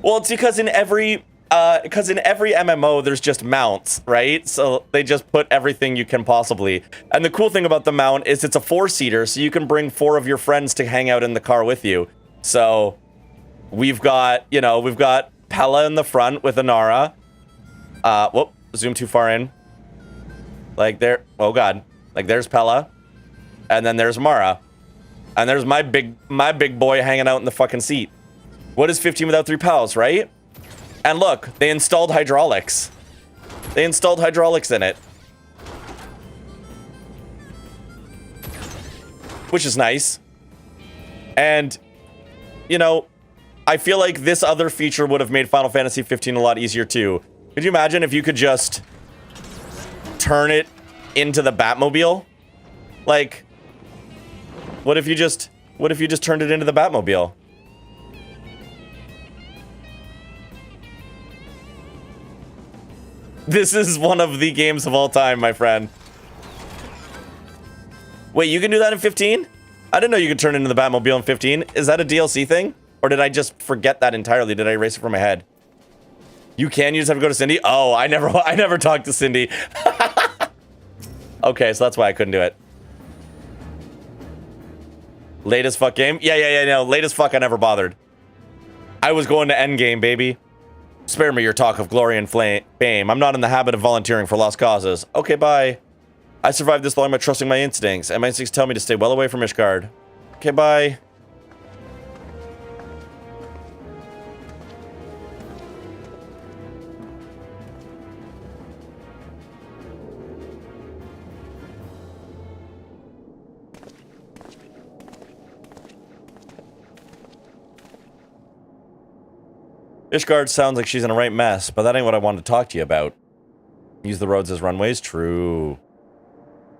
Well, it's because in every MMO, there's just mounts, right? So they just put everything you can possibly. And the cool thing about the mount is it's a 4-seater, so you can bring 4 of your friends to hang out in the car with you. So we've got, you know, we've got Pella in the front with Inara. Whoop, zoom too far in. Like there, oh god. Like there's Pella. And then there's Mara. And there's my big boy hanging out in the fucking seat. What is 15 without 3 pals, right? And look, they installed hydraulics. They installed hydraulics in it. Which is nice. And, you know, I feel like this other feature would have made Final Fantasy 15 a lot easier too. Could you imagine if you could just turn it into the Batmobile? Like, what if you just turned it into the Batmobile? This is one of the games of all time, my friend. Wait, you can do that in 15? I didn't know you could turn into the Batmobile in 15. Is that a DLC thing? Or did I just forget that entirely? Did I erase it from my head? You can, you just have to go to Cindy? Oh, I never talked to Cindy. Okay, so that's why I couldn't do it. Late as fuck game? Yeah, no, late as fuck I never bothered. I was going to endgame, baby. Spare me your talk of glory and fame. I'm not in the habit of volunteering for lost causes. Okay, bye. I survived this long by trusting my instincts, and my instincts tell me to stay well away from Ishgard. Okay, bye. Ishgard sounds like she's in a right mess, but that ain't what I wanted to talk to you about. Use the roads as runways? True.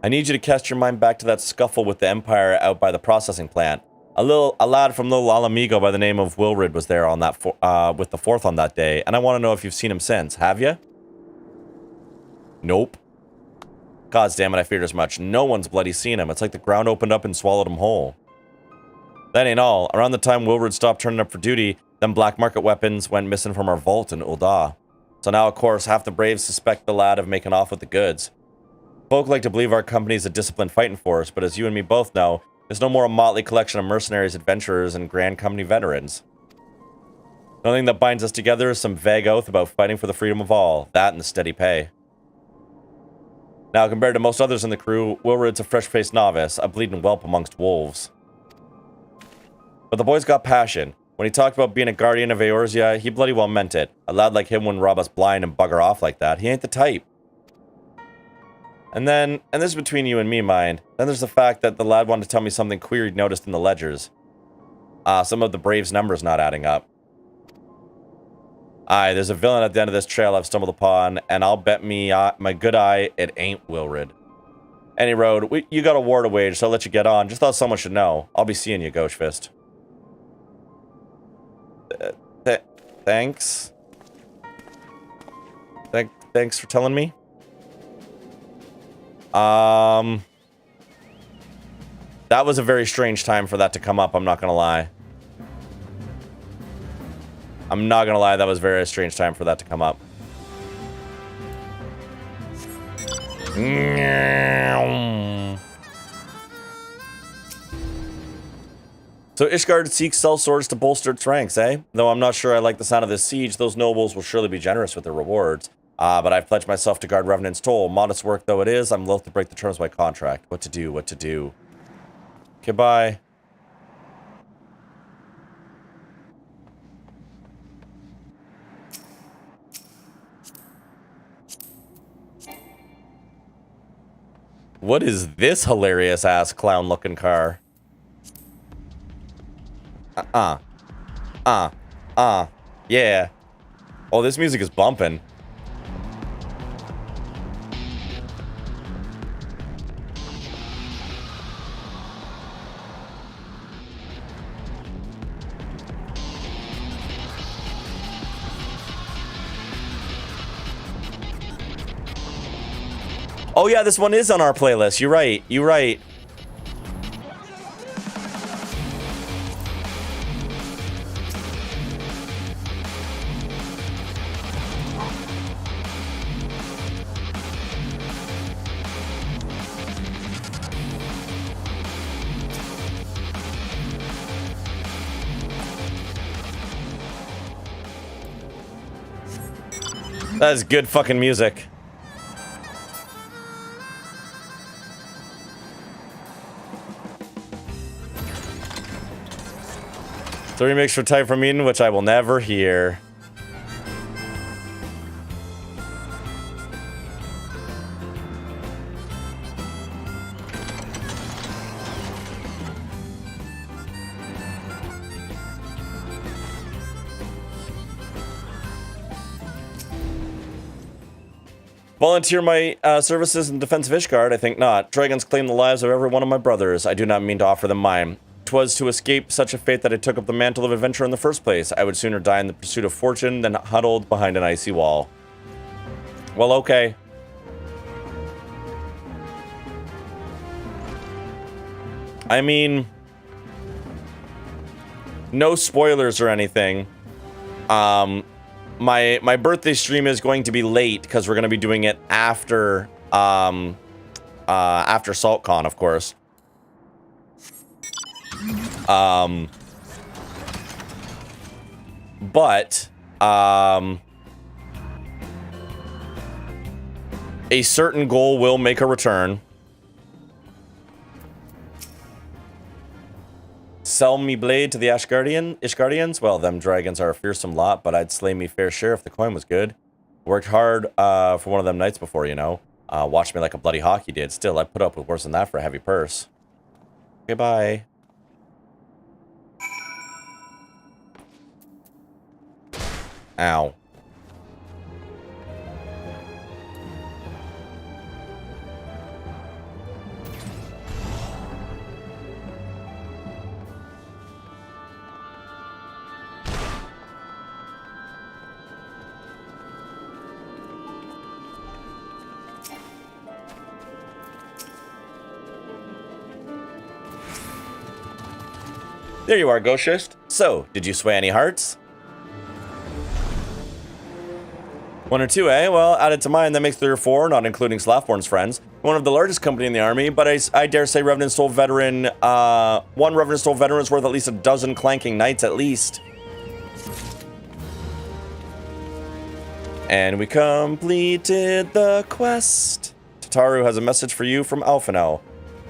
I need you to cast your mind back to that scuffle with the Empire out by the processing plant. A lad from Little Alamigo by the name of Wilrid was there on that with the 4th on that day, and I want to know if you've seen him since. Have you? Nope. God damn it, I feared as much. No one's bloody seen him. It's like the ground opened up and swallowed him whole. That ain't all. Around the time Wilrid stopped turning up for duty, them black market weapons went missing from our vault in Ul'dah. So now, of course, half the Braves suspect the lad of making off with the goods. Folk like to believe our company is a disciplined fighting force, but as you and me both know, it's no more a motley collection of mercenaries, adventurers, and Grand Company veterans. The only thing that binds us together is some vague oath about fighting for the freedom of all. That and the steady pay. Now, compared to most others in the crew, Wilred's a fresh-faced novice, a bleeding whelp amongst wolves. But the boy's got passion. When he talked about being a guardian of Eorzea, he bloody well meant it. A lad like him wouldn't rob us blind and bugger off like that. He ain't the type. And this is between you and me, mind. Then there's the fact that the lad wanted to tell me something queer he'd noticed in the ledgers. Some of the Braves' numbers not adding up. Aye, there's a villain at the end of this trail I've stumbled upon, and I'll bet me my good eye it ain't Wilred. Any road, you got a war to wage, so I'll let you get on. Just thought someone should know. I'll be seeing you, Ghostfist. Thanks. Thanks for telling me. That was a very strange time for that to come up, I'm not gonna lie. I'm not gonna lie, that was a very strange time for that to come up. So Ishgard seeks sellswords to bolster its ranks, eh? Though I'm not sure I like the sound of this siege, those nobles will surely be generous with their rewards. But I've pledged myself to guard Revenant's toll. Modest work though it is, I'm loath to break the terms of my contract. What to do, what to do. Okay, bye. What is this hilarious-ass clown-looking car? Yeah. Oh, this music is bumping. Oh yeah, this one is on our playlist. You're right. You're right. That is good fucking music. So remix for Type from Eden, which I will never hear. Volunteer my services in defense of Ishgard? I think not. Dragons claim the lives of every one of my brothers. I do not mean to offer them mine. 'Twas to escape such a fate that I took up the mantle of adventure in the first place. I would sooner die in the pursuit of fortune than huddled behind an icy wall. Well, okay. I mean, no spoilers or anything. My birthday stream is going to be late because we're going to be doing it after SaltCon, of course. But a certain goal will make a return. Sell me blade to the Ishgardians? Well, them dragons are a fearsome lot, but I'd slay me fair share if the coin was good. Worked hard for one of them nights before, you know. Watched me like a bloody hawk you did. Still, I'd put up with worse than that for a heavy purse. Okay, bye. Ow. There you are, Ghostfist. So, did you sway any hearts? 1 or 2, eh? Well, added to mine, that makes 3 or 4, not including Slathborn's friends. one of the largest company in the army, but I dare say Revenant Soul veteran, one Revenant Soul veteran is worth at least a dozen clanking knights at least. And we completed the quest. Tataru has a message for you from Alphino.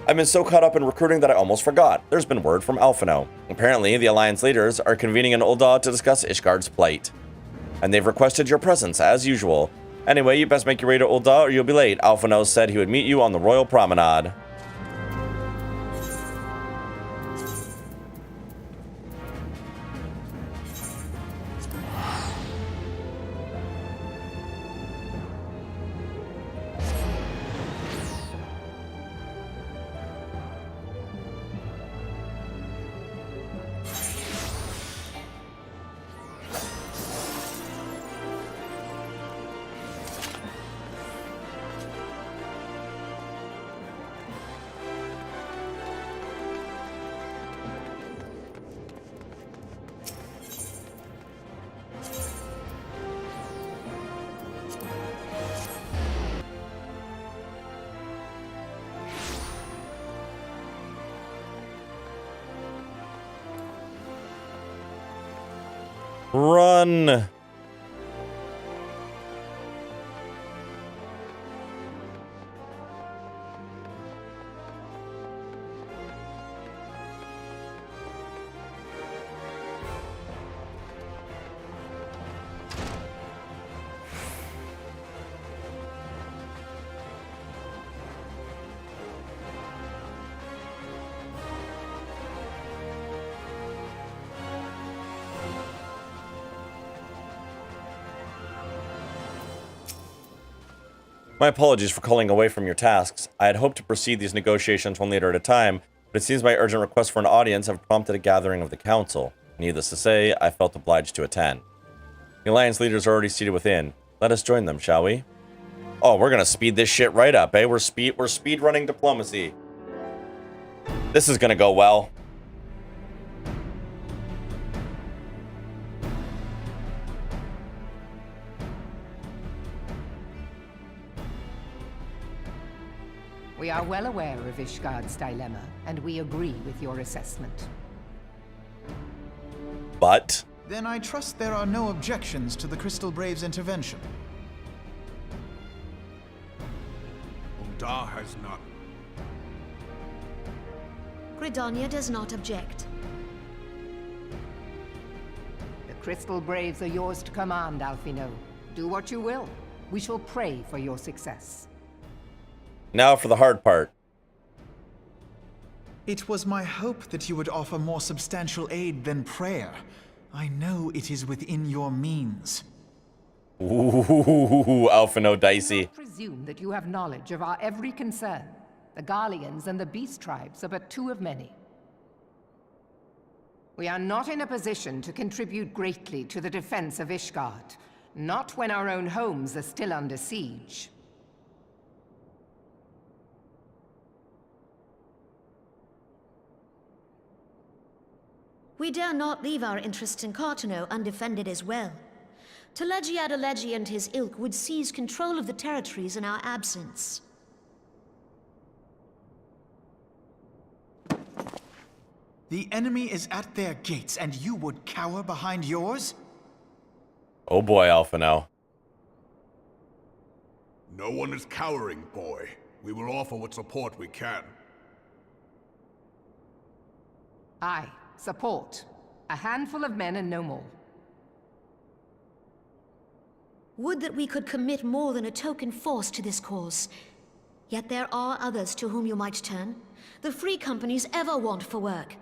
I've been so caught up in recruiting that I almost forgot. There's been word from Alphino. Apparently, the Alliance leaders are convening in Ul'dah to discuss Ishgard's plight. And they've requested your presence, as usual. Anyway, you best make your way to Ul'dah or you'll be late. Alphino said he would meet you on the Royal Promenade. Run! My apologies for calling away from your tasks. I had hoped to proceed these negotiations one leader at a time, but it seems my urgent request for an audience have prompted a gathering of the council. Needless to say, I felt obliged to attend. The Alliance leaders are already seated within. Let us join them, shall we? Oh, we're gonna speed this shit right up, eh? We're speed running diplomacy. This is gonna go well. We are well aware of Ishgard's dilemma, and we agree with your assessment. But? Then I trust there are no objections to the Crystal Braves' intervention. Ul'dah has none. Gridania does not object. The Crystal Braves are yours to command, Alphino. Do what you will. We shall pray for your success. Now for the hard part. It was my hope that you would offer more substantial aid than prayer. I know it is within your means. Ooh, Alphino dicey. Do not presume that you have knowledge of our every concern. The Garleans and the Beast Tribes are but two of many. We are not in a position to contribute greatly to the defense of Ishgard. Not when our own homes are still under siege. We dare not leave our interests in Cartano undefended as well. Telegi Adalegi and his ilk would seize control of the territories in our absence. The enemy is at their gates, and you would cower behind yours? Oh boy, Alphino. No one is cowering, boy. We will offer what support we can. Aye. Support. A handful of men and no more. Would that we could commit more than a token force to this cause. Yet there are others to whom you might turn. The free companies ever want for work.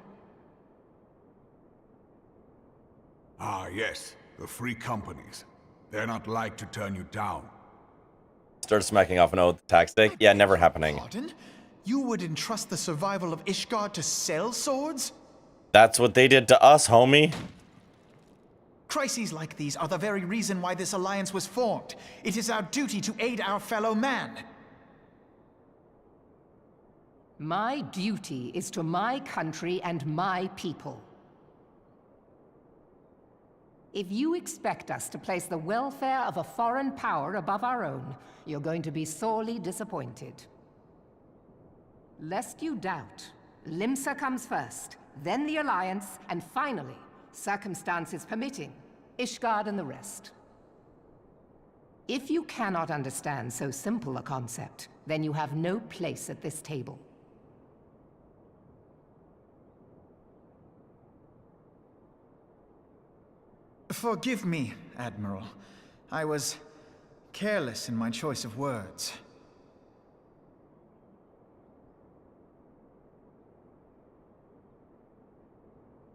Ah, yes. The free companies. They're not like to turn you down. Start smacking off an oath tax stick? Yeah, never happening. Pardon? You would entrust the survival of Ishgard to sell swords? That's what they did to us, homie. Crises like these are the very reason why this alliance was formed. It is our duty to aid our fellow man. My duty is to my country and my people. If you expect us to place the welfare of a foreign power above our own, you're going to be sorely disappointed. Lest you doubt, Limsa comes first, then the Alliance, and finally, circumstances permitting, Ishgard and the rest. If you cannot understand so simple a concept, then you have no place at this table. Forgive me, Admiral. I was careless in my choice of words.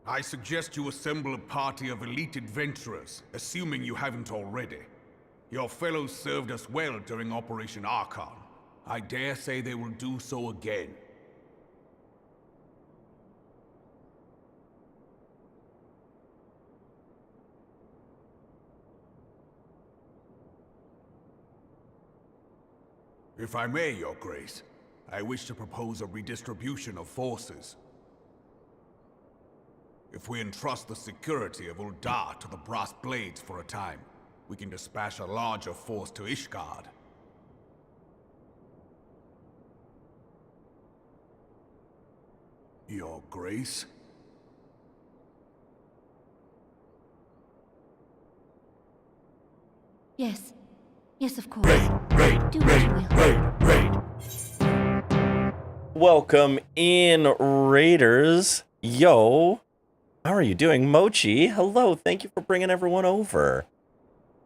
I suggest you assemble a party of elite adventurers, assuming you haven't already. Your fellows served us well during Operation Archon. I dare say they will do so again. If I may, Your Grace, I wish to propose a redistribution of forces. If we entrust the security of Uldar to the Brass Blades for a time, we can dispatch a larger force to Ishgard. Your Grace? Yes. Yes, of course. Do what you will. Welcome in, Raiders. Yo, how are you doing? Mochi, hello. Thank you for bringing everyone over.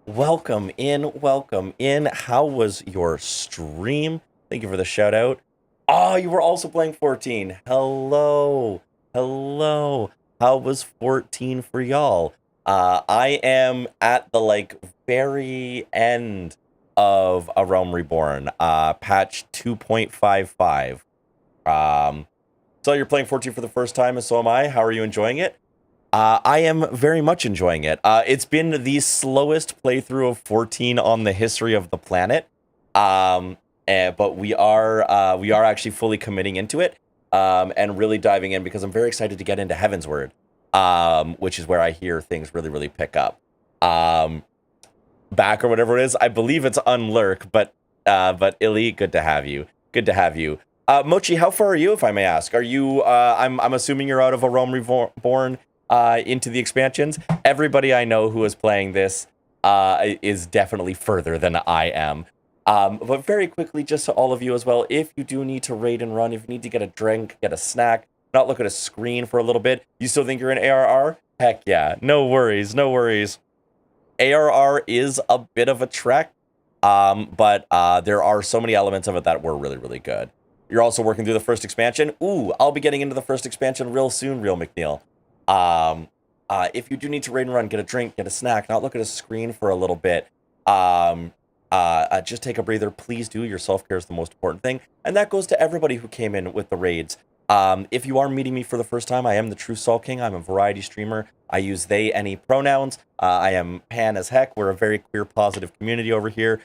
Welcome in, welcome in. How was your stream? Thank you for the shout out. Oh, you were also playing 14. Hello, hello. How was 14 for y'all? I am at the very end of A Realm Reborn, patch 2.55. So you're playing 14 for the first time, and so am I. How are you enjoying it? I am very much enjoying it. It's been the slowest playthrough of 14 on the history of the planet, but we are actually fully committing into it and really diving in because I'm very excited to get into Heaven's Word, which is where I hear things really, really pick up. Back or whatever it is, I believe it's Unlurk, but Illy, good to have you. Good to have you. Mochi, how far are you, if I may ask? Are you? I'm assuming you're out of A Realm Reborn into the expansions. Everybody I know who is playing this is definitely further than I am. But very quickly, just to all of you as well, if you do need to raid and run, if you need to get a drink, get a snack, not look at a screen for a little bit, you still think you're in ARR? Heck yeah, no worries, no worries. ARR is a bit of a trek, but there are so many elements of it that were really, really good. You're also working through the first expansion. Ooh, I'll be getting into the first expansion real soon, Real McNeil. If you do need to raid and run, get a drink, get a snack, not look at a screen for a little bit, just take a breather. Please do. Your self-care is the most important thing. And that goes to everybody who came in with the raids. If you are meeting me for the first time, I am the True Soul King. I'm a variety streamer. I use they, any pronouns. I am pan as heck. We're a very queer positive community over here.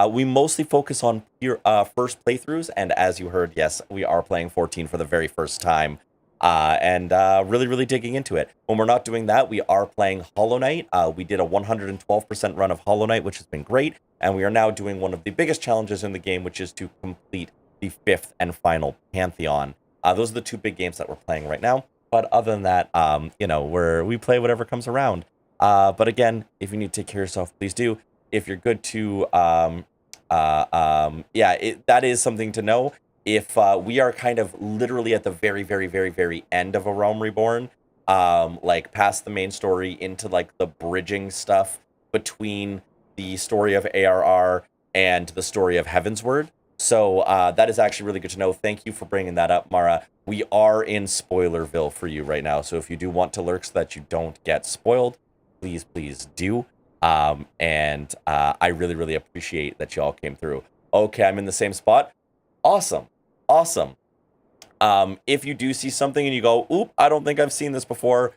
We mostly focus on pure, first playthroughs, and as you heard, yes, we are playing 14 for the very first time, and really, really digging into it. When we're not doing that, we are playing Hollow Knight. We did a 112% run of Hollow Knight, which has been great, and we are now doing one of the biggest challenges in the game, which is to complete the 5th and final Pantheon. Those are the two big games that we're playing right now, but other than that, we play whatever comes around. But again, if you need to take care of yourself, please do. If you're good to, that is something to know. If we are kind of literally at the very, very, very, very end of A Realm Reborn, past the main story into the bridging stuff between the story of ARR and the story of Heaven's Word. So that is actually really good to know. Thank you for bringing that up, Mara. We are in Spoilerville for you right now. So if you do want to lurk so that you don't get spoiled, please, please do. And I really, really appreciate that y'all came through. Okay, I'm in the same spot. Awesome. Awesome. If you do see something and you go, oop, I don't think I've seen this before,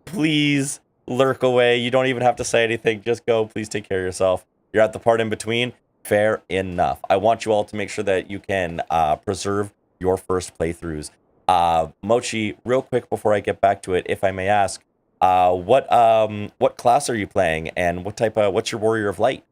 please lurk away. You don't even have to say anything. Just go. Please take care of yourself. You're at the part in between. Fair enough. I want you all to make sure that you can preserve your first playthroughs. Mochi, real quick before I get back to it, if I may ask, what class are you playing, and what's your Warrior of Light?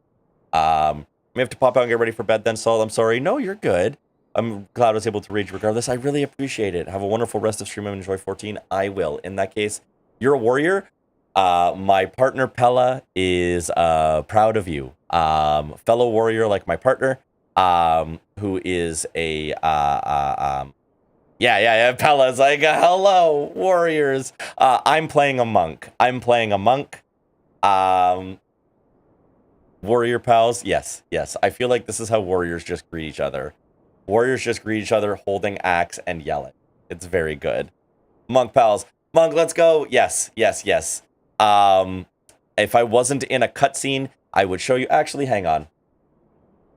We have to pop out and get ready for bed then, Saul. I'm sorry. No, you're good. I'm glad I was able to rage regardless. I really appreciate it. Have a wonderful rest of stream and enjoy 14. I will. In that case, you're a warrior. My partner Pella is proud of you. Fellow warrior like my partner, who is a yeah. Pella's like, hello, warriors. I'm playing a monk. Warrior pals, yes. I feel like this is how warriors just greet each other. Warriors just greet each other holding axe and yelling. It's very good. Monk pals, monk, let's go. Yes. If I wasn't in a cutscene, I would show you. Actually, hang on.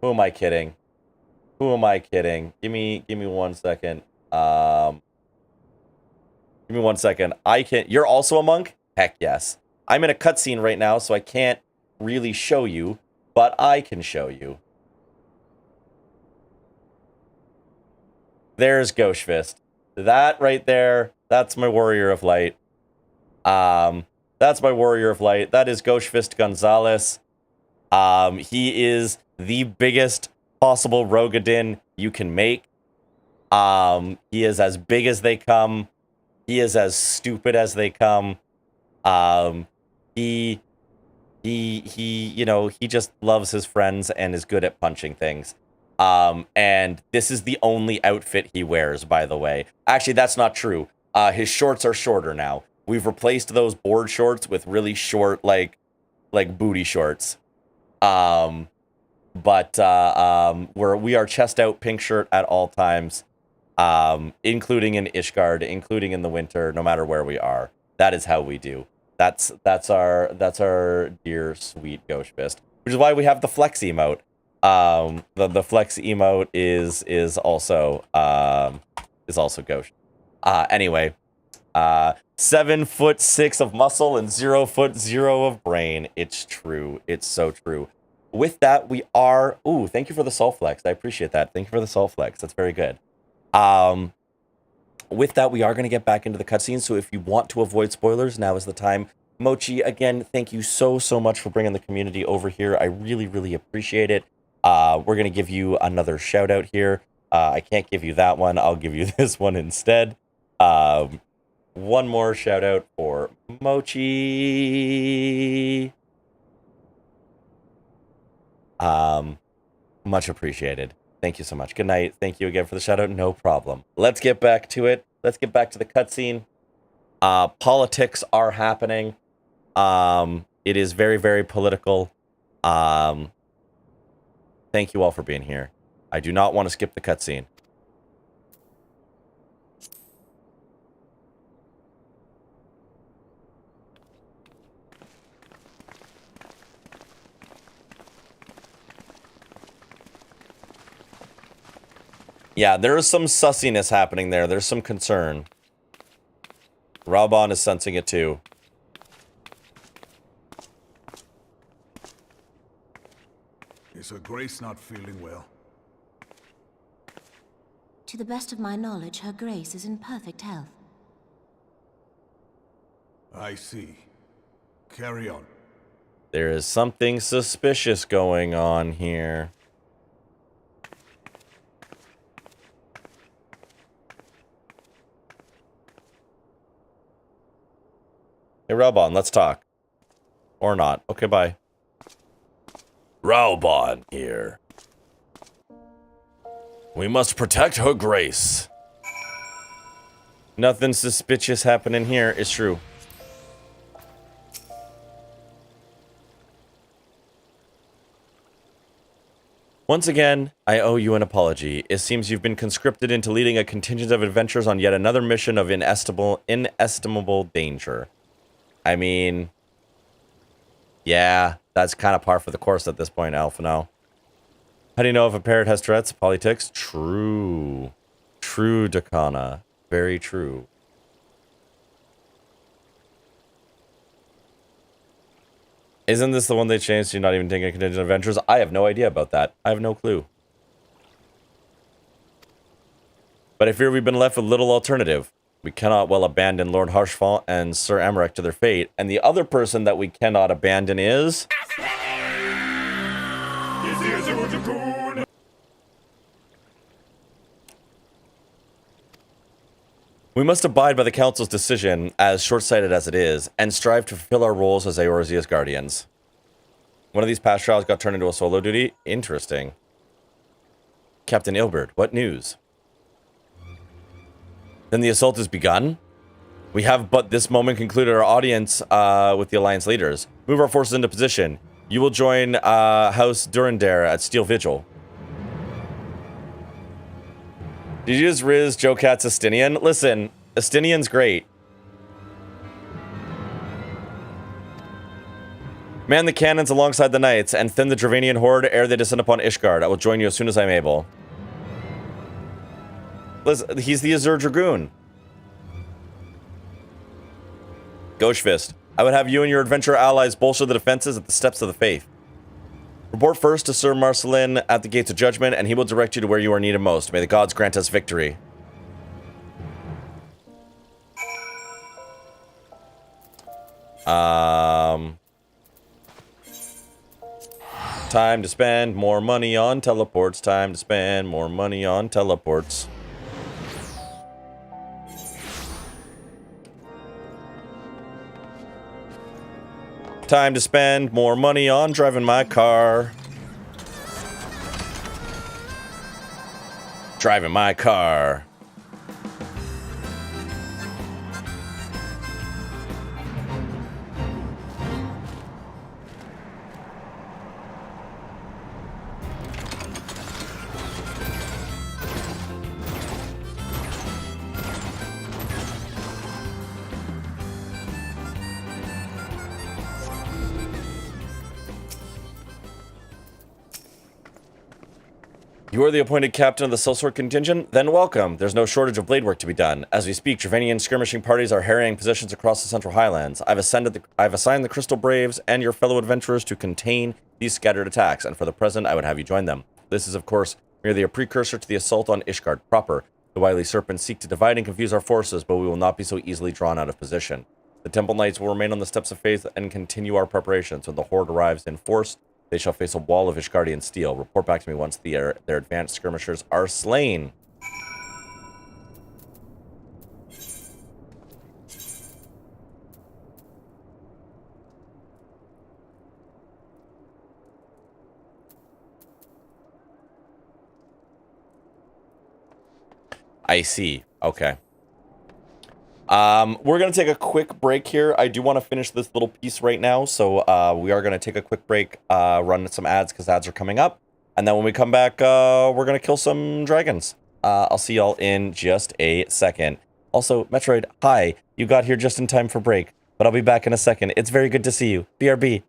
Who am I kidding? Give me 1 second. Give me 1 second. You're also a monk? Heck yes. I'm in a cutscene right now, so I can't really show you, but I can show you. There's Ghost Fist. That right there, that's my Warrior of Light. That's my Warrior of Light. That is Ghost Fist Gonzalez. He is the biggest possible Rogadin you can make. He is as big as they come. He is as stupid as they come. He just loves his friends and is good at punching things. And this is the only outfit he wears, by the way. Actually, that's not true. His shorts are shorter now. We've replaced those board shorts with really short, like booty shorts. We are chest out, pink shirt at all times, including in Ishgard, including in the winter, no matter where we are. That is how we do. That's our dear sweet Ghost Fist, which is why we have the flex emote. The flex emote is also Ghost. Anyway, 7'6" of muscle and 0'0" of brain. It's true. It's so true. With that, we are. Ooh, thank you for the soul flex. I appreciate that. Thank you for the soul flex. That's very good. With that, we are going to get back into the cutscene. So if you want to avoid spoilers, now is the time. Mochi, again, thank you so much for bringing the community over here. I really appreciate it. We're going to give you another shout out here. I can't give you that one. I'll give you this one instead. One more shout out for Mochi. Much appreciated. Thank you so much. Good night. Thank you again for the shout out. No problem. Let's get back to it. Let's get back to the cutscene. Politics are happening. It is very political. Thank you all for being here. I do not want to skip the cutscene. Yeah, there is some sussiness happening there. There's some concern. Raubon is sensing it too. Is Her Grace not feeling well? To the best of my knowledge, Her Grace is in perfect health. I see. Carry on. There is something suspicious going on here. Hey, Raubon, let's talk. Or not. Okay, bye. Raubon here. We must protect Her Grace. Nothing suspicious happening here. It's true. Once again, I owe you an apology. It seems you've been conscripted into leading a contingent of adventurers on yet another mission of inestimable danger. I mean, yeah, that's kind of par for the course at this point, Alphino. How do you know if a parrot has Tourette's? Polytics? True. True, Dakana. Very true. Isn't this the one they changed to not even taking a contingent of adventurers? I have no idea about that. I have no clue. But I fear we've been left with little alternative. We cannot well abandon Lord Harshfall and Sir Amarek to their fate. And the other person that we cannot abandon is... We must abide by the Council's decision, as short-sighted as it is, and strive to fulfill our roles as Eorzea's guardians. One of these past trials got turned into a solo duty? Interesting. Captain Ilbert, what news? Then the assault has begun? We have but this moment concluded our audience with the Alliance leaders. Move our forces into position. You will join House Durandare at Steel Vigil. Did you just riz Joe Cat's Estinian? Listen, Estinian's great. Man the cannons alongside the knights, and thin the Dravanian horde ere they descend upon Ishgard. I will join you as soon as I'm able. Listen, he's the Azure Dragoon. Ghoshfist, I would have you and your adventurer allies bolster the defenses at the steps of the faith. Report first to Sir Marcelin at the gates of judgment, and he will direct you to where you are needed most. May the gods grant us victory. Time to spend more money on teleports. Time to spend more money on teleports. Time to spend more money on driving my car. Driving my car. You are the appointed captain of the sellsword contingent? Then welcome. There's no shortage of blade work to be done. As we speak, Dravanian skirmishing parties are harrying positions across the Central Highlands. I've assigned the Crystal Braves and your fellow adventurers to contain these scattered attacks, and for the present, I would have you join them. This is, of course, merely a precursor to the assault on Ishgard proper. The wily serpents seek to divide and confuse our forces, but we will not be so easily drawn out of position. The Temple Knights will remain on the steps of faith and continue our preparations. When the horde arrives in force, they shall face a wall of Ishgardian steel. Report back to me once their advanced skirmishers are slain. I see. Okay. We're going to take a quick break here. I do want to finish this little piece right now, so we are going to take a quick break, run some ads because ads are coming up, and then when we come back, we're going to kill some dragons. I'll see y'all in just a second. Also, Metroid, hi. You got here just in time for break, but I'll be back in a second. It's very good to see you. BRB.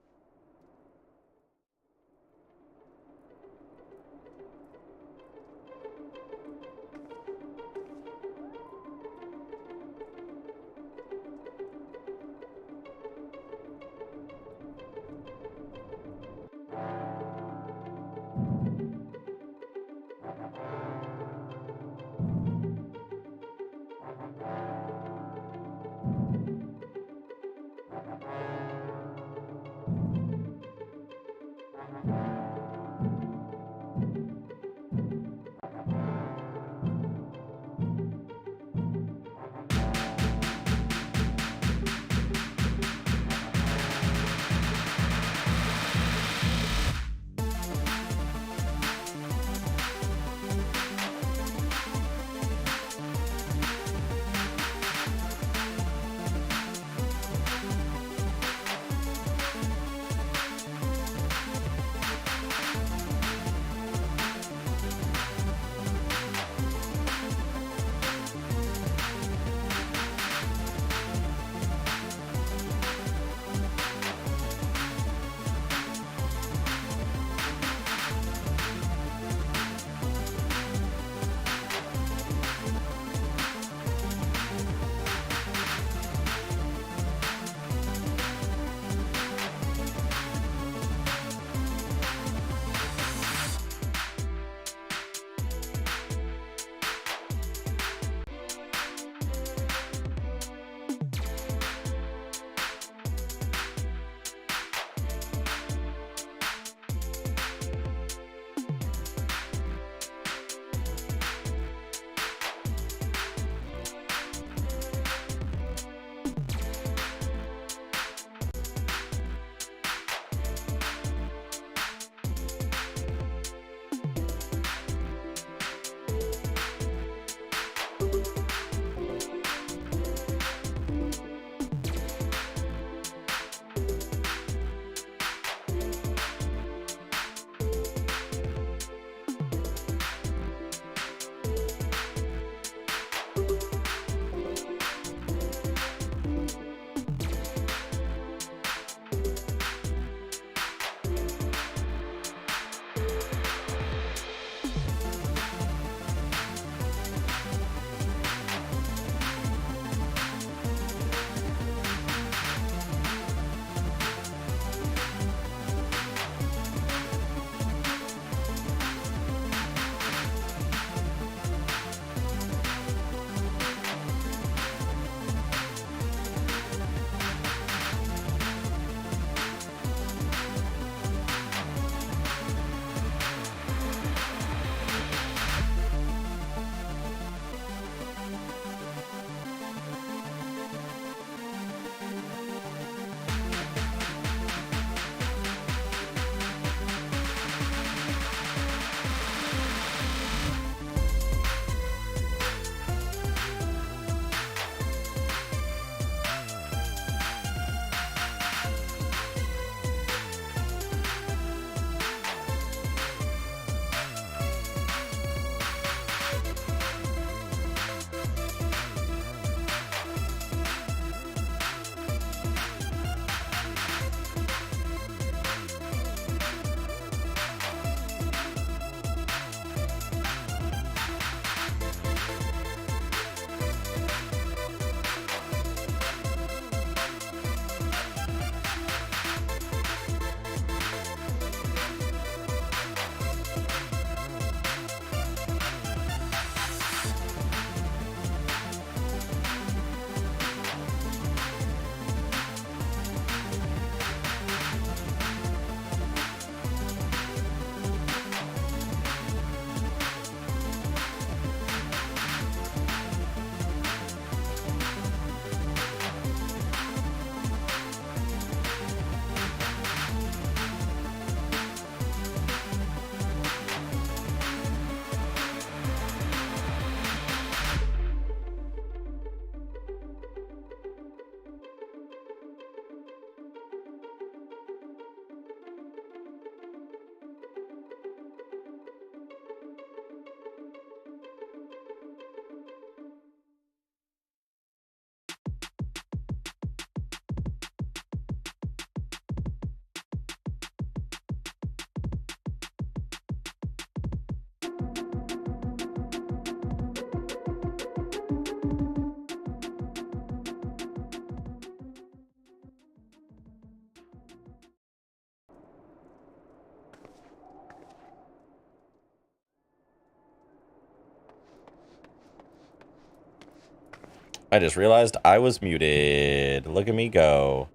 I just realized I was muted. Look at me go.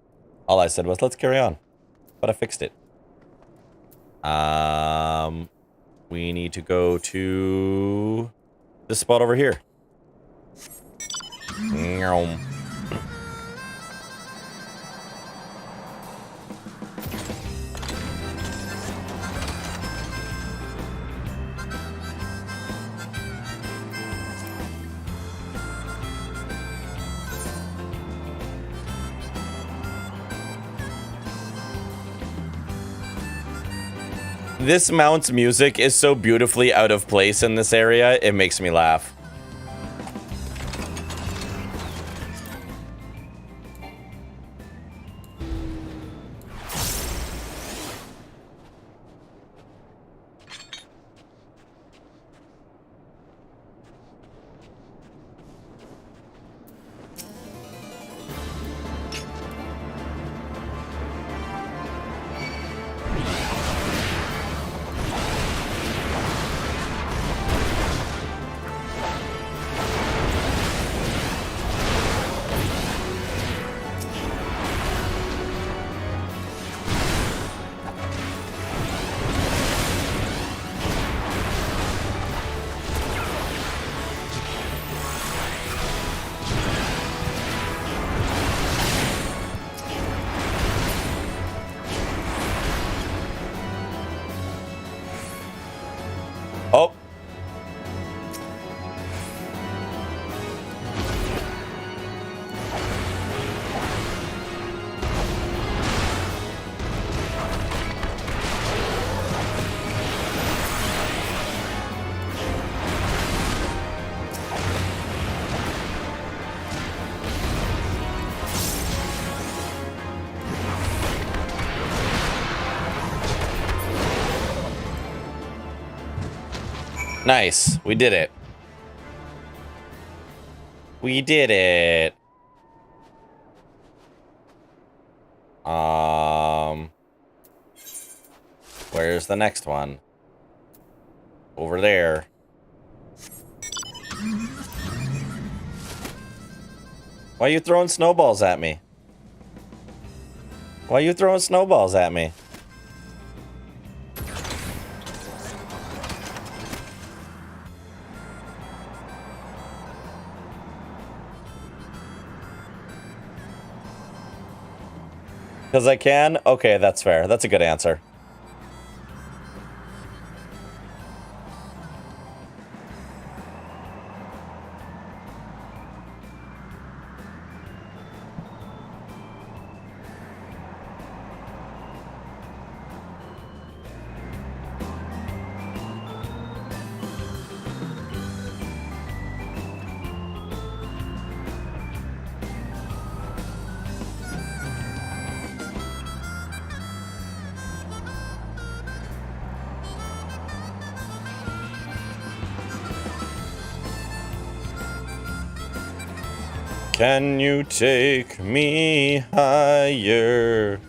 All I said was, let's carry on. But I fixed it. We need to go to this spot over here. This mount's music is so beautifully out of place in this area, it makes me laugh. Oh. Nice. We did it. We did it. Where's the next one? Over there. Why are you throwing snowballs at me? Why are you throwing snowballs at me? Because I can? Okay, that's fair. That's a good answer. Can you take me higher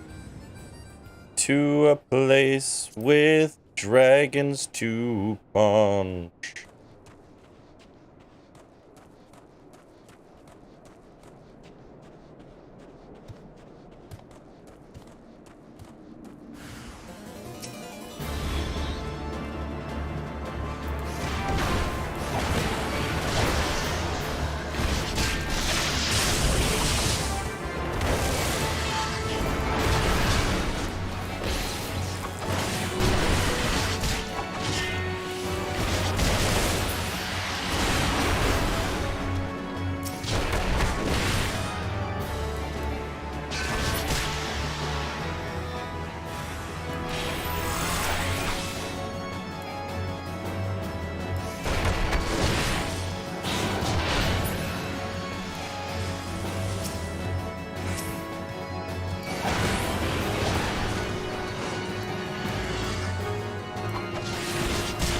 to a place with dragons to punch?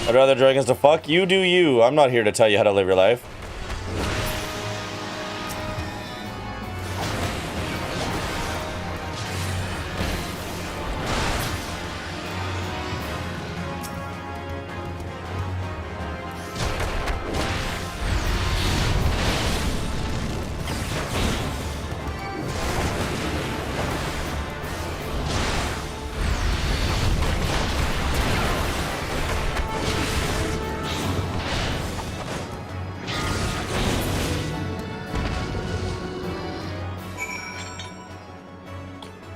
I'd rather dragons to fuck. You do you. I'm not here to tell you how to live your life.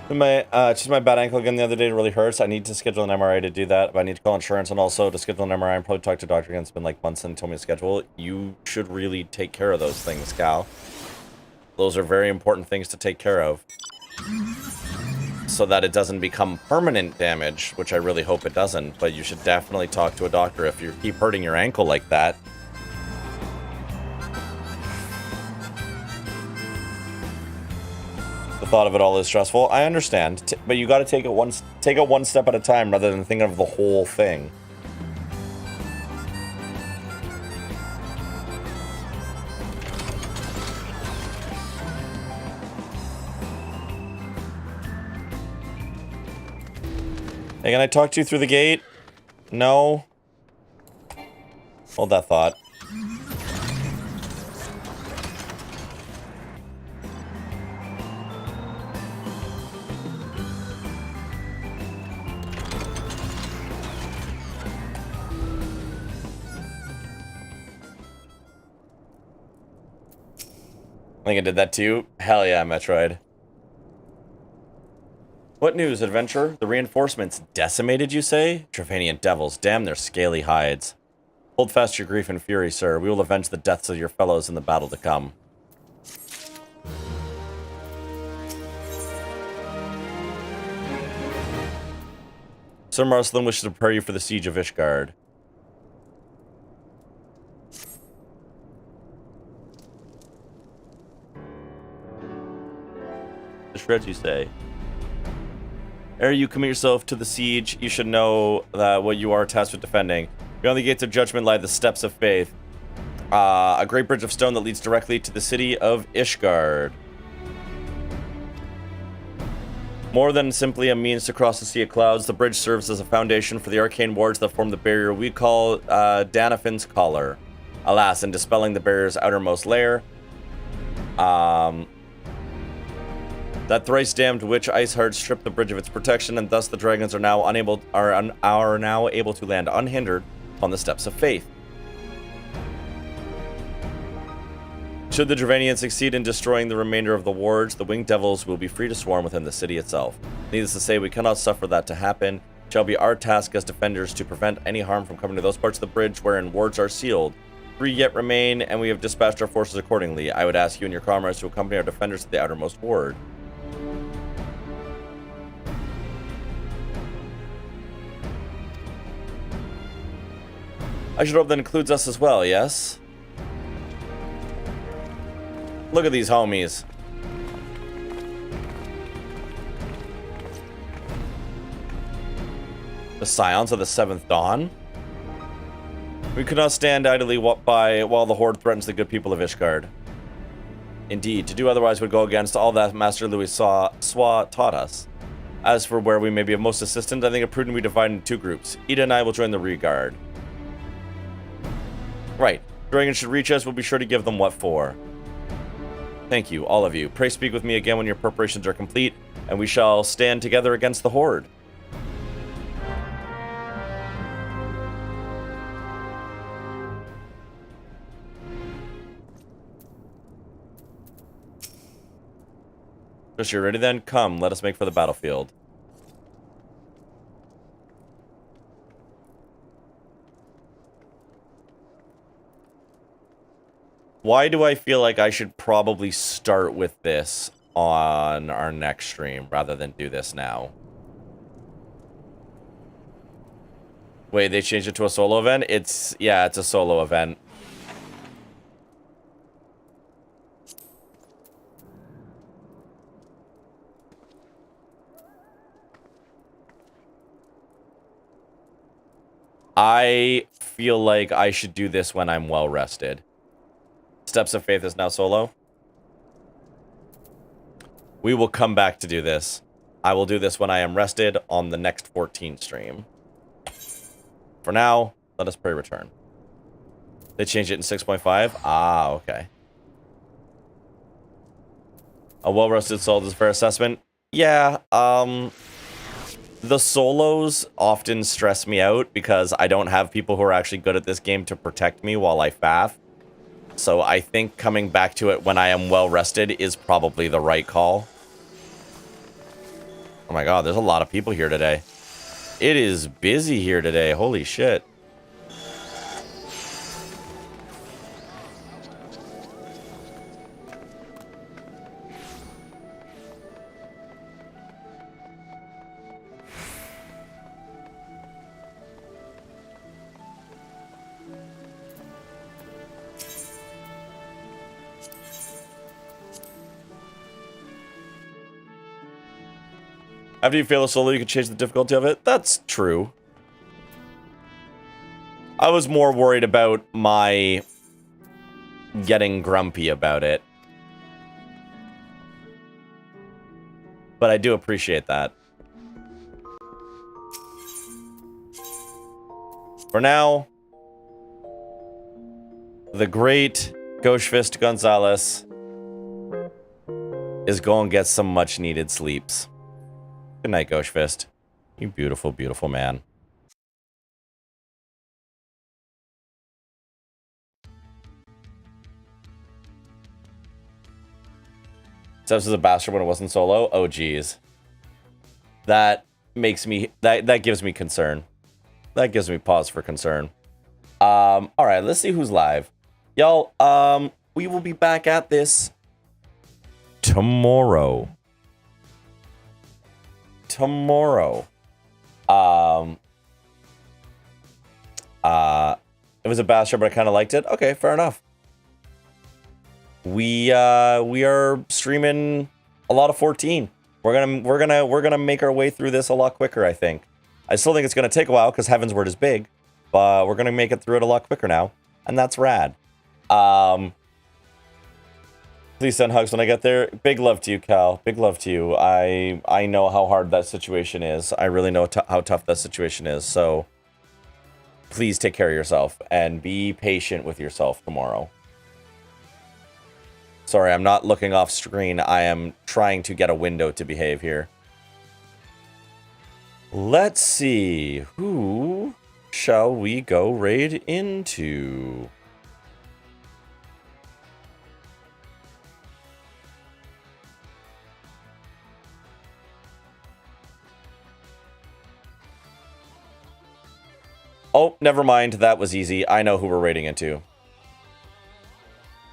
Just my bad ankle again the other day. It really hurts. I need to schedule an MRI to do that. But I need to call insurance and also to schedule an MRI and probably talk to a doctor again. It's been like months and told me to schedule. You should really take care of those things, Cal. Those are very important things to take care of. So that it doesn't become permanent damage, which I really hope it doesn't. But you should definitely talk to a doctor if you keep hurting your ankle like that. The thought of it all is stressful. I understand, but you got to take it one step at a time rather than thinking of the whole thing. Hey, can I talk to you through the gate? No. Hold that thought. I think I did that too. Hell yeah, Metroid. What news, adventurer? The reinforcements decimated, you say? Travanian devils, damn their scaly hides. Hold fast your grief and fury, sir. We will avenge the deaths of your fellows in the battle to come. Sir Marcelin wishes to prepare you for the siege of Ishgard. The shreds, you say? Ere you commit yourself to the siege, you should know that what you are tasked with defending. Beyond the gates of judgment lie the steps of faith. A great bridge of stone that leads directly to the city of Ishgard. More than simply a means to cross the sea of clouds, the bridge serves as a foundation for the arcane wards that form the barrier we call Danafin's Collar. Alas, in dispelling the barrier's outermost layer, that thrice damned witch Iceheart stripped the bridge of its protection, and thus the dragons are now now able to land unhindered on the steps of faith. Should the Dravanians succeed in destroying the remainder of the wards, the winged devils will be free to swarm within the city itself. Needless to say, we cannot suffer that to happen. It shall be our task as defenders to prevent any harm from coming to those parts of the bridge wherein wards are sealed. 3 yet remain, and we have dispatched our forces accordingly. I would ask you and your comrades to accompany our defenders to the outermost ward. I should hope that includes us as well, yes? Look at these homies. The Scions of the Seventh Dawn? We could not stand idly by while the Horde threatens the good people of Ishgard. Indeed, to do otherwise would go against all that Master Louis Swa taught us. As for where we may be of most assistance, I think it prudent we divide into 2 groups. Ida and I will join the rear guard. Right. Dragons should reach us. We'll be sure to give them what for. Thank you, all of you. Pray speak with me again when your preparations are complete, and we shall stand together against the Horde. Just you ready then? Come, let us make for the battlefield. Why do I feel like I should probably start with this on our next stream rather than do this now? Wait, they changed it to a solo event? Yeah, it's a solo event. I feel like I should do this when I'm well rested. Steps of Faith is now solo. We will come back to do this. I will do this when I am rested on the next 14 stream. For now, let us pray return. They changed it in 6.5? Ah, okay. A well-rested soul is a fair assessment. Yeah, the solos often stress me out because I don't have people who are actually good at this game to protect me while I faff. So I think coming back to it when I am well rested is probably the right call. Oh my god, there's a lot of people here today. It is busy here today. Holy shit. After you fail a solo, you can change the difficulty of it. That's true. I was more worried about my getting grumpy about it. But I do appreciate that. For now, the great Ghoshfist Gonzalez is going to get some much needed sleeps. Good night, Ghoshfist. You beautiful, beautiful man. Zeus is a bastard when it wasn't solo. Oh, geez. That makes me... That gives me concern. That gives me pause for concern. Alright, let's see who's live. Y'all, we will be back at this tomorrow. Tomorrow. It was a bastard, but I kind of liked it. Okay, fair enough. We are streaming a lot of 14. We're gonna make our way through this a lot quicker, I think. I still think it's gonna take a while because Heaven's Word is big, but we're gonna make it through it a lot quicker now, and that's rad. Please send hugs when I get there. Big love to you, Cal. Big love to you. I know how hard that situation is. I really know how tough that situation is. So please take care of yourself and be patient with yourself tomorrow. Sorry, I'm not looking off screen. I am trying to get a window to behave here. Let's see. Who shall we go raid into? Oh, never mind. That was easy. I know who we're raiding into.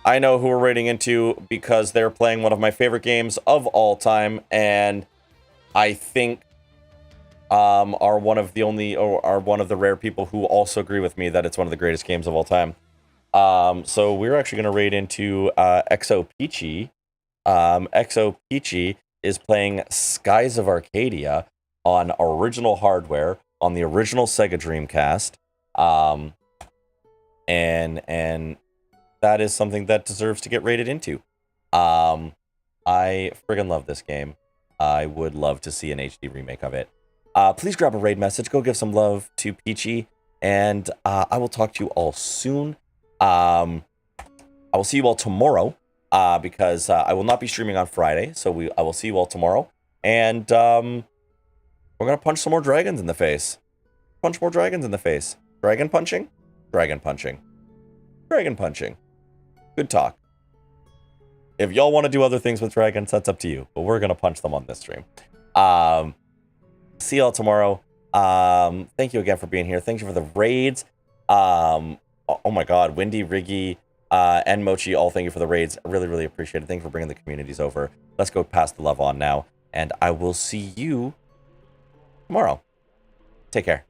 I know who we're raiding into because they're playing one of my favorite games of all time, and I think are one of the rare people who also agree with me that it's one of the greatest games of all time. So we're actually going to raid into Exo Peachy. Exo Peachy is playing Skies of Arcadia on original hardware on the original Sega Dreamcast. And that is something that deserves to get raided into. I friggin' love this game. I would love to see an HD remake of it. Please grab a raid message. Go give some love to Peachy. And I will talk to you all soon. I will see you all tomorrow. Because I will not be streaming on Friday. So I will see you all tomorrow. And we're going to punch some more dragons in the face. Punch more dragons in the face. Dragon punching? Dragon punching. Dragon punching. Good talk. If y'all want to do other things with dragons, that's up to you. But we're going to punch them on this stream. See y'all tomorrow. Thank you again for being here. Thank you for the raids. Oh my god. Wendy, Riggy, and Mochi, all thank you for the raids. I really, really appreciate it. Thank you for bringing the communities over. Let's go pass the love on now. And I will see you tomorrow. Take care.